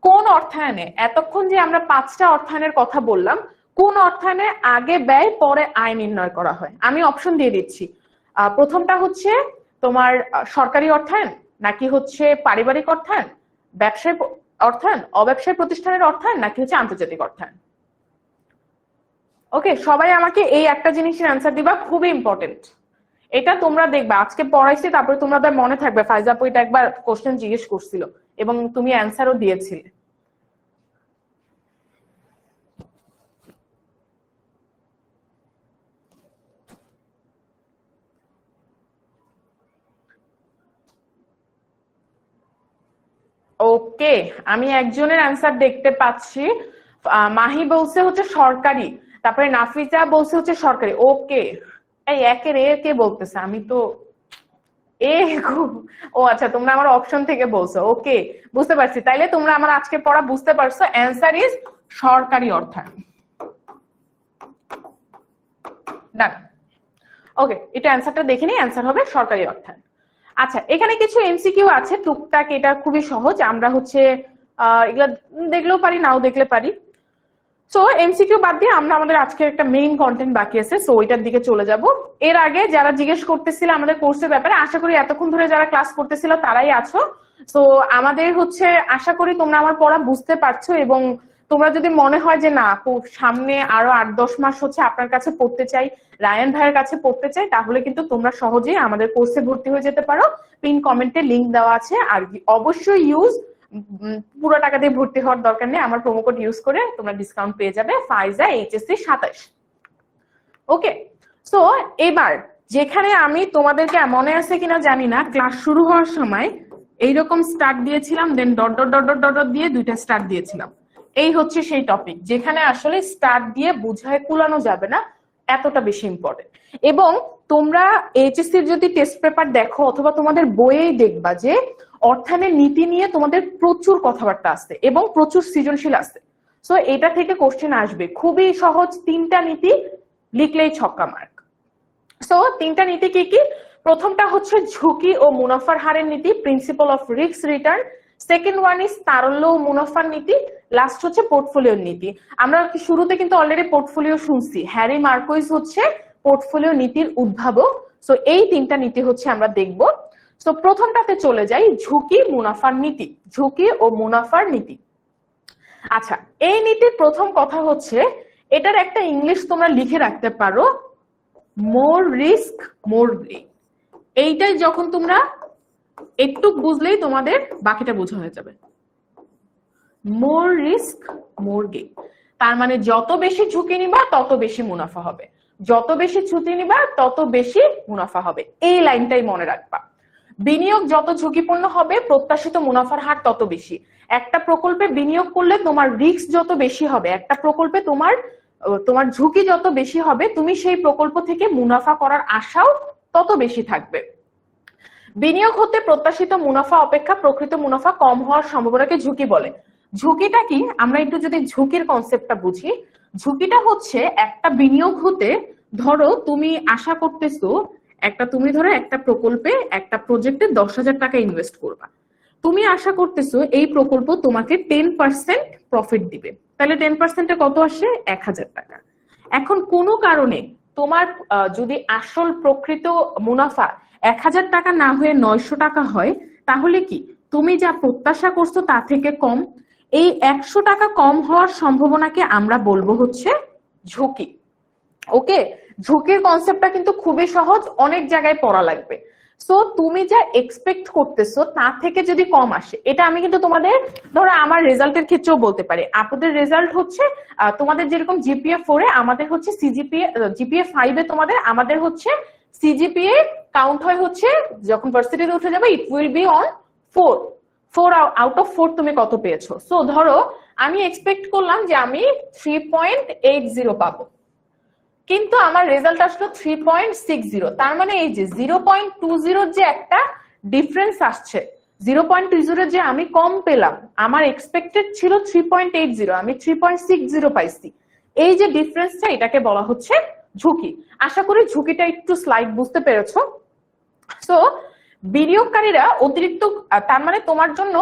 কোন অর্থায়নে, এতক্ষণ যে আমরা 5টা অর্থায়নের কথা বললাম, কোন অর্থায়নে আগে ব্যয় পরে আয় নির্ণয় করা হয়? আমি অপশন দিয়ে দিচ্ছি। প্রথমটা হচ্ছে তোমার সরকারি অর্থায়ন, নাকি হচ্ছে পারিবারিক অর্থায়ন, ব্যবসায় অর্থায়ন, অব্যবসায়ী প্রতিষ্ঠানের অর্থায়ন, নাকি হচ্ছে আন্তর্জাতিক অর্থায়ন? ওকে, সবাই আমাকে এই একটা জিনিসের অ্যান্সার দিবা, খুবই ইম্পর্টেন্ট। এটা তোমরা দেখবা আজকে পড়াইছি, তারপরে তোমাদের মনে থাকবে ফাইজা আপু এটা একবার কোশ্চেন জিজ্ঞেস করছিল এবং তুমি অ্যান্সারও দিয়েছিলে। ওকে, আমি একজনের অ্যান্সার দেখতে পাচ্ছি। মাহি বলছে হচ্ছে সরকারি, তারপরে নাফিজা বলছে হচ্ছে সরকারি। ওকে, এই একের এ কে বলতেছে? আমি তো এ ও আচ্ছা, তোমরা আমার অপশন থেকে বলছো। ওকে, বুঝতে পারছি। তাইলে তোমরা আমার আজকে পড়া বুঝতে পারছো। অ্যান্সার ইজ সরকারি অর্থায়ন। ডান। ওকে, এটা অ্যান্সারটা দেখে নিই। অ্যান্সার হবে সরকারি অর্থায়ন। আচ্ছা, এখানে কিছু এমসিকিউ আছে টুকটাক, এটা খুবই সহজ। আমরা হচ্ছে এগুলা দেখলেও পারি, নাও দেখলে পারি। সো এমসিকিউ বাদ দিয়ে আমরা আমাদের আজকের একটা মেইন কন্টেন্ট বাকি আছে, সো ওইটার দিকে চলে যাব। এর আগে যারা জিজ্ঞেস করতেছিল আমাদের কোর্সের ব্যাপারে, আশা করি এতক্ষণ ধরে যারা ক্লাস করতেছিল তারাই আছো। সো আমাদের হচ্ছে আশা করি তোমরা আমার পড়া বুঝতে পারছো, এবং তোমরা যদি মনে হয় যে না সামনে আরো 8-10 মাস হচ্ছে আপনার কাছে পড়তে চাই, রায়ান ভাইয়ের কাছে পড়তে চাই, তাহলে কিন্তু তোমরা সহজেই আমাদের কোর্সে ভর্তি হয়ে যেতে পারো। পিন কমেন্টে লিংক দেওয়া আছে। আর অবশ্যই ইউজ, পুরো টাকা দিয়ে ভর্তি হওয়ার দরকার নেই, আমার প্রোমো কোড ইউজ করে তোমরা ডিসকাউন্ট পেয়ে যাবে ফাইজা এইচএসসি 27। ওকে, সো এবার যেখানে আমি তোমাদেরকে, মনে আছে কিনা জানি না, ক্লাস শুরু হওয়ার সময় এইরকম স্টার্ট দিয়েছিলাম, then dot dot dot dot dot দিয়ে দুইটা স্টার্ট দিয়েছিলাম। এই হচ্ছে সেই টপিক যেখানে আসলে স্টার্ট দিয়ে বুঝায় কুলানো যাবে না, এতটা বেশি ইম্পর্টেন্ট। এবং তোমরা এইচএসসির যদি টেস্ট পেপার দেখো অথবা তোমাদের বইয়েই দেখবা যে অর্থায়নের নীতি নিয়ে তোমাদের প্রচুর কথাবার্তা আছে এবং প্রচুর সৃজনশীল আছে। সো এটা থেকে কোশ্চেন আসবে, খুবই সহজ 3টা নীতি, লিখলেই ছক্কা মার্ক। সো 3টা নীতি কি কি? প্রথমটা হচ্ছে ঝুঁকি ও মুনাফার হারের নীতি, principle of risk return. Second one is তারল্য ও মুনাফার নীতি। লাস্ট হচ্ছে পোর্টফোলিওর নীতি। আমরা শুরুতে কিন্তু অলরেডি পোর্টফোলিও শুনছি, হ্যারি মার্কুইজ হচ্ছে পোর্টফোলিও নীতির উদ্ভাবক। সো এই 3টা নীতি হচ্ছে আমরা দেখব। সো প্রথমটাতে চলে যাই, ঝুঁকি মুনাফার নীতি। ঝুঁকি ও মুনাফার নীতি। আচ্ছা, এই নীতির প্রথম কথা হচ্ছে, এটার একটা ইংলিশ তোমরা লিখে রাখতে পারো, মোর রিস্ক মোর গেইন। এইটাই যখন তোমরা একটু বুঝলেই তোমাদের বাকিটা বোঝা হয়ে যাবে। মোর রিস্ক মোর গেইন, তার মানে যত বেশি ঝুঁকি নিবা তত বেশি মুনাফা হবে, যত বেশি ঝুঁকি নিবা তত বেশি মুনাফা হবে। এই লাইনটাই মনে রাখবা। বিনিয়োগ যত ঝুঁকিপূর্ণ হবে প্রত্যাশিত মুনাফার হার তত বেশি। একটা প্রকল্পে বিনিয়োগ করলে তোমার রিস্ক যত বেশি হবে, একটা প্রকল্পে তোমার ঝুঁকি যত বেশি হবে, তুমি সেই প্রকল্প থেকে মুনাফা করার আশাও তত বেশি থাকবে। বিনিয়োগ হতে প্রত্যাশিত মুনাফা অপেক্ষা প্রকৃত মুনাফা কম হওয়ার সম্ভাবনাকে ঝুঁকি বলে। ঝুঁকিটা কি? আমরা একটু যদি ঝুঁকির কনসেপ্টটা বুঝি, ঝুঁকিটা হচ্ছে একটা বিনিয়োগ হতে, ধরো তুমি আশা করতেছো তুমি ধরো একটা প্রকল্পে, একটা প্রজেক্টে 10,000 টাকা ইনভেস্ট করবা। তুমি আশা করতেছো এই প্রকল্প তোমাকে 10% প্রফিট দিবে, তাহলে 10%-এ কত আসে? 1,000 টাকা। এখন কোনো কারণে তোমার যদি আসল প্রকৃত মুনাফা 1,000 টাকা না হয়ে 900 টাকা হয়, তাহলে কি তুমি যা প্রত্যাশা করছো তা থেকে কম। এই 100 টাকা কম হওয়ার সম্ভাবনাকে আমরা বলবো হচ্ছে ঝুঁকি। ওকে, ঝুঁকির কনসেপ্টটা কিন্তু খুবই সহজ, অনেক জায়গায় পড়া লাগবে। সো তুমি যা এক্সপেক্ট করতেছো তার থেকে যদি কম আসে, এটা আমি কিন্তু তোমাদের, ধরো আমার রেজাল্টের ক্ষেত্রেও বলতে পারি। আপনাদের রেজাল্ট হচ্ছে তোমাদের যেরকম জিপিএ 4-এ, আমাদের হচ্ছে জিপিএ 5-এ তোমাদের, আমাদের হচ্ছে সিজিপিএ কাউন্ট হয় হচ্ছে যখন ভার্সিটিতে উঠে যাবে, it will be on 4 out of 4 তুমি কত পেয়েছো। সো ধরো আমি এক্সপেক্ট করলাম যে আমি 3.80 পাবো, কিন্তু আমার রেজাল্ট আসলো 3.60। তার মানে এই যে 0.20 যে একটা ডিফারেন্স আসছে, 0.20 যে আমি কম পেলাম, আমার এক্সপেক্টেড ছিল 3.80, আমি 3.60 পাইছি। এই যে ডিফারেন্সটা, এটাকে বলা হচ্ছে ঝুঁকি। আশা করি ঝুঁকিটা একটু স্লাইড বুঝতে পেরেছো। সো বিনিয়োগকারীরা অতিরিক্ত, তার মানে তোমার জন্য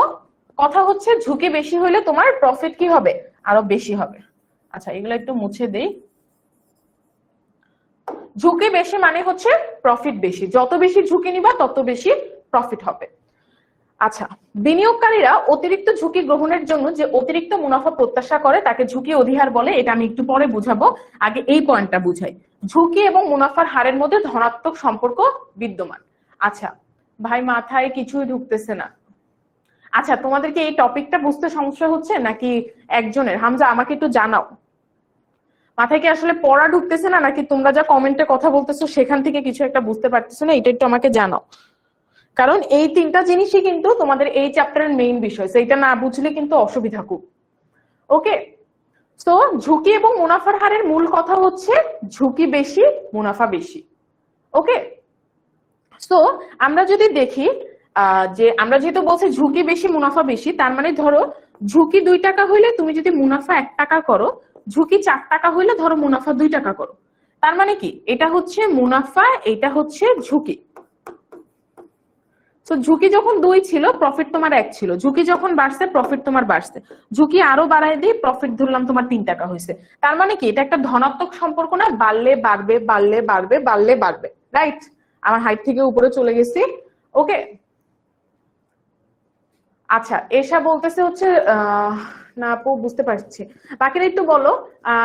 কথা হচ্ছে ঝুঁকি বেশি হলে তোমার প্রফিট কি হবে? আরো বেশি হবে। আচ্ছা, এগুলো একটু মুছে দেই। ঝুঁকি বেশি মানে হচ্ছে প্রফিট বেশি, যত বেশি ঝুঁকি নিবা তত বেশি প্রফিট হবে। আচ্ছা, বিনিয়োগকারীরা অতিরিক্ত ঝুঁকি গ্রহণের জন্য যে অতিরিক্ত মুনাফা প্রত্যাশা করে তাকে ঝুঁকি অধিহার বলে। এটা আমি একটু পরে বুঝাবো, আগে এই পয়েন্টটা বুঝাই। ঝুঁকি এবং মুনাফার হারের মধ্যে ধনাত্মক সম্পর্ক বিদ্যমান। আচ্ছা ভাই, মাথায় কিছুই ঢুকতেছে না। আচ্ছা, তোমাদেরকে এই টপিকটা বুঝতে সমস্যা হচ্ছে নাকি একজনের? হামজা, আমাকে একটু জানাও, মাথায় কি আসলে পড়া ঢুকতেছে না, নাকি তোমরা যা কমেন্টে কথা বলতেছো সেখান থেকে কিছু একটা বুঝতে পারতেছো না? এটা একটু আমাকে জানাও, কারণ এই তিনটা জিনিসই কিন্তু তোমাদের এই চ্যাপ্টারের মেইন বিষয়, সেইটা না বুঝলে কিন্তু অসুবিধা খুব। ওকে, তো ঝুঁকি এবং মুনাফার হারের মূল কথা হচ্ছে ঝুঁকি বেশি মুনাফা বেশি। ওকে, তো আমরা যদি দেখি যে আমরা যেহেতু বলছি ঝুঁকি বেশি মুনাফা বেশি, তার মানে ধরো ঝুঁকি 2 টাকা হইলে তুমি যদি মুনাফা 1 টাকা করো, ঝুঁকি 4 টাকা হইলে ধরো মুনাফা 2 টাকা করো। তার মানে কি, এটা হচ্ছে মুনাফা, এটা হচ্ছে ঝুঁকি। তো ঝুঁকি যখন 2 ছিল প্রফিট তোমার 1 ছিল, ঝুঁকি যখন বাড়ছে প্রফিট তোমার বাড়ছে, ঝুঁকি আরো বাড়াই দিয়ে প্রফিট ধরলাম তোমার 3 টাকা হয়েছে। তার মানে কি, এটা একটা ধনাত্মক সম্পর্ক না, বাড়লে বাড়বে বাড়লে বাড়বে বাড়লে বাড়বে, রাইট? আমার হাইট থেকে উপরে চলে গেছি। ওকে, আচ্ছা এসা বলতেছে হচ্ছে না আপু বুঝতে পারছি, বাকিরা একটু বলো।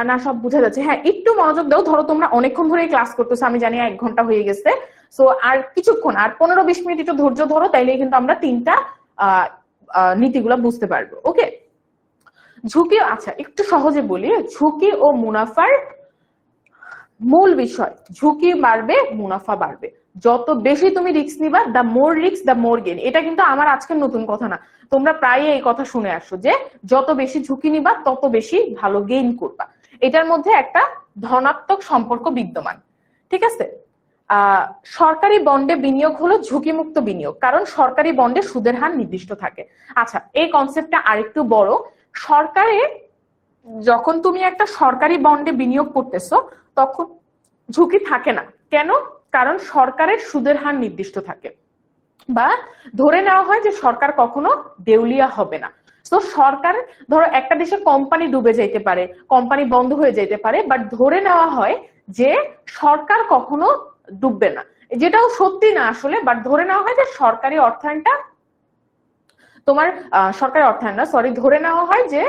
না সব বোঝা যাচ্ছে, হ্যাঁ একটু মনোযোগ দাও। ধরো তোমরা অনেকক্ষণ ধরে ক্লাস করতেছো, আমি জানি 1 ঘন্টা হয়ে গেছে, সো আর কিছুক্ষণ, আর 15-20 মিনিট একটু ধৈর্য ধরো, তাইলে কিন্তু আমরা 3টা নীতিগুলো বুঝতে পারবো। ওকে, ঝুঁকি, আচ্ছা একটু সহজে বলি, ঝুঁকি ও মুনাফার মূল বিষয়, ঝুঁকি বাড়বে মুনাফা বাড়বে। যত বেশি তুমি রিস্ক নিবা, the more risk the more gain. এটা কিন্তু আমার আজকের নতুন কথা না, তোমরা প্রায় এই কথা শুনে আসছো যে যত বেশি ঝুঁকি নিবা তত বেশি ভালো গেইন করবা। এটার মধ্যে একটা ধনাত্মক সম্পর্ক বিদ্যমান, ঠিক আছে? সরকারি বন্ডে বিনিয়োগ হলো ঝুঁকিমুক্ত বিনিয়োগ, কারণ সরকারি বন্ডে সুদের হার নির্দিষ্ট থাকে। আচ্ছা এই কনসেপ্টটা আরেকটু বড়। সরকারে যখন তুমি একটা সরকারি বন্ডে বিনিয়োগ করতেছো তখন ঝুঁকি থাকে না। কেন? কারণ সরকারের সুদের হার নির্দিষ্ট থাকে, বা ধরে নেওয়া হয় যে সরকার কখনো দেউলিয়া হবে না। তো সরকার, ধরো একটা দেশের কোম্পানি ডুবে যেতে পারে, কোম্পানি বন্ধ হয়ে যেতে পারে, বাট ধরে নেওয়া হয় যে সরকার কখনো ডুববে না। যেটাও সত্যি না আসলে, বাট ধরে নেওয়া হয় যে সরকারি অর্থায়নটা তোমার সরকারি অর্থায়ন না, সরি, ধরে নেওয়া হয় যে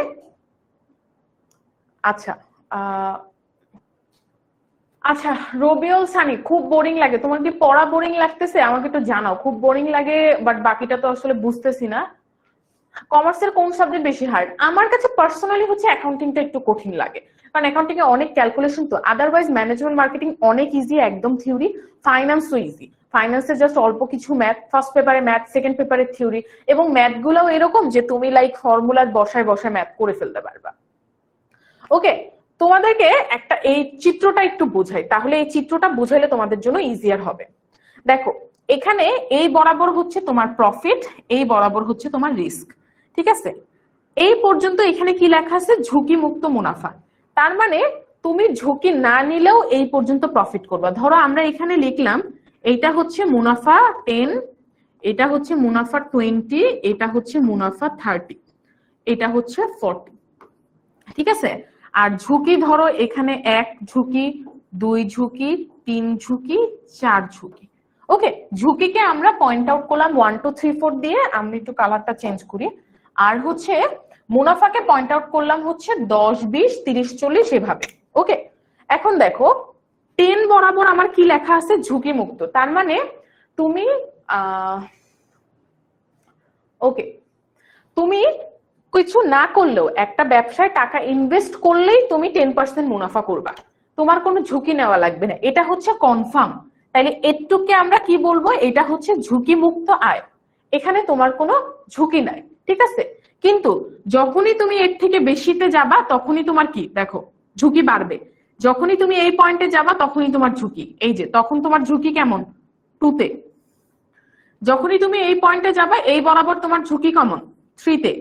আচ্ছা আচ্ছা রবিউল সানি, খুব বোরিং লাগে, তোমার কি পড়া বোরিং লাগতেছে? আমাকে একটু জানাও, খুব বোরিং লাগে, বাট বাকিটা তো আসলে বুঝতেছি না। কমার্সের কোন সাবজেক্ট বেশি হার্ড? আমার কাছে পার্সোনালি হচ্ছে অ্যাকাউন্টিংটা একটু কঠিন লাগে, কারণ অ্যাকাউন্টিং এ অনেক ক্যালকুলেশন তো। আদারওয়াইজ ম্যানেজমেন্ট মার্কেটিং অনেক ইজি, একদম থিওরি। ফাইন্যান্সও ইজি, ফাইন্যান্সে জাস্ট অল্প কিছু ম্যাথ, ফার্স্ট পেপারে ম্যাথ, সেকেন্ড পেপারে থিওরি, এবং ম্যাথ গুলাও এরকম যে তুমি লাইক ফর্মুলার বসায় বসায় ম্যাথ করে ফেলতে পারবা। ওকে, তোমাদেরকে একটা এই চিত্রটা একটু বোঝাই, তাহলে এই চিত্রটা বুঝাইলে তোমাদের জন্য ইজিয়ার হবে। দেখো এখানে এই বরাবর হচ্ছে তোমার প্রফিট, এই বরাবর হচ্ছে তোমার রিস্ক, ঠিক আছে? এই পর্যন্ত এখানে কি লেখা আছে? ঝুঁকি মুক্ত মুনাফা। তার মানে তুমি ঝুঁকি না নিলেও এই পর্যন্ত প্রফিট করবা। ধরো আমরা এখানে লিখলাম এইটা হচ্ছে মুনাফা 10, এটা হচ্ছে মুনাফা 20, এটা হচ্ছে মুনাফা 30, এটা হচ্ছে 40, ঠিক আছে? আর ঝুঁকি ধরো এখানে 1 ঝুঁকি, 2 ঝুঁকি, 3 ঝুঁকি, 4 ঝুঁকি। ওকে, ঝুঁকিকে আমরা পয়েন্ট আউট করলাম 1 2 3 4 দিয়ে, আমি একটু কালারটা চেঞ্জ করি। আর হচ্ছে মুনাফাকে পয়েন্ট আউট করলাম হচ্ছে 10 20 30 40 এভাবে। ওকে, এখন দেখো 10 বরাবর আমার কি লেখা আছে? ঝুঁকি মুক্ত। তার মানে তুমি ওকে, তুমি কিছু না করলেও, একটা ব্যবসায় টাকা ইনভেস্ট করলেই তুমি 10% মুনাফা করবা, তোমার কোনো ঝুঁকি নেওয়া লাগবে না, এটা হচ্ছে কনফার্ম। তাইলে এটুকে আমরা কি বলবো? এটা হচ্ছে ঝুঁকি মুক্ত আয়, এখানে তোমার কোনো ঝুঁকি নাই, ঠিক আছে? কিন্তু যখনই তুমি এর থেকে বেশিতে যাবা তখনই তোমার কি, দেখো ঝুঁকি বাড়বে। যখনই তুমি এই পয়েন্টে যাবা তখনই তোমার ঝুঁকি, এই যে তখন তোমার ঝুঁকি কেমন? 2তে। যখনই তুমি এই পয়েন্টে যাবা এই বরাবর তোমার ঝুঁকি কেমন? 3তে।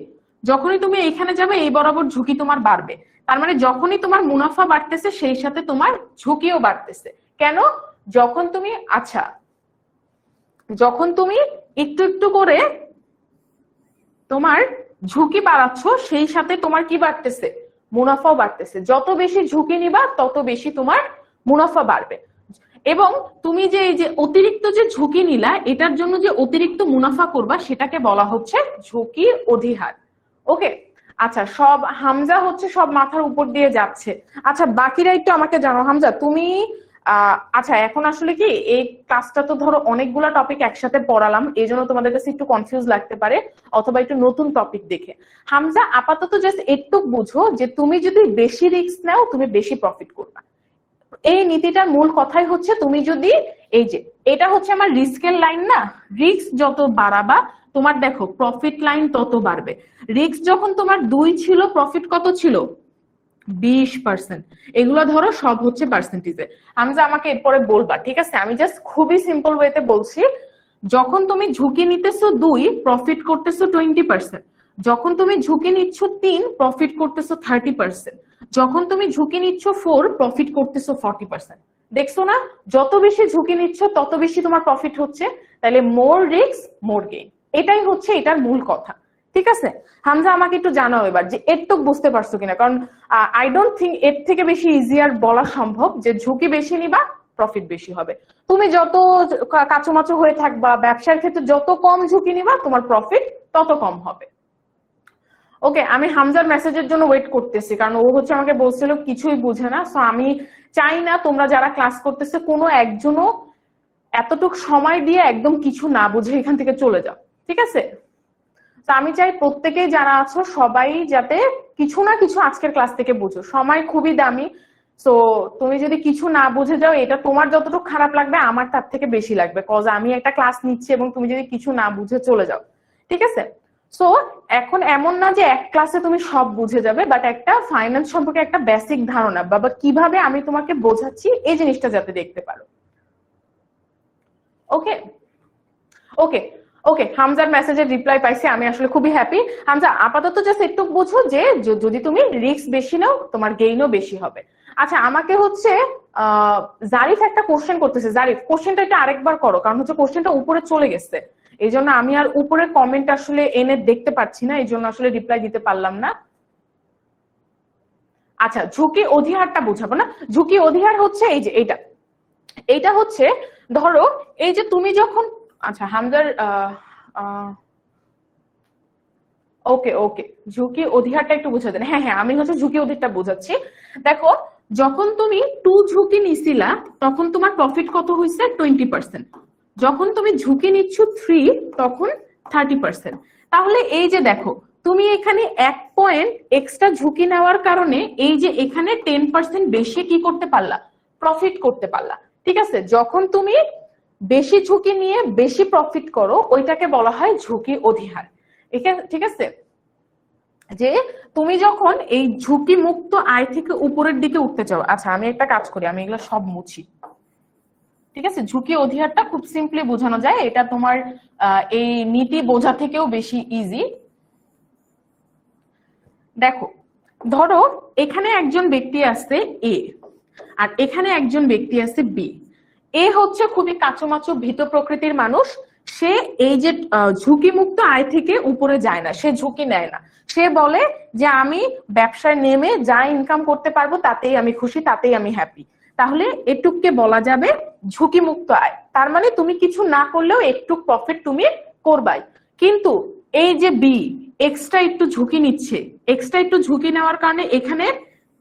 যখনই তুমি এইখানে যাবে এই বরাবর ঝুঁকি তোমার বাড়বে। তার মানে যখনই তোমার মুনাফা বাড়তেছে সেই সাথে তোমার ঝুঁকিও বাড়তেছে। কেন? যখন তুমি, আচ্ছা যখন তুমি একটু একটু করে তোমার ঝুঁকি বাড়াচ্ছ সেই সাথে তোমার কি বাড়তেছে? মুনাফাও বাড়তেছে। যত বেশি ঝুঁকি নিবা তত বেশি তোমার মুনাফা বাড়বে। এবং তুমি যে এই যে অতিরিক্ত যে ঝুঁকি নিলা, এটার জন্য যে অতিরিক্ত মুনাফা করবা সেটাকে বলা হচ্ছে ঝুঁকির অধিহার। ওকে, আচ্ছা সব হামজা হচ্ছে সব মাথার উপর দিয়ে যাচ্ছে। আচ্ছা বাকিরা একটু আমাকে জানো, হামজা তুমি আচ্ছা এখন আসলে কি এই ক্লাসটা তো ধরো অনেকগুলা টপিক একসাথে পড়ালাম, এই জন্য তোমাদের কাছে একটু কনফিউজ লাগতে পারে, অথবা একটু নতুন টপিক দেখে। হামজা আপাতত জাস্ট একটু বুঝো যে তুমি যদি বেশি রিস্ক নাও তুমি বেশি প্রফিট করবা। এই নীতিটার মূল কথাই হচ্ছে তুমি যদি এই যে এটা হচ্ছে আমার রিস্কের লাইন না, রিস্ক যত বাড়াবা তোমার দেখো প্রফিট লাইন তত বাড়বে। রিস্ক যখন তোমার 2 ছিল, প্রফিট কত ছিল? 20%। এগুলো ধরো সব হচ্ছে পার্সেন্টেজে। হামজা আমাকে এরপরে বলবা, ঠিক আছে? আমি জাস্ট খুবই সিম্পল ওয়েতে বলছি। যখন তুমি ঝুঁকি নিতেছো 2, প্রফিট করতেছো 20%। যখন তুমি ঝুঁকি নিচ্ছ 3, প্রফিট করতেছো 30%। যখন তুমি ঝুঁকি নিচ্ছ 4, প্রফিট করতেছো 40%। দেখছো না, যত বেশি ঝুঁকি নিচ্ছ তত বেশি তোমার প্রফিট হচ্ছে। তাহলে মোর রিস্ক মোর গেইন, এটাই হচ্ছে এটার মূল কথা। ঠিক আছে হামজা, আমাকে একটু জানাও এবার যে এরটুক বুঝতে পারছো কিনা, কারণ আই ডোন্ট থিঙ্ক এর থেকে বেশি ইজিয়ার বলা সম্ভব যে ঝুঁকি বেশি নিবা প্রফিট বেশি হবে। তুমি যত কাঁচুমাচু হয়ে থাকবা, ব্যবসার ক্ষেত্রে যত কম ঝুঁকি নিবা তোমার প্রফিট তত কম হবে। ওকে, আমি হামজার মেসেজের জন্য ওয়েট করতেছি, কারণ ও হচ্ছে আমাকে বলছিল কিছুই বুঝে না। সো আমি চাই না তোমরা যারা ক্লাস করতেছে কোনো একজনও এতটুক সময় দিয়ে একদম কিছু না বুঝে এখান থেকে চলে যাও, ঠিক আছে? তো আমি চাই প্রত্যেকেই যারা আছো সবাই যাতে কিছু না কিছু আজকের ক্লাস থেকে বুঝো। সময় খুবই দামি। সো তুমি যদি কিছু না বুঝে যাও, এটা তোমার যতটুকু খারাপ লাগবে আমার তার থেকে বেশি লাগবে, কজ আমি একটা ক্লাস নিচ্ছি এবং তুমি যদি কিছু না বুঝে চলে যাও, ঠিক আছে? সো এখন এমন না যে এক ক্লাসে তুমি সব বুঝে যাবে, বাট একটা ফাইন্যান্স সম্পর্কে একটা বেসিক ধারণা বা কিভাবে আমি তোমাকে বোঝাচ্ছি এই জিনিসটা যাতে দেখতে পারো। ওকে ওকে ওকে, হামজার মেসেজের রিপ্লাই পাইছি, আমি আসলে খুবই হ্যাপি। হামজা আপাতত জাস্ট একটু বুঝো যে যদি তুমি রিস্ক বেশি নাও তোমার গেইনও বেশি হবে। আচ্ছা, আমাকে হচ্ছে জারিফ একটা কোশ্চেন করতেছে। জারিফ, কোশ্চেনটা এটা আরেকবার করো, কারণ হচ্ছে কোশ্চেনটা উপরে চলে গেছে, এই জন্য আমি আর উপরে কমেন্ট আসলে এনে দেখতে পাচ্ছি না, এই জন্য আসলে রিপ্লাই দিতে পারলাম না। আচ্ছা, ঝুঁকি অধিহারটা বুঝাবো না। ঝুঁকি অধিহার হচ্ছে এই যে এইটা হচ্ছে ধরো এই যে তুমি যখন, আচ্ছা হামজার ওকে ওকে, ঝুঁকি অধিহারটা একটু বুঝা দেন। হ্যাঁ হ্যাঁ, আমি হচ্ছে ঝুঁকি অধিহারটা বুঝাচ্ছি। দেখো, যখন তুমি 2 ঝুঁকি নিছিলা তখন তোমার প্রফিট কত হয়েছে? 20%। যখন তুমি ঝুঁকি নিচ্ছ 3 তখন 30%। তাহলে এই যে দেখো, তুমি এখানে 1 পয়েন্ট এক্সট্রা ঝুঁকি নেওয়ার কারণে এই যে এখানে 10% বেশি কি করতে পারলা? প্রফিট করতে পারলা। ঠিক আছে, যখন তুমি বেশি ঝুঁকি নিয়ে বেশি প্রফিট করো ওইটাকে বলা হয় ঝুঁকি অধিহার। ঠিক আছে, যে তুমি যখন এই ঝুঁকি মুক্ত আয় থেকে উপরের দিকে উঠতে চাও। আচ্ছা, আমি একটা কাজ করি, আমি এগুলো সব মুছি। ঠিক আছে, ঝুঁকি অধিহারটা খুব সিম্পলি বোঝানো যায়, এটা তোমার এই নীতি বোঝা থেকেও বেশি ইজি। দেখো, ধরো এখানে একজন ব্যক্তি আছে এ, আর এখানে একজন ব্যক্তি আছে বি। এ হচ্ছে খুবই কাঁচুমাচু ভীত প্রকৃতির মানুষ। সে এই যে ঝুঁকি মুক্ত আয় থেকে উপরে যায় না, সে ঝুঁকি নেয় না। সে বলে যে আমি ব্যবসায় নেমে যা ইনকাম করতে পারবো তাতেই আমি খুশি, তাতেই আমি হ্যাপি। তাহলে এটুককে বলা যাবে ঝুঁকি মুক্ত আয়। তার মানে তুমি কিছু না করলেও একটু প্রফিট তুমি করবাই। কিন্তু এই যে বি এক্সট্রা একটু ঝুঁকি নিচ্ছে, এক্সট্রা একটু ঝুঁকি নেওয়ার কারণে এখানে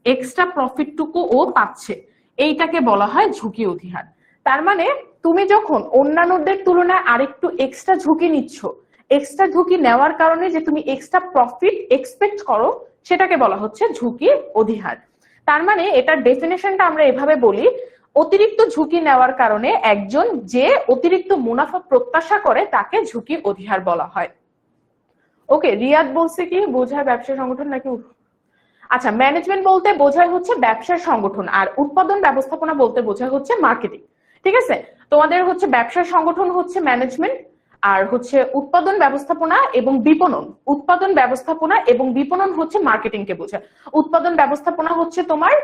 এক্সট্রা প্রফিটটুকু ও পাচ্ছে, এইটাকে বলা হয় ঝুঁকি অধিহার। তার মানে তুমি যখন অন্যান্যদের তুলনায় আরেকটু এক্সট্রা ঝুঁকি নিচ্ছ, এক্সট্রা ঝুঁকি নেওয়ার কারণে যে তুমি এক্সট্রা প্রফিট এক্সপেক্ট করো, সেটাকে বলা হচ্ছে ঝুঁকি অধিহার। তার মানে এটার ডেফিনেশনটা আমরা এভাবে বলি, অতিরিক্ত ঝুঁকি নেওয়ার কারণে একজন যে অতিরিক্ত মুনাফা প্রত্যাশা করে তাকে ঝুঁকি অধিহার বলা হয়। ওকে, রিয়াদ বলছে কি বোঝায় ব্যবসা সংগঠন নাকি? আচ্ছা, ম্যানেজমেন্ট বলতে বোঝায় হচ্ছে ব্যবসার সংগঠন, আর উৎপাদন ব্যবস্থাপনা বলতে বোঝায় হচ্ছে মার্কেটিং। ঠিক আছে, তোমাদের হচ্ছে ব্যবসার সংগঠন হচ্ছে ম্যানেজমেন্ট, আর হচ্ছে উৎপাদন ব্যবস্থাপনা এবং বিপণন, উৎপাদন ব্যবস্থাপনা এবং বিপণন হচ্ছে মার্কেটিং কে বোঝায়। উৎপাদন ব্যবস্থাপনা হচ্ছে তোমার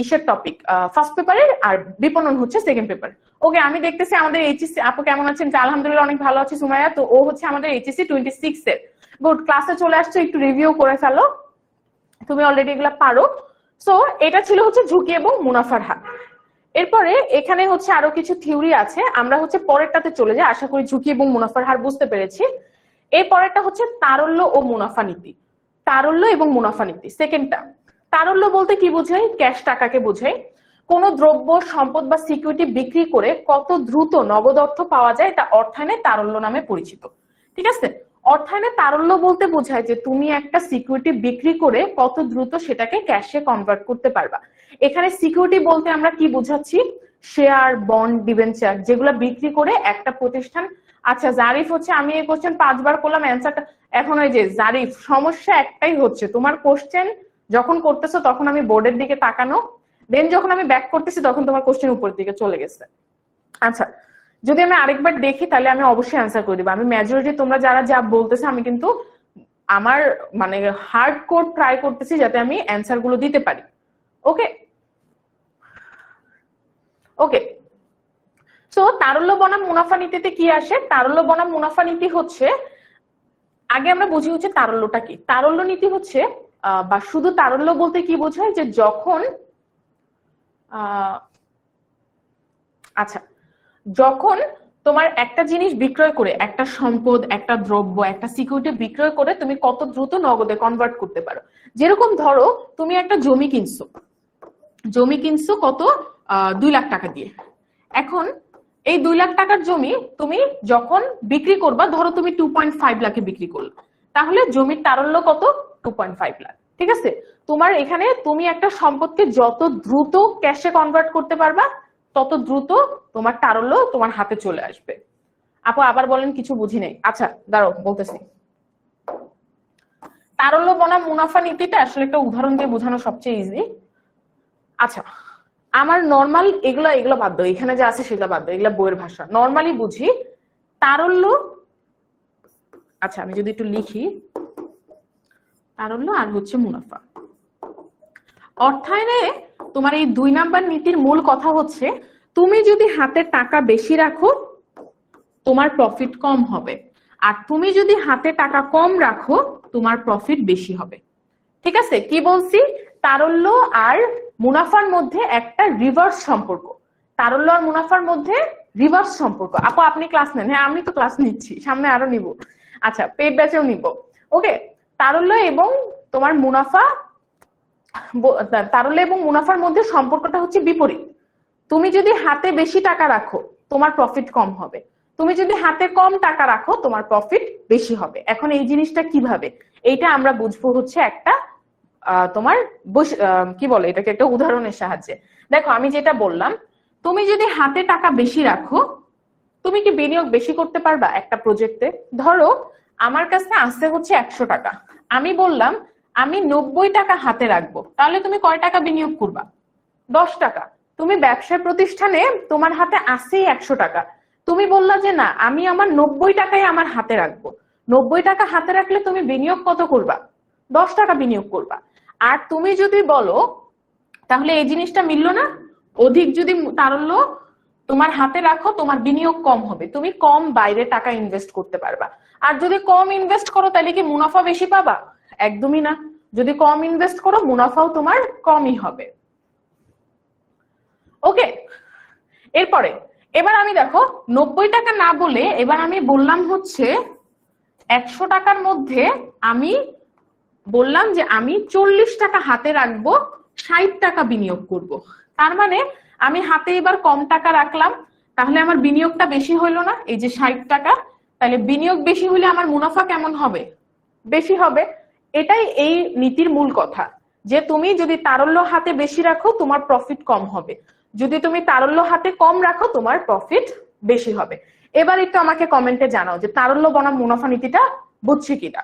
ইসের টপিক ফার্স্ট পেপারের, আর বিপণন হচ্ছে সেকেন্ড পেপার। ওকে, আমি দেখতেছি আমাদের এইচএসসি আপু কেমন আছেন? আলহামদুলিল্লাহ অনেক ভালো আছি সুমাইয়া। তো ও হচ্ছে আমাদের এইচএসসি 26 এর। গুড, ক্লাসে চলে আসছো, একটু রিভিউ করে ফেলো, তুমি অলরেডি এগুলা পারো। সো এটা ছিল হচ্ছে ঝুঁকি এবং মুনাফার হার। এরপরে এখানে হচ্ছে আরো কিছু থিওরি আছে, আমরা হচ্ছে পরেরটাতে চলে যাই। আশা করি ঝুঁকি এবং মুনাফার হার বুঝতে পেরেছি। এই পরেরটা হচ্ছে তারল্য ও মুনাফা নীতি। তারল্য এবং মুনাফা নীতি সেকেন্ডটা। তারল্য বলতে কি বোঝায়? ক্যাশ টাকাকে বোঝায়। কোন দ্রব্য, সম্পদ বা সিকিউরিটি বিক্রি করে কত দ্রুত নগদ অর্থ পাওয়া যায় তা অর্থায়নে তারল্য নামে পরিচিত। ঠিক আছে, অর্থায়নে তারল্য বলতে বোঝায় যে তুমি একটা সিকিউরিটি বিক্রি করে কত দ্রুত সেটাকে ক্যাশে কনভার্ট করতে পারবা। এখানে সিকিউরিটি বলতে আমরা কি বোঝাচ্ছি? শেয়ার, বন্ড, ডিবেঞ্চার যেগুলো বিক্রি করে একটা প্রতিষ্ঠান। আচ্ছা জারিফ হচ্ছে আমি এই কোশ্চেন 5 বার করলাম অ্যান্সারটা এখন ওই যে জারিফ সমস্যা একটাই হচ্ছে তোমার কোশ্চেন যখন করতেছো তখন আমি বোর্ডের দিকে তাকানো, দেন যখন আমি ব্যাক করতেছি তখন তোমার কোশ্চেন উপরের দিকে চলে গেছে। আচ্ছা যদি আমি আরেকবার দেখি তাহলে আমি অবশ্যই অ্যান্সার করে দিব। আমি মেজরিটি তোমরা যারা যা বলতেছে আমি কিন্তু আমার মানে হার্ড কোড ট্রাই করতেছি যাতে আমি অ্যান্সার গুলো দিতে পারি। ওকে ওকে সো তারল্য বনাম মুনাফা নীতিতে কি আসে? তারল্য বনাম মুনাফা নীতি হচ্ছে আগে আমরা বুঝি হচ্ছে তারল্যটা কি। তারল্য নীতি হচ্ছে বা শুধু তারল্য বলতে কি বোঝায় যে যখন আচ্ছা যখন তোমার একটা জিনিস বিক্রয় করে, একটা সম্পদ, একটা দ্রব্য, একটা সিকিউরিটি বিক্রয় করে তুমি কত দ্রুত নগদে কনভার্ট করতে পারো। যেরকম ধরো তুমি একটা জমি কিনছো কত 2 লাখ টাকা দিয়ে। এখন এই 2 লাখ টাকার জমি তুমি যখন বিক্রি করবা, ধরো তুমি 2.5 লাখে বিক্রি করলে, তাহলে জমির তারল্য কত? 2.5 লাখ। ঠিক আছে, তোমার এখানে তুমি একটা সম্পদকে যত দ্রুত ক্যাশে কনভার্ট করতে পারবা তত দ্রুত তোমার তারল্য তোমার হাতে চলে আসবে। আপু আবার বলেন, কিছু বুঝি নাই। আচ্ছা দাঁড়াও বলতেছি। তারল্য বনাম মুনাফা নীতিটা আসলে একটা উদাহরণ দিয়ে বোঝানো সবচেয়ে ইজি। আচ্ছা আমার নর্মাল এগুলো বাদ দাও, এখানে যা আছে সেগুলো বাদ দাও, এগুলো বইয়ের ভাষা। নর্মালি বুঝি তারল্য, আচ্ছা আমি যদি একটু লিখি, তারল্য আর হচ্ছে মুনাফা। অর্থায়নে তোমার এই 2 নাম্বার নীতির মূল কথা হচ্ছে তুমি যদি হাতে টাকা বেশি রাখো তোমার প্রফিট কম হবে, আর তুমি যদি হাতে টাকা কম রাখো তোমার প্রফিট বেশি হবে। ঠিক আছে, কি বলছি? তারল্য আর মুনাফার মধ্যে একটা রিভার্স সম্পর্ক। তারল্য আর মুনাফার মধ্যে রিভার্স সম্পর্ক। আপু আপনি ক্লাস নেন? হ্যাঁ আমি তো ক্লাস নিচ্ছি, সামনে আরো নিব। আচ্ছা পেইড ব্যাচেও নিব। ওকে, তারল্য এবং তোমার মুনাফা, তারল্য এবং মুনাফার মধ্যে সম্পর্কটা হচ্ছে বিপরীত। তুমি যদি হাতে বেশি টাকা রাখো তোমার প্রফিট কম হবে, তুমি যদি হাতে কম টাকা রাখো তোমার প্রফিট বেশি হবে। এখন এই জিনিসটা কিভাবে, এইটা আমরা বুঝবো হচ্ছে একটা তোমার কি বলে এটাকে, একটা উদাহরণের সাহায্যে। দেখো আমি যেটা বললাম, তুমি যদি হাতে টাকা বেশি রাখো তুমি কি বিনিয়োগ বেশি করতে পারবা একটা প্রজেক্টে? ধরো আমার কাছে আসছে হচ্ছে 100 টাকা, আমি বললাম আমি 90 টাকা হাতে রাখবো, তাহলে তুমি কয় টাকা বিনিয়োগ করবা? 10 টাকা। তুমি ব্যবসা প্রতিষ্ঠানে তোমার হাতে আসেই 100 টাকা, তুমি বললা যে না আমি আমার 90 টাকাই আমার হাতে রাখবো। 90 টাকা হাতে রাখলে তুমি বিনিয়োগ কত করবা? 10 টাকা বিনিয়োগ করবা। আর তুমি যদি বলো, তাহলে এই জিনিসটা মিললো না? অধিক যদি তারল্য তোমার হাতে রাখো তোমার বিনিয়োগ কম হবে, তুমি কম বাইরে টাকা ইনভেস্ট করতে পারবা। আর যদি কম ইনভেস্ট করো তাহলে কি মুনাফা বেশি পাবা? একদমই না। যদি কম ইনভেস্ট করো মুনাফাও তোমার কমই হবে। ওকে, এরপরে এবার আমি দেখো 90 টাকা না বলে এবার আমি বললাম হচ্ছে 100 টাকার মধ্যে আমি বললাম যে আমি 40 টাকা হাতে রাখবো, 60 টাকা বিনিয়োগ করব। তার মানে আমি হাতে এবার কম টাকা রাখলাম, তাহলে আমার বিনিয়োগটা বেশি হইলো না? এই যে 60 টাকা, তাহলে বিনিয়োগ বেশি হলে আমার মুনাফা কেমন হবে? বেশি হবে। এটাই এই নীতির মূল কথা, যে তুমি যদি তারল্য হাতে বেশি রাখো তোমার প্রফিট কম হবে, যদি তুমি তারল্য হাতে কম রাখো তোমার প্রফিট বেশি হবে। এবার একটু আমাকে কমেন্টে জানাও যে তারল্য বনাম মুনাফা নীতিটা বুঝছি কিনা।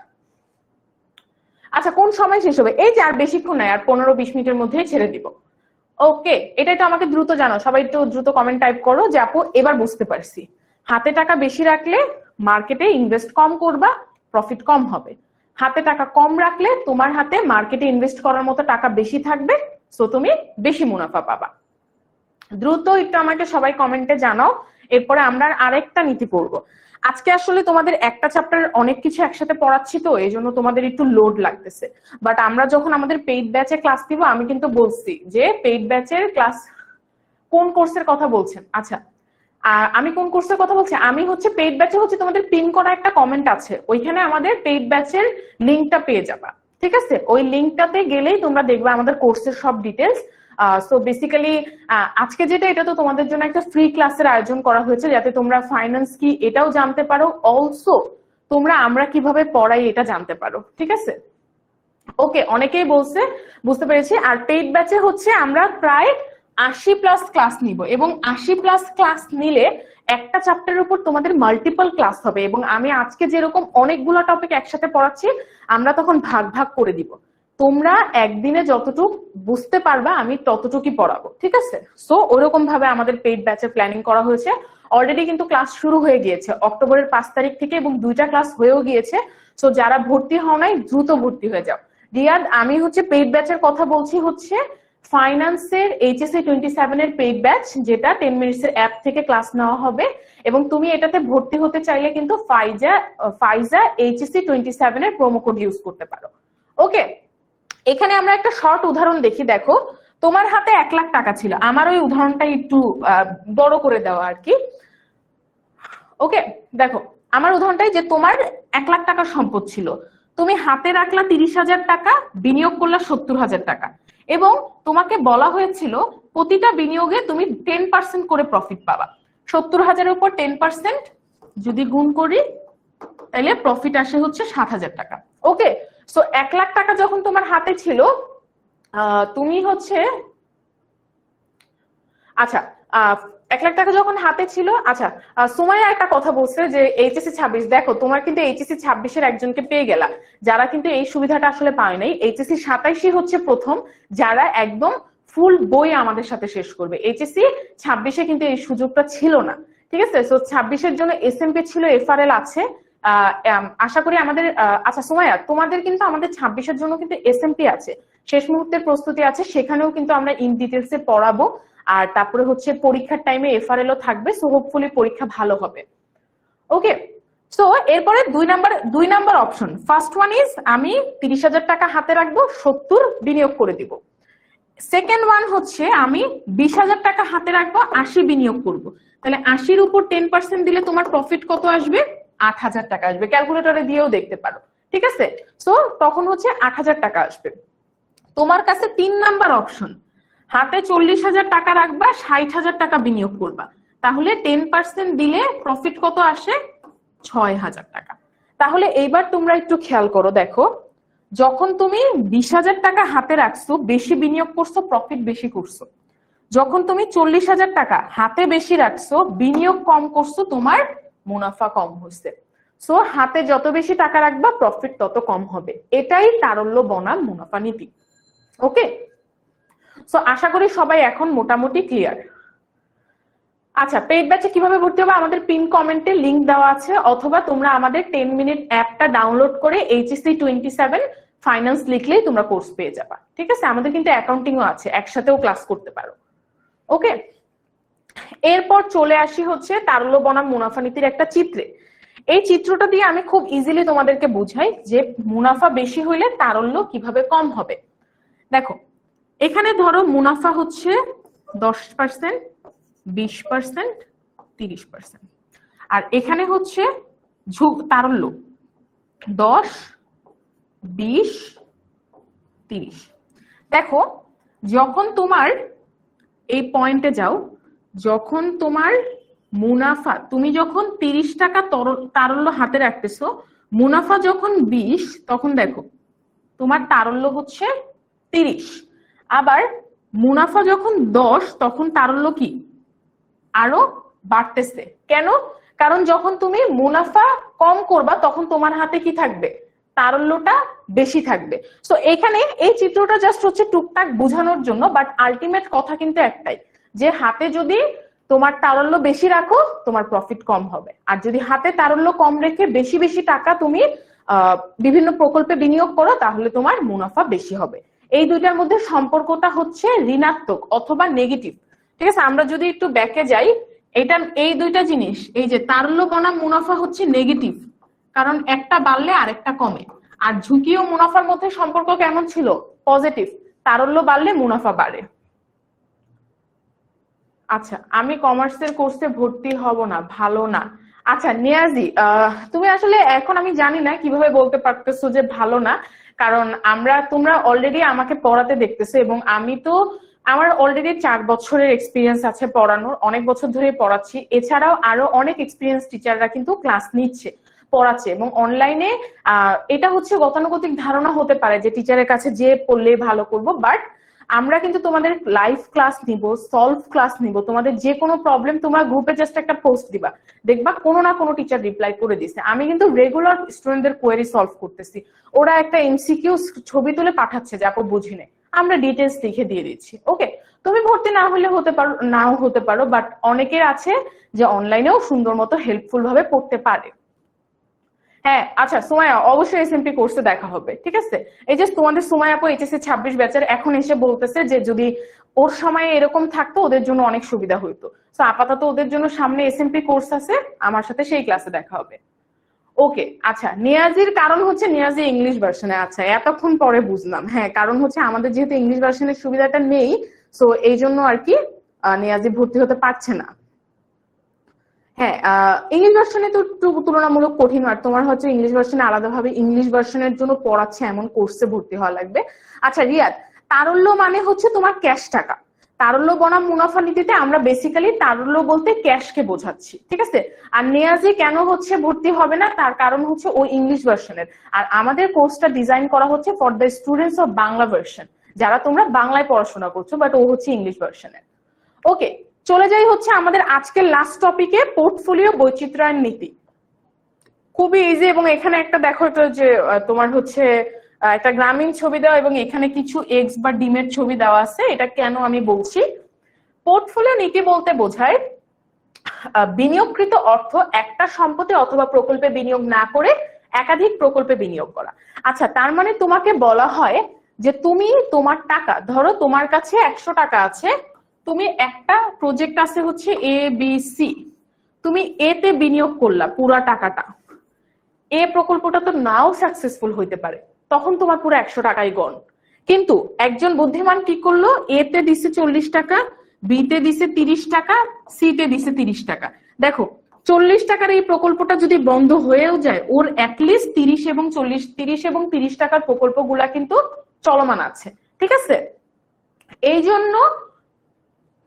আচ্ছা কোন সময় শেষ হবে? এই যে আর বেশিক্ষণ নাই, আর 15-20 মিনিটের মধ্যেই ছেড়ে দিব। ওকে, এটা একটু আমাকে দ্রুত জানাও, সবাই একটু দ্রুত কমেন্ট টাইপ করো যে আপু এবার বুঝতে পারছি, হাতে টাকা বেশি রাখলে মার্কেটে ইনভেস্ট কম করবা, প্রফিট কম হবে। হাতে টাকা কম রাখলে তোমার হাতে মার্কেটে ইনভেস্ট করার মতো টাকা বেশি থাকবে, সো তুমি বেশি মুনাফা পাবা। দ্রুত একটু আমাকে সবাই কমেন্টে জানাও। এরপরে আমরা আরেকটা নীতি পড়বো। আজকে আসলে তোমাদের একটা চ্যাপ্টার অনেক কিছু একসাথে পড়াচ্ছি তো এই জন্য তোমাদের একটু লোড লাগতেছে, বাট আমরা যখন আমাদের পেইড ব্যাচে ক্লাস দিব আমি কিন্তু বলছি যে পেইড ব্যাচের ক্লাস, কোন কোর্সের কথা বলছেন? আচ্ছা আমি কোন কোর্সের কথা বলছি, আমি হচ্ছে পেইড ব্যাচে হচ্ছে তোমাদের পিন করা একটা কমেন্ট আছে, ওইখানে আমাদের পেইড ব্যাচের লিঙ্কটা পেয়ে যাবা। ঠিক আছে, ওই লিঙ্কটাতে গেলেই তোমরা দেখবে আমাদের কোর্সের সব ডিটেলস। সো বেসিক্যালি আজকে যেটা, এটা তো তোমাদের জন্য একটা ফ্রি ক্লাসের আয়োজন করা হয়েছে যাতে তোমরা ফাইন্যান্স কি এটাও জানতে পারো, অলসো তোমরা আমরা কিভাবে পড়াই এটা জানতে পারো। ঠিক আছে, ওকে অনেকেই বলছে, বুঝতে পেরেছি। আর পেইড ব্যাচে হচ্ছে আমরা প্রায় 80+ ক্লাস নিব, এবং 80+ ক্লাস নিলে একটা চ্যাপ্টারের উপর তোমাদের মাল্টিপল ক্লাস হবে, এবং আমি আজকে যেরকম অনেকগুলো টপিক একসাথে পড়াচ্ছি আমরা তখন ভাগ ভাগ করে দিব। তোমরা একদিনে যতটুকু বুঝতে পারবা আমি ততটুকুই পড়াবো, ঠিক আছে? সো ওরকম ভাবে আমাদের পেইড ব্যাচের প্ল্যানিং করা হয়েছে। অলরেডি কিন্তু ক্লাস শুরু হয়ে গিয়েছে অক্টোবরের 5 তারিখ থেকে, এবং 2টা ক্লাস হয়েও গিয়েছে। সো যারা ভর্তি হও নাই দ্রুত ভর্তি হয়ে যাও। রিয়াদ, আমি হচ্ছে পেইড ব্যাচের কথা বলছি হচ্ছে ফাইন্যান্সের HSC 27 এর পেইড ব্যাচ, যেটা 10 মিনিটস এর অ্যাপ থেকে ক্লাস নেওয়া হবে, এবং তুমি এটাতে ভর্তি হতে চাইলে কিন্তু ফাইজা HSC 27 এর প্রোমো কোড ইউজ করতে পারো। ওকে, এখানে আমরা একটা শর্ট উদাহরণ দেখি। দেখো, তোমার হাতে 1 লাখ টাকা ছিল, আমার ওই উদাহরণটা একটু বড় করে দেওয়া আর কি। ওকে, দেখো আমার উদাহরণটাই যে তোমার 1 লাখ টাকার সম্পদ ছিল, তুমি হাতে রাখলা 30,000 টাকা, বিনিয়োগ করলা 70,000 টাকা, এবং তোমাকে বলা হয়েছিল প্রতিটা বিনিয়োগে তুমি 10% করে প্রফিট পাবা। 70,000-এর উপর 10% যদি গুণ করি তাহলে প্রফিট আসে হচ্ছে 7,000 টাকা। ওকে, সো 1 লাখ টাকা যখন তোমার হাতে ছিল, তুমি হচ্ছে আচ্ছা 1 লাখ টাকা যখন হাতে ছিল, আচ্ছা সুমাইয়া একটা কথা বলছে যে HSC 26, দেখো তোমার কিন্তু HSC 26-এর একজনকে পেয়ে গেলা, যারা কিন্তু এই সুবিধাটা আসলে পায় নাই। HSC 27 হচ্ছে প্রথম যারা একদম ফুল বই আমাদের সাথে শেষ করবে। HSC 26-এ কিন্তু এই সুযোগটা ছিল না, ঠিক আছে? সো 26-এর জন্য SMP ছিল, FRL আছে। আশা করি আমাদের আচ্ছা সুমাইয়া, তোমাদের কিন্তু আমাদের 26-এর জন্য কিন্তু SMP আছে, শেষ মুহূর্তের প্রস্তুতি আছে, সেখানেও কিন্তু আমরা ইন ডিটেলসে পড়াবো। আর তারপরে হচ্ছে পরীক্ষার টাইমে FRL ও থাকবে, সো হোপফুলি পরীক্ষা ভালো হবে। ওকে, সো এরপরে 2 number option, first one is আমি 30,000 টাকা হাতে রাখবো, 70 বিনিয়োগ করে দিব। সেকেন্ড ওয়ান হচ্ছে আমি 20,000 টাকা হাতে রাখবো, 80 বিনিয়োগ করব। তাহলে 80-র উপর 10% দিলে তোমার প্রফিট কত আসবে? 8,000 টাকা আসবে। ক্যালকুলেটরে দিয়েও দেখতে পারো, ঠিক আছে? সো তখন হচ্ছে 8,000 টাকা আসবে। তোমার কাছে 3 নাম্বার অপশন, হাতে 40,000 টাকা রাখবা, 60,000 টাকা বিনিয়োগ করবা, তাহলে 10% দিলে প্রফিট কত আসে? 6,000 টাকা। তাহলে এইবার তোমরা একটু খেয়াল করো, দেখো যখন তুমি 20,000 টাকা হাতে রাখছো, বেশি বিনিয়োগ করছো, প্রফিট বেশি করছো। যখন তুমি 40,000 টাকা হাতে বেশি রাখছো, বিনিয়োগ কম করছো, তোমার মুনাফা কম হচ্ছে। সো হাতে যত বেশি টাকা রাখবা প্রফিট তত কম হবে, এটাই তারল্য বনাম মুনাফা নীতি। ওকে, সো আশা করি সবাই এখন মোটামুটি ক্লিয়ার। আচ্ছা, পেইড ব্যাচে কিভাবে ভর্তি হবে? আমাদের পিন কমেন্টে লিংক দেওয়া আছে, অথবা তোমরা আমাদের 10 মিনিট অ্যাপটা ডাউনলোড করে HSC 27 ফাইন্যান্স লিখলেই তোমরা কোর্স পেয়ে যাবা, ঠিক আছে? আমাদের কিন্তু অ্যাকাউন্টিংও আছে, একসাথেও ক্লাস করতে পারো। ওকে, এরপর চলে আসি হচ্ছে তারল্য বনাম মুনাফা নীতির একটা চিত্রে। এই চিত্রটা দিয়ে আমি খুব ইজিলি তোমাদেরকে বুঝাই যে মুনাফা বেশি হইলে তারল্য কিভাবে কম হবে। দেখো, এখানে ধরো মুনাফা হচ্ছে 10%, 20%, 30%, আর এখানে হচ্ছে তারল্য 10, 20, 30। দেখো, যখন তোমার এই পয়েন্টে যাও, যখন তোমার মুনাফা, তুমি যখন 30 টাকা তারল্য হাতে রাখতেছো, মুনাফা যখন 20, তখন দেখো তোমার তারল্য হচ্ছে 30। আবার মুনাফা যখন 10, তখন তারল্য কি আরো বাড়তেছে। কেন? কারণ যখন তুমি মুনাফা কম করবা তখন তোমার হাতে কি থাকবে? তারল্যটা বেশি থাকবে। সো এখানে এই চিত্রটা জাস্ট হচ্ছে টুকটাক বোঝানোর জন্য, বাট আলটিমেট কথা কিন্তু একটাই, যে হাতে যদি তোমার তারল্য বেশি রাখো তোমার প্রফিট কম হবে, আর যদি হাতে তারল্য কম রেখে বেশি বেশি টাকা তুমি বিভিন্ন প্রকল্পে বিনিয়োগ করো তাহলে তোমার মুনাফা বেশি হবে। এই দুইটার মধ্যে সম্পর্কটা হচ্ছে ঋণাত্মক অথবা নেগেটিভ, ঠিক আছে? আমরা যদি একটু ব্যাকে যাই, এটা এই দুইটা জিনিস, এই যে তারল্য বনাম মুনাফা হচ্ছে নেগেটিভ, কারণ একটা বাড়লে আরেকটা কমে। আর ঝুঁকি ও মুনাফার মধ্যে সম্পর্ক কেমন ছিল? পজিটিভ, তারল্য বাড়লে মুনাফা বাড়ে। আচ্ছা, আমি কমার্সের কোর্সে ভর্তি হব না, ভালো না। আচ্ছা নিয়াজি, তুমি আসলে এখন আমি জানি না কিভাবে বলতে পারতেছো যে ভালো না, কারণ তোমরা অলরেডি আমাকে পড়াতে দেখতেছো, এবং আমি তো আমার অলরেডি 4 বছরের এক্সপিরিয়েন্স আছে পড়ানোর, অনেক বছর ধরে পড়াচ্ছি। এছাড়াও আরো অনেক এক্সপিরিয়েন্স টিচাররা কিন্তু ক্লাস নিচ্ছে, পড়াচ্ছে, এবং অনলাইনে এটা হচ্ছে গতানুগতিক ধারণা হতে পারে যে টিচারের কাছে যে পড়লে ভালো করব, বাট আমরা কিন্তু তোমাদের লাইভ ক্লাস নিব, সলভ ক্লাস নিব, তোমাদের যে কোনো প্রবলেম তোমরা গ্রুপে জাস্ট একটা পোস্ট দিবা, দেখবা কোনো না কোনো টিচার রিপ্লাই করে দিছে। আমি কিন্তু রেগুলার স্টুডেন্টদের কোয়েরি সলভ করতেছি, ওরা একটা এমসিকিউ ছবি তুলে পাঠাচ্ছে যে আপু বুঝি নাই, আমরা ডিটেলস লিখে দিয়ে দিচ্ছি। ওকে, তুমি ভর্তি না হলে হতে পারো, নাও হতে পারো, বাট অনেকের আছে যে অনলাইনেও সুন্দর মতো হেল্পফুল ভাবে পড়তে পারে। হ্যাঁ আচ্ছা সুমাইয়া, অবশ্যই এসএমপি কোর্সে দেখা হবে, ঠিক আছে। এই যে তোমাদের সুমাইয়া আপু এইচএসসি 26 ব্যাচের এখন এসে বলতেছে যে যদি ওর সময় এরকম থাকতো ওদের জন্য অনেক সুবিধা হইতো। তো আপাতত ওদের জন্য সামনে এসএমপি কোর্স আছে, আমার সাথে সেই ক্লাসে দেখা হবে। ওকে আচ্ছা, নিয়াজির কারণ হচ্ছে নিয়াজি ইংলিশ ভার্সনে। আচ্ছা এতক্ষণ পরে বুঝলাম, হ্যাঁ কারণ হচ্ছে আমাদের যেহেতু ইংলিশ ভার্সনের সুবিধাটা নেই, সো এই জন্য আর কি নিয়াজি ভর্তি হতে পারছে না। হ্যাঁ ইংলিশ ভার্সনে তো একটু তুলনামূলক কঠিন, আর তোমার হচ্ছে ইংলিশ ভার্সনে আলাদাভাবে ইংলিশ ভার্সনের জন্য পড়াচ্ছে এমন কোর্সে ভর্তি হওয়া লাগবে। আচ্ছা রিয়াদ, তারল্য মানে হচ্ছে তোমার ক্যাশ টাকা। তারল্য বনাম মুনাফা নীতিতে আমরা বেসিক্যালি তারল্য বলতে ক্যাশকে বোঝাচ্ছি, ঠিক আছে। আর নেয়াজি কেন হচ্ছে ভর্তি হবে না, তার কারণ হচ্ছে ও ইংলিশ ভার্সনের, আর আমাদের কোর্সটা ডিজাইন করা হচ্ছে for the students of Bangla version, যারা তোমরা বাংলায় পড়াশোনা করছো, বাট ও হচ্ছে ইংলিশ ভার্সনের। ওকে, চলে যাই হচ্ছে আমাদের আজকের লাস্ট টপিকে, পোর্টফোলিও বৈচিত্র্যায়ন নীতি। খুবই ইজি, এবং এখানে একটা দেখো তো যে তোমার হচ্ছে একটা গ্রামীণ ছবি দেওয়া এবং এখানে কিছু এগস বা ডিমের ছবি দেওয়া আছে। এটা কেন আমি বলছি, পোর্টফোলিও নীতি বলতে বোঝায় বিনিয়োগকৃত অর্থ একটা সম্পত্তি অথবা প্রকল্পে বিনিয়োগ না করে একাধিক প্রকল্পে বিনিয়োগ করা। আচ্ছা তার মানে তোমাকে বলা হয় যে তুমি তোমার টাকা, ধরো তোমার কাছে 100 টাকা আছে, তুমি একটা প্রজেক্ট আছে হচ্ছে এ বি সি, তুমি এ তে বিনিয়োগ করলা পুরা টাকাটা, এ প্রকল্পটা তো নাও সাকসেসফুল হইতে পারে, তখন তোমার পুরো 100 টাকাই গন। কিন্তু একজন বুদ্ধিমান কি করলো, এ তে দিছে 40 টাকা, বি তে দিছে 30 টাকা, সি তে দিছে 30 টাকা। দেখো 40 টাকার এই প্রকল্পটা যদি বন্ধ হয়েও যায়, ওর অ্যাটলিস্ট 30 এবং 40, 30 এবং 30 টাকার প্রকল্পগুলা কিন্তু চলমান আছে, ঠিক আছে। এই জন্য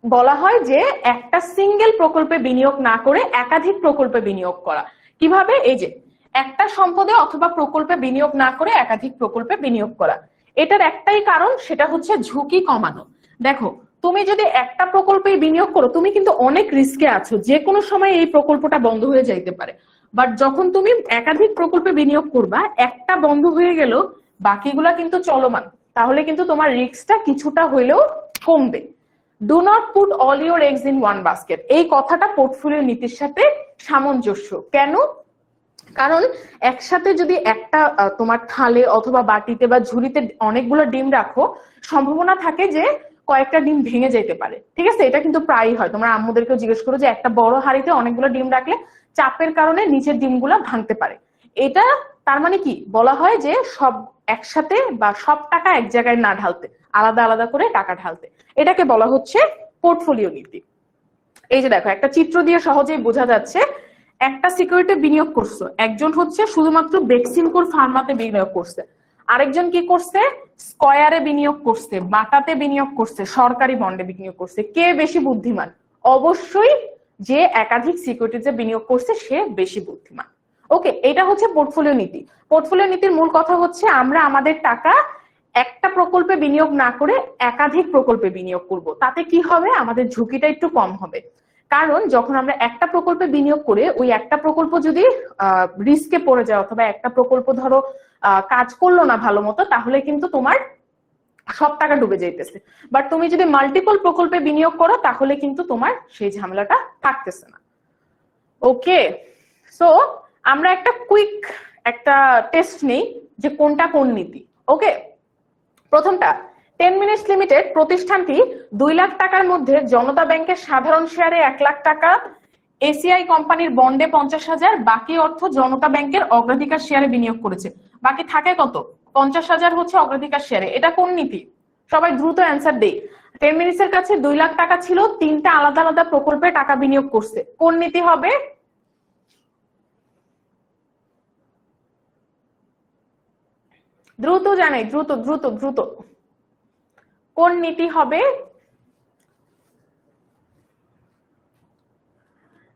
বলা হয় যে একটা সিঙ্গেল প্রকল্পে বিনিয়োগ না করে একাধিক প্রকল্পে বিনিয়োগ করা। কিভাবে, এই যে একটা সম্পদে অথবা প্রকল্পে বিনিয়োগ না করে একাধিক প্রকল্পে বিনিয়োগ করা। এটার একটাই কারণ, সেটা হচ্ছে ঝুঁকি কমানো। দেখো তুমি যদি একটা প্রকল্পে বিনিয়োগ করো, তুমি কিন্তু অনেক রিস্কে আছো, যে কোনো সময় এই প্রকল্পটা বন্ধ হয়ে যাইতে পারে। বাট যখন তুমি একাধিক প্রকল্পে বিনিয়োগ করবা, একটা বন্ধ হয়ে গেল, বাকিগুলা কিন্তু চলমান, তাহলে কিন্তু তোমার রিস্কটা কিছুটা হইলেও কমবে। Do not put all your eggs in one basket, এই কথাটা পোর্টফোলিও নীতির সাথে সামঞ্জস্য। কেন, কারণ একসাথে যদি একটা তোমার থালে অথবা বাটিতে বা ঝুড়িতে অনেকগুলো ডিম রাখো, সম্ভাবনা থাকে যে কয়েকটা ডিম ভেঙে যেতে পারে, ঠিক আছে। এটা কিন্তু প্রায়ই হয়, তোমরা আম্মুদেরকেও জিজ্ঞেস করো যে একটা বড় হাঁড়িতে অনেকগুলো ডিম রাখলে চাপের কারণে নিচের ডিমগুলো ভাঙতে পারে। এটা তার মানে কি, বলা হয় যে সব একসাথে বা সব টাকা এক জায়গায় না ঢালতে, আলাদা আলাদা করে টাকা ঢালতে, এটাকে বলা হচ্ছে পোর্টফোলিও নীতি। এই যে দেখো একটা চিত্র দিয়ে সহজেই বোঝা যাচ্ছে, একটা সিকিউরিটি বিনিয়োগ করছো, একজন হচ্ছে শুধুমাত্র বেক্সিমকোর ফার্মাতে বিনিয়োগ করছে, আরেকজন কি করছে, স্কয়ারে বিনিয়োগ করছে, বাটাতে বিনিয়োগ করছে, সরকারি বন্ডে বিনিয়োগ করছে। কে বেশি বুদ্ধিমান? অবশ্যই যে একাধিক সিকিউরিটিতে বিনিয়োগ করছে সে বেশি বুদ্ধিমান। ওকে, এটা হচ্ছে পোর্টফোলিও নীতি। পোর্টফোলিও নীতির মূল কথা হচ্ছে আমরা আমাদের টাকা একটা প্রকল্পে বিনিয়োগ না করে একাধিক প্রকল্পে বিনিয়োগ করব। তাতে কি হবে, আমাদের ঝুঁকিটা একটু কম হবে। কারণ যখন আমরা একটা প্রকল্পে বিনিয়োগ করে ওই একটা প্রকল্প যদি রিস্কে পড়ে যায়, অথবা একটা প্রকল্প ধরো কাজ করলো না ভালো মতো, তাহলে কিন্তু তোমার সব টাকা ডুবে যাইতেছে। বাট তুমি যদি মাল্টিপল প্রকল্পে বিনিয়োগ করো, তাহলে কিন্তু তোমার সেই ঝামেলাটা থাকতেছে না। ওকে, সো আমরা একটা কুইক একটা টেস্ট নেই যে কোনটা কোন নীতি। ওকে, প্রথমটা, 10 মিনিটস লিমিটেড প্রতিষ্ঠানটি 2 লাখ টাকার মধ্যে জনতা ব্যাংকের সাধারণ শেয়ারে 1 লাখ টাকা, এসিআই কোম্পানির বন্ডে 50,000, বাকি অর্থ জনতা ব্যাংকের অগ্রাধিকার শেয়ারে বিনিয়োগ করেছে। বাকি থাকে কত, 50,000 হচ্ছে অগ্রাধিকার শেয়ারে। এটা কোন নীতি? সবাই দ্রুত অ্যান্সার দেই। 10 মিনিটস এর কাছে 2 লাখ টাকা ছিল, 3টা আলাদা আলাদা প্রকল্পে টাকা বিনিয়োগ করছে, কোন নীতি হবে? দ্রুত জানাই, দ্রুত দ্রুত দ্রুত, কোন নীতি হবে?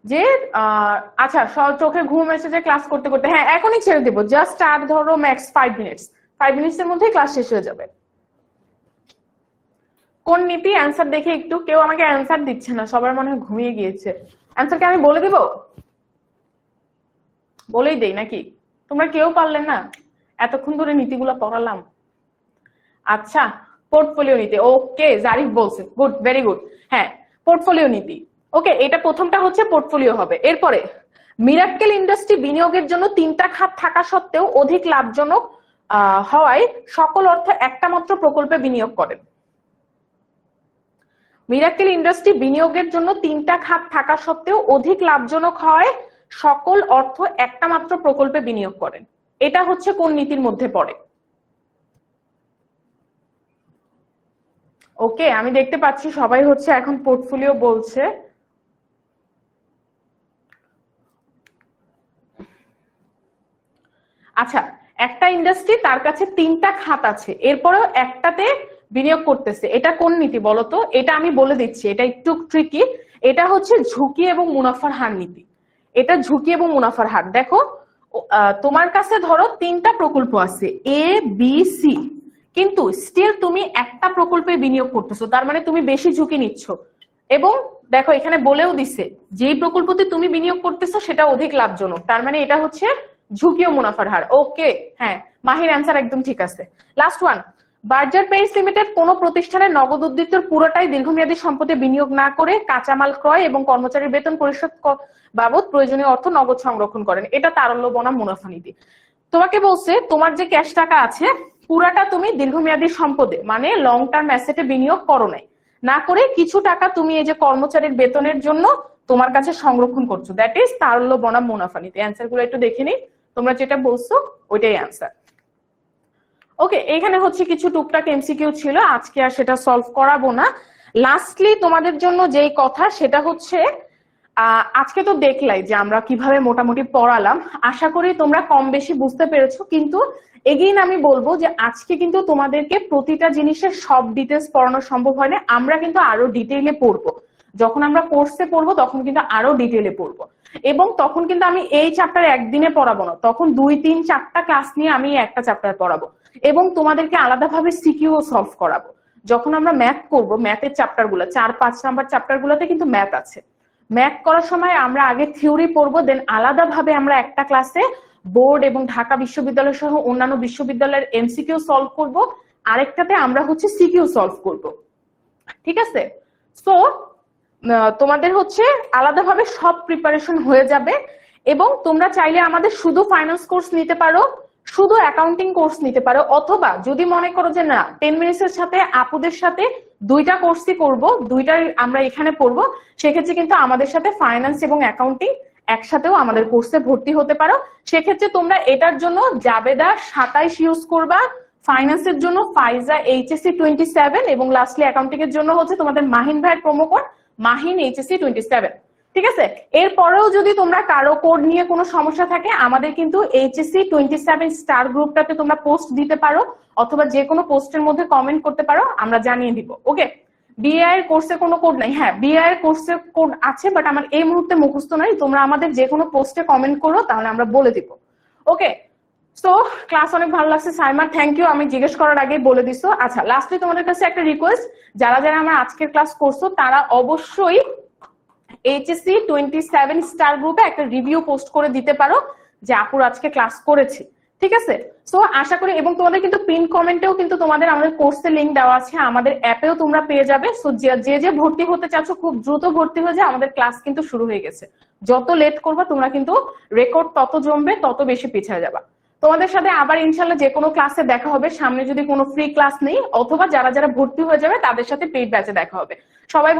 যে আচ্ছা চোখে ঘুম এসেছে ক্লাস করতে করতে, হ্যাঁ এখনই ছেড়ে দেবো, জাস্ট আর ধরো ম্যাক্স 5 মিনিটস, 5 মিনিটস এর মধ্যেই ক্লাস শেষ হয়ে যাবে। কোন নীতি? অ্যান্সার দেখে একটু, কেউ আমাকে অ্যান্সার দিচ্ছে না, সবার মনে হয় ঘুমিয়ে গিয়েছে। অ্যান্সারকে আমি বলে দিব, বলেই দেই নাকি? তোমরা কেউ পারলে না, এতক্ষণ ধরে নীতিগুলো পড়ালাম। আচ্ছা, পোর্টফোলিও নীতি, ওকে জারিফ বলছে, গুড, ভেরি গুড। হ্যাঁ, পোর্টফোলিও নীতি, ওকে, এটা প্রথমটা হচ্ছে পোর্টফোলিও হবে। এরপরে মিরাক্কেল ইন্ডাস্ট্রি বিনিয়োগের জন্য 3টা খাত থাকা সত্ত্বেও অধিক লাভজনক হওয়ায় সকল অর্থ একটা মাত্র প্রকল্পে বিনিয়োগ করেন। মিরাক্কেল ইন্ডাস্ট্রি বিনিয়োগের জন্য 3টা খাত থাকা সত্ত্বেও অধিক লাভজনক হওয়ায় সকল অর্থ একটা মাত্র প্রকল্পে বিনিয়োগ করেন। এটা হচ্ছে কোন নীতির মধ্যে পড়ে? ওকে, আমি দেখতে পাচ্ছি সবাই হচ্ছে এখন পোর্টফোলিও বলছে। আচ্ছা, একটা ইন্ডাস্ট্রি, তার কাছে 3টা খাত আছে, এরপরেও একটাতে বিনিয়োগ করতেছে, এটা কোন নীতি বলতো? এটা আমি বলে দিচ্ছি, এটা একটু ট্রিকি। এটা হচ্ছে ঝুঁকি এবং মুনাফার হার নীতি। এটা ঝুঁকি এবং মুনাফার হার। দেখো, তোমার কাছে ধরো 3টা প্রকল্প আছে, এ বি সি, কিন্তু স্টিল তুমি একটা প্রকল্পে বিনিয়োগ করতেছো, তার মানে তুমি বেশি ঝুঁকি নিচ্ছ। এবং দেখো এখানে বলেও দিছে, যেই প্রকল্পতে তুমি বিনিয়োগ করতেছো সেটা অধিক লাভজনক, তার মানে এটা হচ্ছে ঝুঁকি ও মুনাফার হার। ওকে, হ্যাঁ, মাহির অ্যান্সার একদম ঠিক আছে। Last one, Berger Paints limited কোন প্রতিষ্ঠানের নগদ উদ্বৃত্তের পুরোটাই দীর্ঘমেয়াদী সম্পদে বিনিয়োগ না করে কাঁচামাল ক্রয় এবং কর্মচারীর বেতন পরিশোধ বাবদ প্রয়োজনীয় অর্থ নগদ সংরক্ষণ করেন। এটা তারল্য বনাম মুনাফা নীতি। তোমাকে বলছে তোমার যে ক্যাশ টাকা আছে পুরাটা তুমি দীর্ঘমেয়াদী সম্পদে মানে লং টার্ম অ্যাসেটে বিনিয়োগ করো নাই, না করে কিছু টাকা তুমি এই যে কর্মচারীর বেতনের জন্য তোমার কাছে সংরক্ষণ করছো, দ্যাট ইজ তারল্য বনাম মুনাফা নীতি। অ্যান্সার গুলো একটু দেখে নিই, তোমরা যেটা বলছো ওইটাই অ্যান্সার। ওকে, এখানে হচ্ছে কিছু টুকটাক এমসিকিউ ছিল, আজকে আর সেটা সলভ করাবো না। লাস্টলি তোমাদের জন্য যেই কথা সেটা হচ্ছে, আজকে তো দেখলাই যে আমরা কিভাবে মোটামুটি পড়ালাম, আশা করি তোমরা কম বেশি বুঝতে পেরেছো। কিন্তু এগেইন আমি বলবো যে আজকে কিন্তু তোমাদেরকে প্রতিটা জিনিসের সব ডিটেলস পড়ানো সম্ভব হয় না, আমরা কিন্তু আরো ডিটেইলে পড়বো। যখন আমরা কোর্সে পড়বো তখন কিন্তু আরো ডিটেইলে পড়বো, এবং তখন কিন্তু আমি এই চ্যাপ্টার একদিনে পড়াবো না, তখন 2-3-4টা ক্লাস নিয়ে আমি একটা চ্যাপ্টার পড়াবো, এবং তোমাদেরকে আলাদাভাবে সিকিউ সলভ করাবো। যখন আমরা ম্যাথ করবো, ম্যাথের চ্যাপ্টার গুলো 4-5 নাম্বার চ্যাপ্টার গুলোতে কিন্তু ম্যাথ আছে, ম্যাথ করার সময় আমরা আগে থিওরি পড়বো, দেন আলাদাভাবে আমরা একটা ক্লাসে বোর্ড এবং ঢাকা বিশ্ববিদ্যালয় সহ অন্যান্য বিশ্ববিদ্যালয়ের এমসিকিউ সলভ করব, আরেকটাতে আমরা হচ্ছে সিকিউ সলভ করব। ঠিক আছে? সো তোমাদের হচ্ছে আলাদাভাবে সব প্রিপারেশন হয়ে যাবে, এবং তোমরা চাইলে আমাদের শুধু ফাইন্যান্স কোর্স নিতে পারো, শুধু অ্যাকাউন্টিং কোর্স নিতে পারো, অথবা যদি মনে করো যে না 10 মিনিটসের সাথে আপুদের সাথে 2টা কোর্সই করব, 2টাই আমরা এখানে পড়বো, সেক্ষেত্রে কিন্তু আমাদের সাথে ফাইন্যান্স এবং অ্যাকাউন্টিং একসাথেও আমাদের কোর্সে ভর্তি হতে পারো। সেক্ষেত্রে তোমরা এটার জন্য জাবেদা 27 ইউজ করবা, ফাইন্যান্সের জন্য ফাইজা HSC 27, এবং লাস্টলি অ্যাকাউন্টিং এর জন্য হচ্ছে তোমাদের মাহিন ভাইয়ের প্রোমো কোড মাহিন HSC 27। ঠিক আছে? এরপরেও যদি তোমরা কারো কোড নিয়ে কোনো সমস্যা থাকে, আমাদের কিন্তু HSC 27 স্টার গ্রুপটাতে তোমরা পোস্ট দিতে পারো, অথবা যে কোনো পোস্টের মধ্যে কমেন্ট করতে পারো, আমরা জানিয়ে দিব। ওকে, বিএআই এর কোর্সে কোনো কোড নাই, হ্যাঁ বিএআই এর কোর্সে কোড আছে, বাট আমার এই মুহূর্তে মুখস্থ নাই, তোমরা আমাদের যে কোনো পোস্টে কমেন্ট করো, তাহলে আমরা বলে দিব। ওকে, সো ক্লাস অনেক ভালো লাগছে সাইমা, থ্যাংক ইউ, আমি জিজ্ঞেস করার আগেই বলে দিছো। আচ্ছা, লাস্টলি তোমাদের কাছে একটা রিকোয়েস্ট, যারা যারা আমার আজকের ক্লাস করছো তারা অবশ্যই HSC 27 স্টার গ্রুপে একটা রিভিউ পোস্ট করে দিতে পারো যে আপুর আজকে ক্লাস করেছি। ঠিক আছে? সো আশা করি, এবং তোমাদের কিন্তু পিন কমেন্টেও কিন্তু তোমাদের আমাদের কোর্সের লিংক দেওয়া আছে, আমাদের অ্যাপেও তোমরা পেয়ে যাবে। সো যে যে ভর্তি হতে চাচ্ছ খুব দ্রুত ভর্তি হয়ে যায়, আমাদের ক্লাস কিন্তু শুরু হয়ে গেছে। যত লেট করবা তোমরা কিন্তু রেকর্ড তত জমবে, তত বেশি পিছিয়ে যাবা। তোমাদের সাথে আবার ইনশাল্লাহ যে কোনো ক্লাসে দেখা হবে, সামনে যদি কোনো ফ্রি ক্লাস নেই, অথবা যারা যারা ভর্তি হয়ে যাবে তাদের সাথে পেইড ব্যাচে দেখা হবে। সবাই